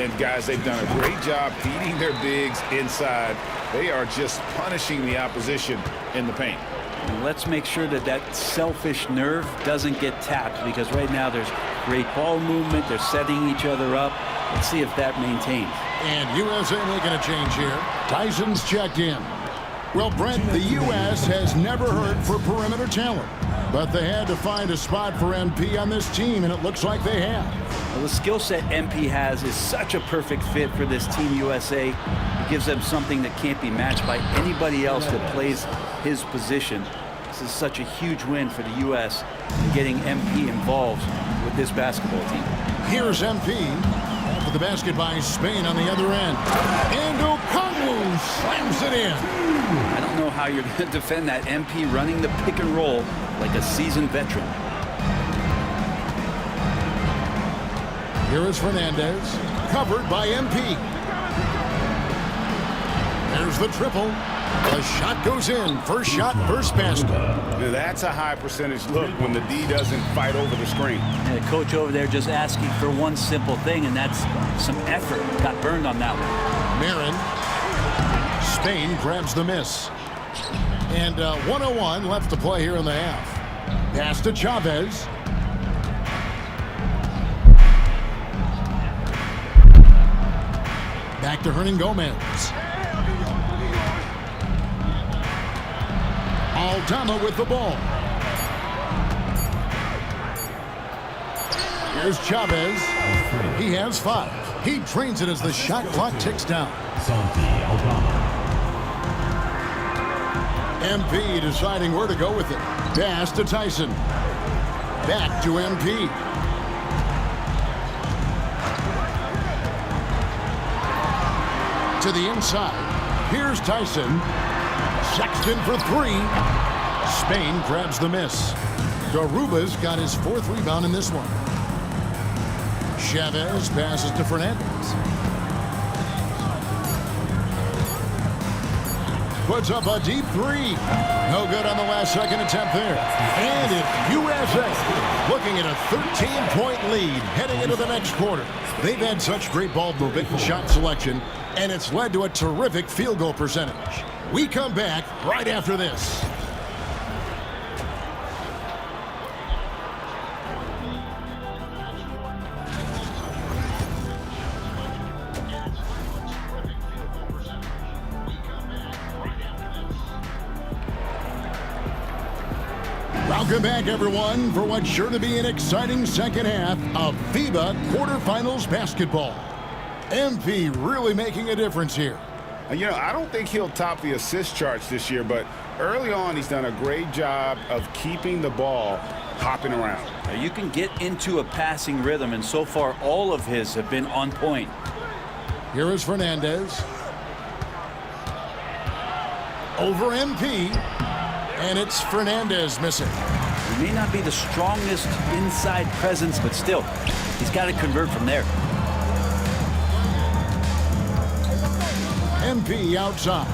And guys, they've done a great job feeding their bigs inside. They are just punishing the opposition in the paint. And let's make sure that that selfish nerve doesn't get tapped, because right now there's great ball movement. They're setting each other up. Let's see if that maintains. And USA making a change here. Tyson's checked in. Well, Brent, the U.S. has never hurt for perimeter talent, but they had to find a spot for MP on this team, and it looks like they have. Well, the skill set MP has is such a perfect fit for this Team USA. It gives them something that can't be matched by anybody else that plays his position. This is such a huge win for the U.S. in getting MP involved with this basketball team. Here's MP. Off the basket by Spain on the other end. And Okongwu slams it in. I don't know how you're going to defend that. MP running the pick and roll like a seasoned veteran. Here is Fernandez, covered by MP. There's the triple. The shot goes in. First shot, first basket. That's a high percentage look when the D doesn't fight over the screen. And the coach over there just asking for one simple thing, and that's some effort. Got burned on that one. Marin. Spain grabs the miss. And 1:01 left to play here in the half. Pass to Chavez. Back to Hernangomez. Aldama with the ball. Here's Chavez. He has 5. He drains it as the shot clock ticks down. MP deciding where to go with it. Pass to Tyson. Back to MP. To the inside. Here's Tyson. Sexton for 3. Spain grabs the miss. Garuba's got his 4th rebound in this one. Chavez passes to Fernandez. Puts up a deep 3. No good on the last second attempt there. And it's USA looking at a 13-point lead heading into the next quarter. They've had such great ball movement and shot selection, and it's led to a terrific field goal percentage. We come back right after this. Welcome back, everyone, for what's sure to be an exciting second half of FIBA quarterfinals basketball. MP really making a difference here. You know, I don't think he'll top the assist charts this year, but early on he's done a great job of keeping the ball hopping around. Now, you can get into a passing rhythm, and so far all of his have been on point. Here is Fernandez. Over MP. And it's Fernandez missing. He may not be the strongest inside presence, but still, he's got to convert from there. MP outside.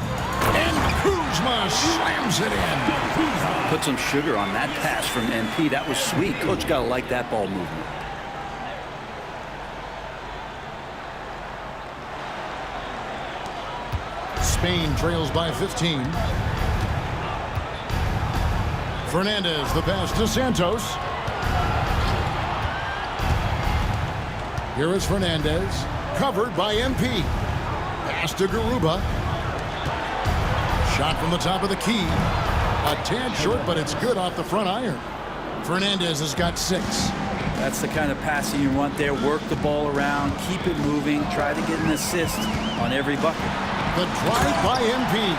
And Kuzma slams it in. Put some sugar on that pass from MP. That was sweet. Coach got to like that ball movement. Spain trails by 15. Fernandez, the pass to Santos. Here is Fernandez, covered by MP. Pass to Garuba. Shot from the top of the key. A tad short, but it's good off the front iron. Fernandez has got 6. That's the kind of passing you want there. Work the ball around, keep it moving, try to get an assist on every bucket. The drive by MP.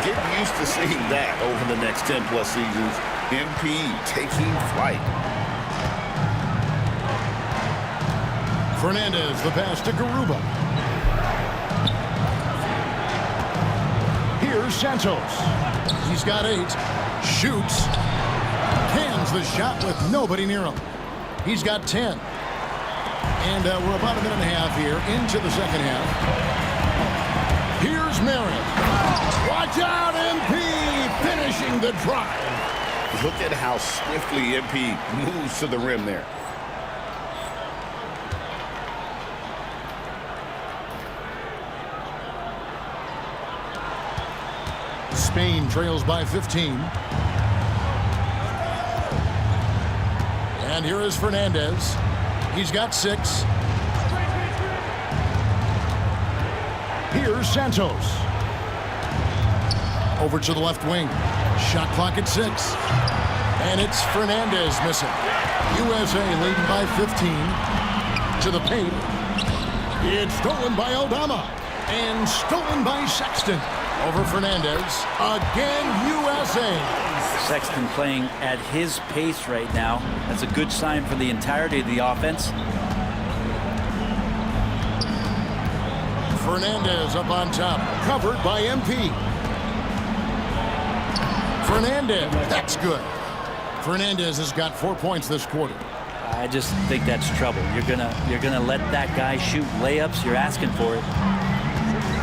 Get used to seeing that over the next 10-plus seasons. MP taking flight. Fernandez, the pass to Garuba. Here's Santos. He's got 8. Shoots. Cans the shot with nobody near him. He's got 10. And we're about a minute and a half here into the second half. Here's Marin. Watch out, MP finishing the drive. Look at how swiftly MP moves to the rim there. Spain trails by 15. And here is Fernandez. He's got 6. Here's Santos. Over to the left wing. Shot clock at 6. And it's Fernandez missing. USA leading by 15. To the paint. It's stolen by Aldama. And stolen by Sexton. Over Fernandez. Again, USA. Sexton playing at his pace right now. That's a good sign for the entirety of the offense. Fernandez up on top. Covered by MP. Fernandez. That's good. Fernandez has got 4 points this quarter. I just think that's trouble. You're gonna let that guy shoot layups. You're asking for it.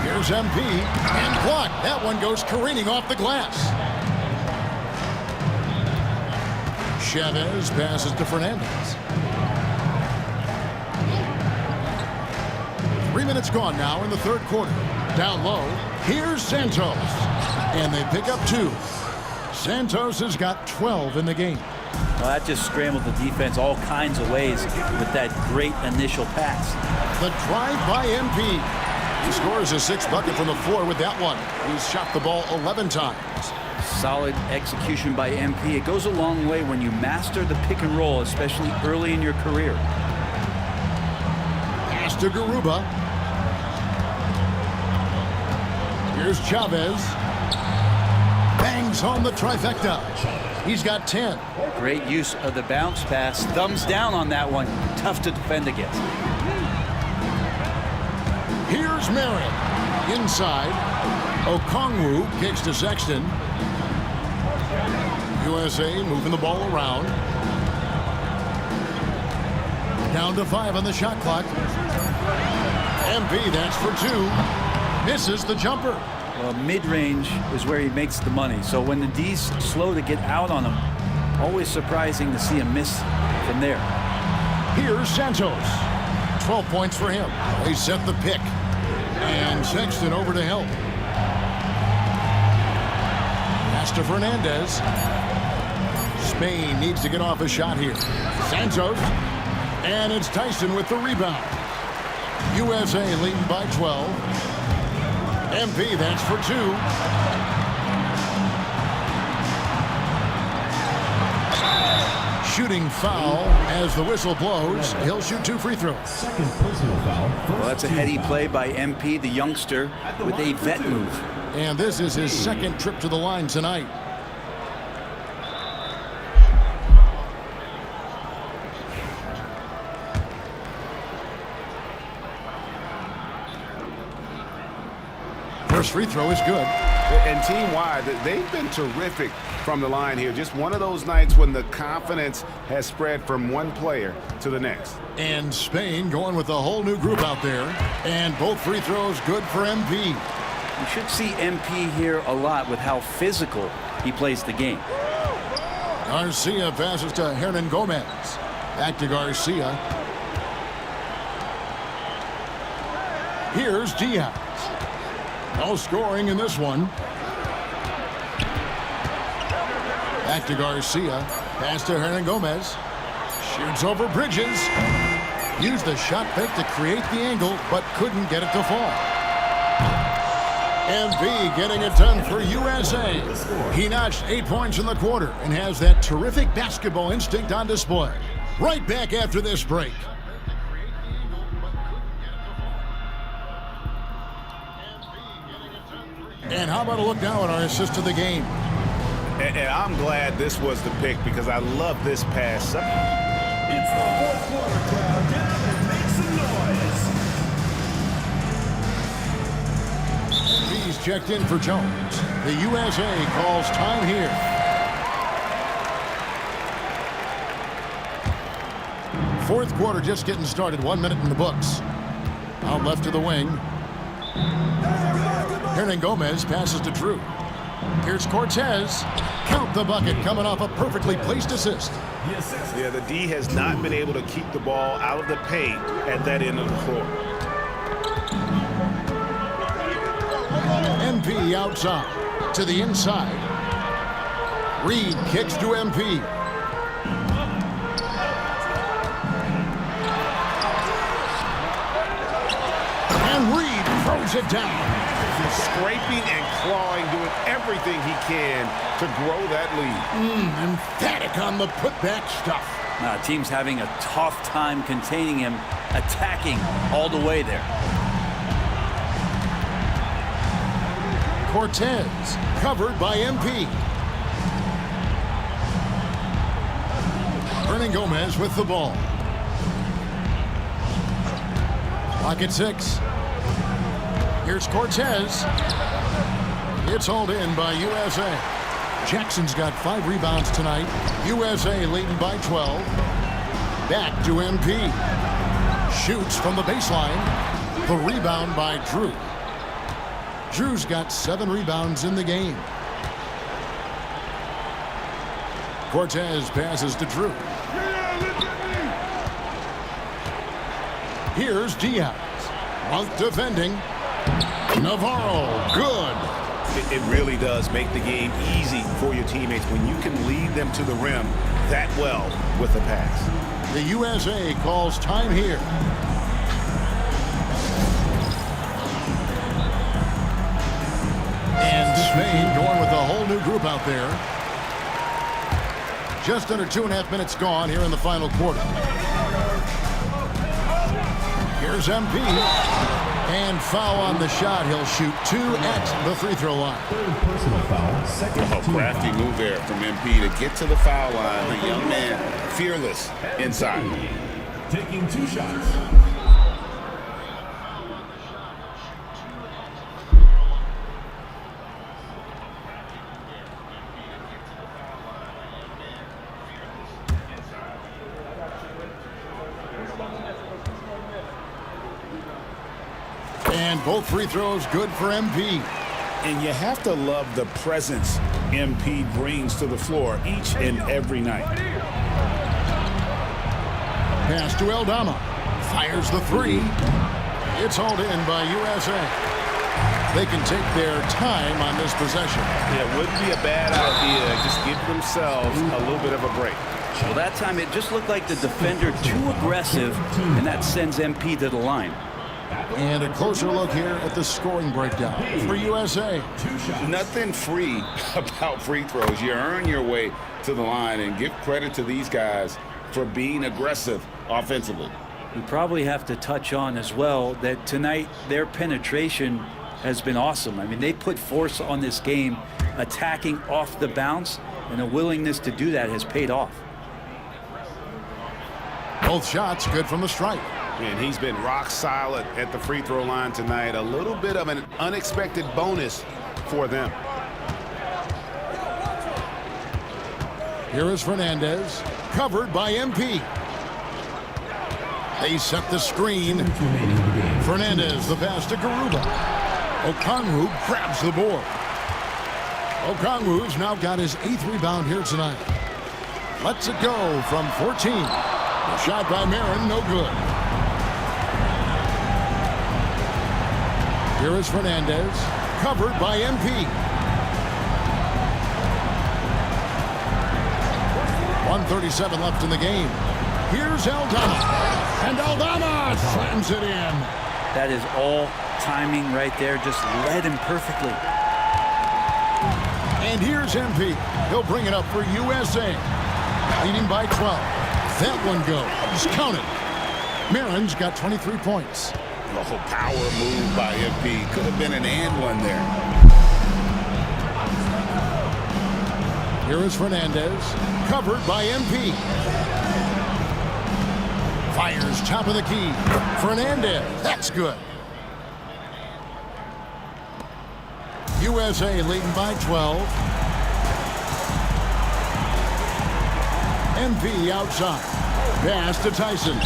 Here's MP and blocked. That one goes careening off the glass. Chavez passes to Fernandez. 3 minutes gone now in the third quarter. Down low. Here's Santos. And they pick up 2. Santos has got 12 in the game. Well, that just scrambled the defense all kinds of ways with that great initial pass. The drive by MP. He scores a 6th bucket from the floor with that one. He's shot the ball 11 times. Solid execution by MP. It goes a long way when you master the pick and roll, especially early in your career. Pass to Garuba. Here's Chavez. Bangs home the trifecta. He's got 10. Great use of the bounce pass. Thumbs down on that one. Tough to defend against. Here's Merritt. Inside. Okongwu kicks to Sexton. USA moving the ball around. Down to 5 on the shot clock. MP, that's for 2. Misses the jumper. Well, mid-range is where he makes the money. So when the D's slow to get out on him, always surprising to see him miss from there. Here's Santos. 12 points for him. They set the pick. And Sexton over to help. Pass to Fernandez. Spain needs to get off a shot here. Santos. And it's Tyson with the rebound. USA leading by 12. MP, that's for 2. Shooting foul as the whistle blows. He'll shoot 2 free throws. Second personal foul. Well, that's a heady play by MP, the youngster, with a vet move. And this is his 2nd trip to the line tonight. First free throw is good. And team-wide, they've been terrific from the line here. Just one of those nights when the confidence has spread from one player to the next. And Spain going with a whole new group out there. And both free throws good for MP. You should see MP here a lot with how physical he plays the game. Garcia passes to Hernan Gomez. Back to Garcia. Here's Diaz. No scoring in this one. Back to Garcia. Pass to Hernan Gomez. Shoots over Bridges. Used the shot fake to create the angle, but couldn't get it to fall. MV getting it done for USA. He notched 8 points in the quarter and has that terrific basketball instinct on display. Right back after this break. And how about a look now at our assist of the game? And I'm glad this was the pick because I love this pass. It's the fourth quarter, crowd. Get up and make some noise. He's checked in for Jones. The USA calls time here. Fourth quarter just getting started. 1 minute in the books. Out left to the wing. Hernan Gomez passes to Drew. Here's Cortez. Count the bucket coming off a perfectly placed assist. Yeah, the D has not been able to keep the ball out of the paint at that end of the floor. MP outside to the inside. Reed kicks to MP. And Reed throws it down. He's scraping and clawing, doing everything he can to grow that lead. Emphatic on the putback stuff. Team's having a tough time containing him, attacking all the way there. Cortez covered by MP. Hernan Gomez with the ball. Pocket 6. Here's Cortez. It's hauled in by USA. Jackson's got 5 rebounds tonight. USA leading by 12. Back to MP. Shoots from the baseline. The rebound by Drew. Drew's got 7 rebounds in the game. Cortez passes to Drew. Here's Diaz. Monk defending. Navarro, good. It really does make the game easy for your teammates when you can lead them to the rim that well with a pass. The USA calls time here. And Spain going with a whole new group out there. Just under 2.5 minutes gone here in the final quarter. Here's MP. And foul on the shot. He'll shoot 2 at the free throw line. Personal foul. A crafty move there from MP to get to the foul line. The young man, fearless inside. Taking 2 shots. And both free throws good for MP. And you have to love the presence MP brings to the floor each and every night. Pass to Aldama. Fires the 3. It's hauled in by USA. They can take their time on this possession. Yeah, it wouldn't be a bad idea. Just give themselves a little bit of a break. Well, that time it just looked like the defender too aggressive, and that sends MP to the line. And a closer look here at the scoring breakdown for USA. Nothing free about free throws. You earn your way to the line, and give credit to these guys for being aggressive offensively. We probably have to touch on as well that tonight their penetration has been awesome. I mean, they put force on this game, attacking off the bounce, and the willingness to do that has paid off. Both shots good from the stripe. And he's been rock solid at the free throw line tonight. A little bit of an unexpected bonus for them. Here is Fernandez, covered by MP. They set the screen. Fernandez, the pass to Garuba. Okongwu grabs the board. Okongwu's now got his 8th rebound here tonight. Lets it go from 14. The shot by Marin, no good. Here is Fernandez, covered by MP. 1:37 left in the game. Here's Aldama. And Aldama slams it in. That is all timing right there. Just led him perfectly. And here's MP. He'll bring it up for USA. Leading by 12. That one goes. Count it. Marin's got 23 points. Oh, power move by MP. Could have been an and one there. Here is Fernandez, covered by MP. Fires top of the key. Fernandez, that's good. USA leading by 12. MP outside. Pass to Tyson.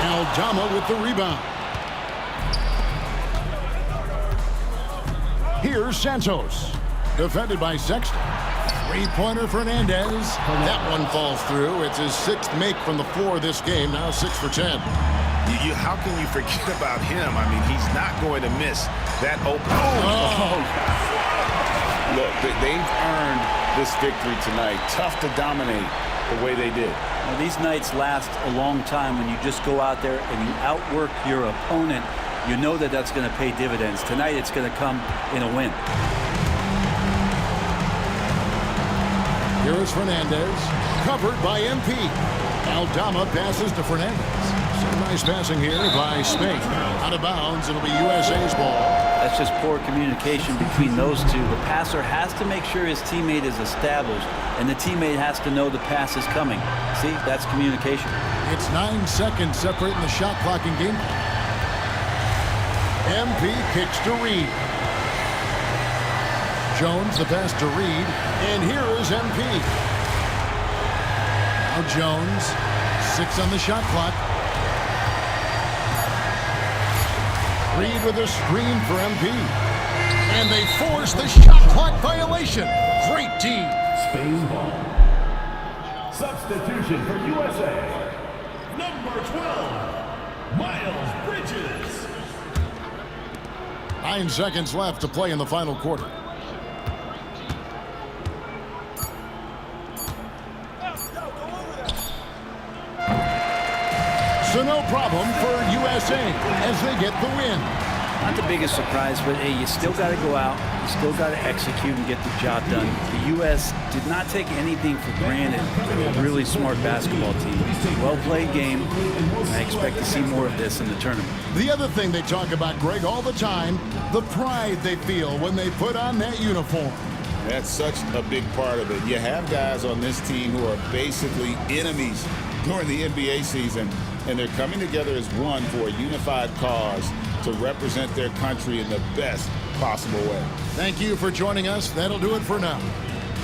Aldama with the rebound. Here's Santos. Defended by Sexton. Three-pointer Fernandez. That one falls through. It's his 6th make from the floor this game. Now 6 for 10. How can you forget about him? I mean, he's not going to miss that open. Look, they've earned this victory tonight. Tough to dominate the way they did. Well, these nights last a long time when you just go out there and you outwork your opponent you know that that's going to pay dividends. Tonight, it's going to come in a win. Here is Fernandez, covered by MP. Aldama passes to Fernandez. Some nice passing here by Spain. Out of bounds, it'll be USA's ball. That's just poor communication between those two. The passer has to make sure his teammate is established, and the teammate has to know the pass is coming. See, that's communication. It's 9 seconds separating the shot clock and game clock. MP kicks to Reed. Jones, the pass to Reed, and here is MP. Now Jones, 6 on the shot clock. Reed with a screen for MP. And they force the shot clock violation. Great team. Spain ball. Substitution for USA. Number 12, Miles Bridges. 9 seconds left to play in the final quarter. So no problem for USA as they get the win. Not the biggest surprise, but hey, you still got to go out. You still got to execute and get the job done. The U.S. did not take anything for granted. They're a really smart basketball team. Well-played game. I expect to see more of this in the tournament. The other thing they talk about, Greg, all the time, the pride they feel when they put on that uniform. That's such a big part of it. You have guys on this team who are basically enemies during the NBA season, and they're coming together as one for a unified cause to represent their country in the best possible way. Thank you for joining us. That'll do it for now.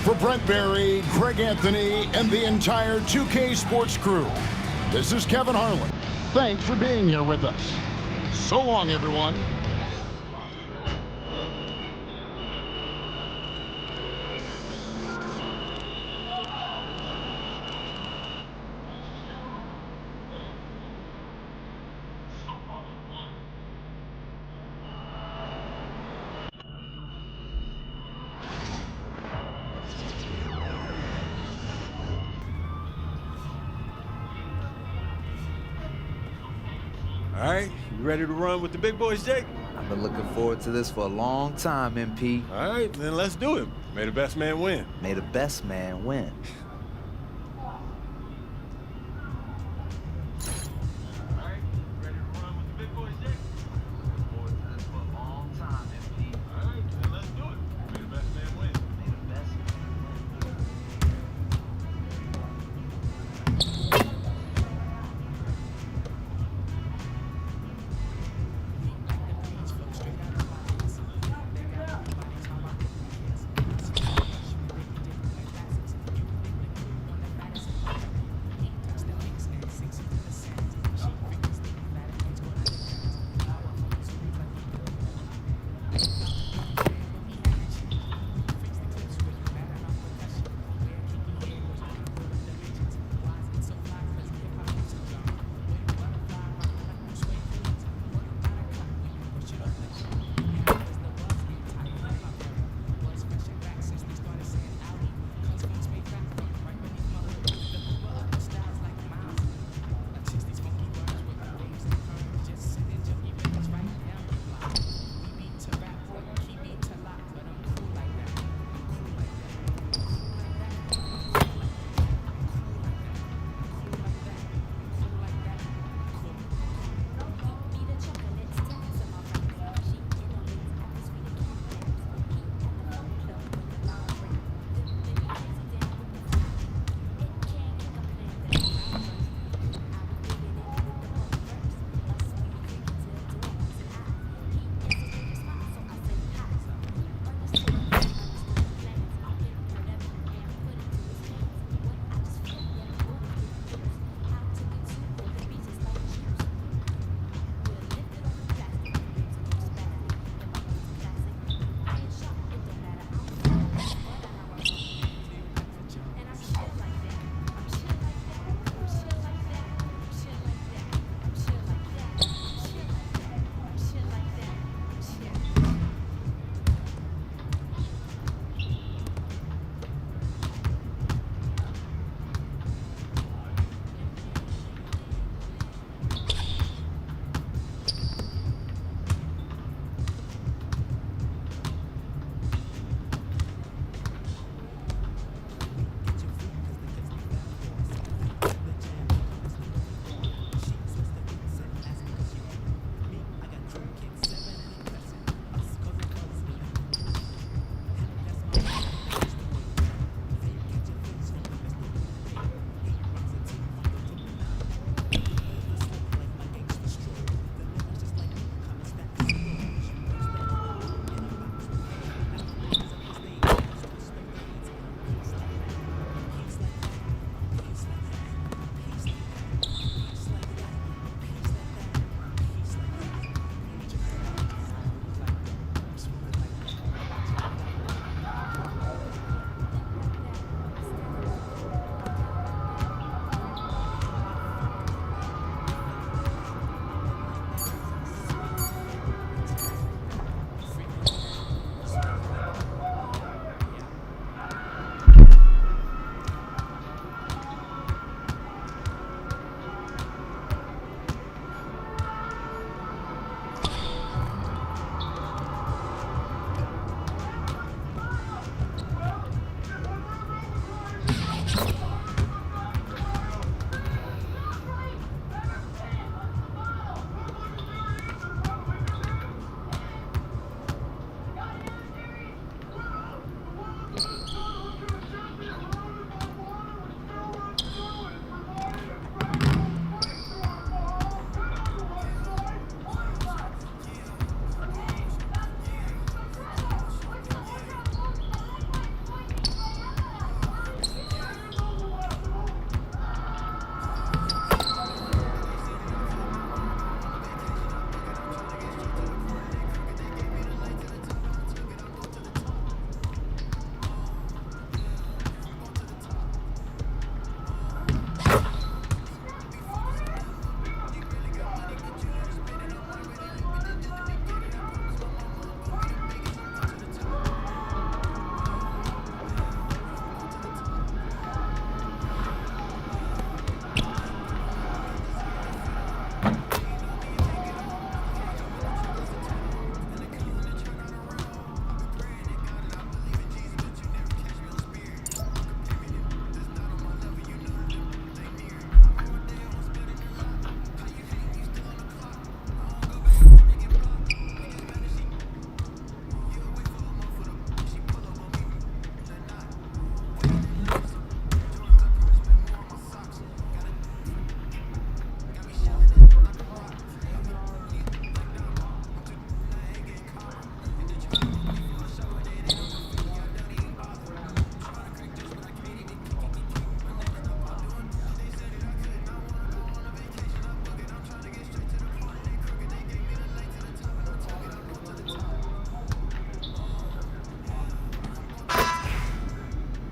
For Brent Barry, Greg Anthony, and the entire 2K Sports crew, this is Kevin Harlan. Thanks for being here with us. So long, everyone. All right, you ready to run with the big boys, Jake? I've been looking forward to this for a long time, MP. All right, then let's do it. May the best man win. May the best man win.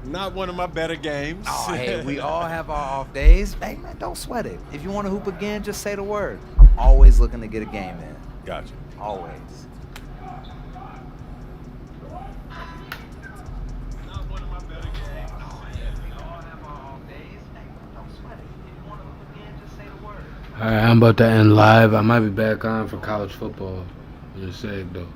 Not one of my better games. Oh, hey, we all have our off days. Hey, man, don't sweat it. If you want to hoop again, just say the word. I'm always looking to get a game in. Gotcha. Always. All right, I'm about to end live. I might be back on for college football in a sec, though.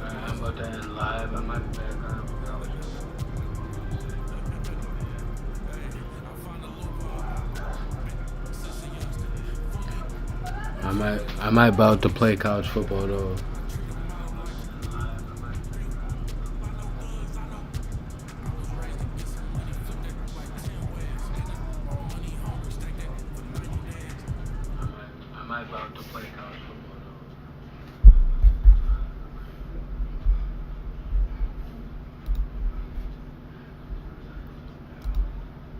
I'm about to end live. I might be back on for college football. I might about to play college football though. I might about to play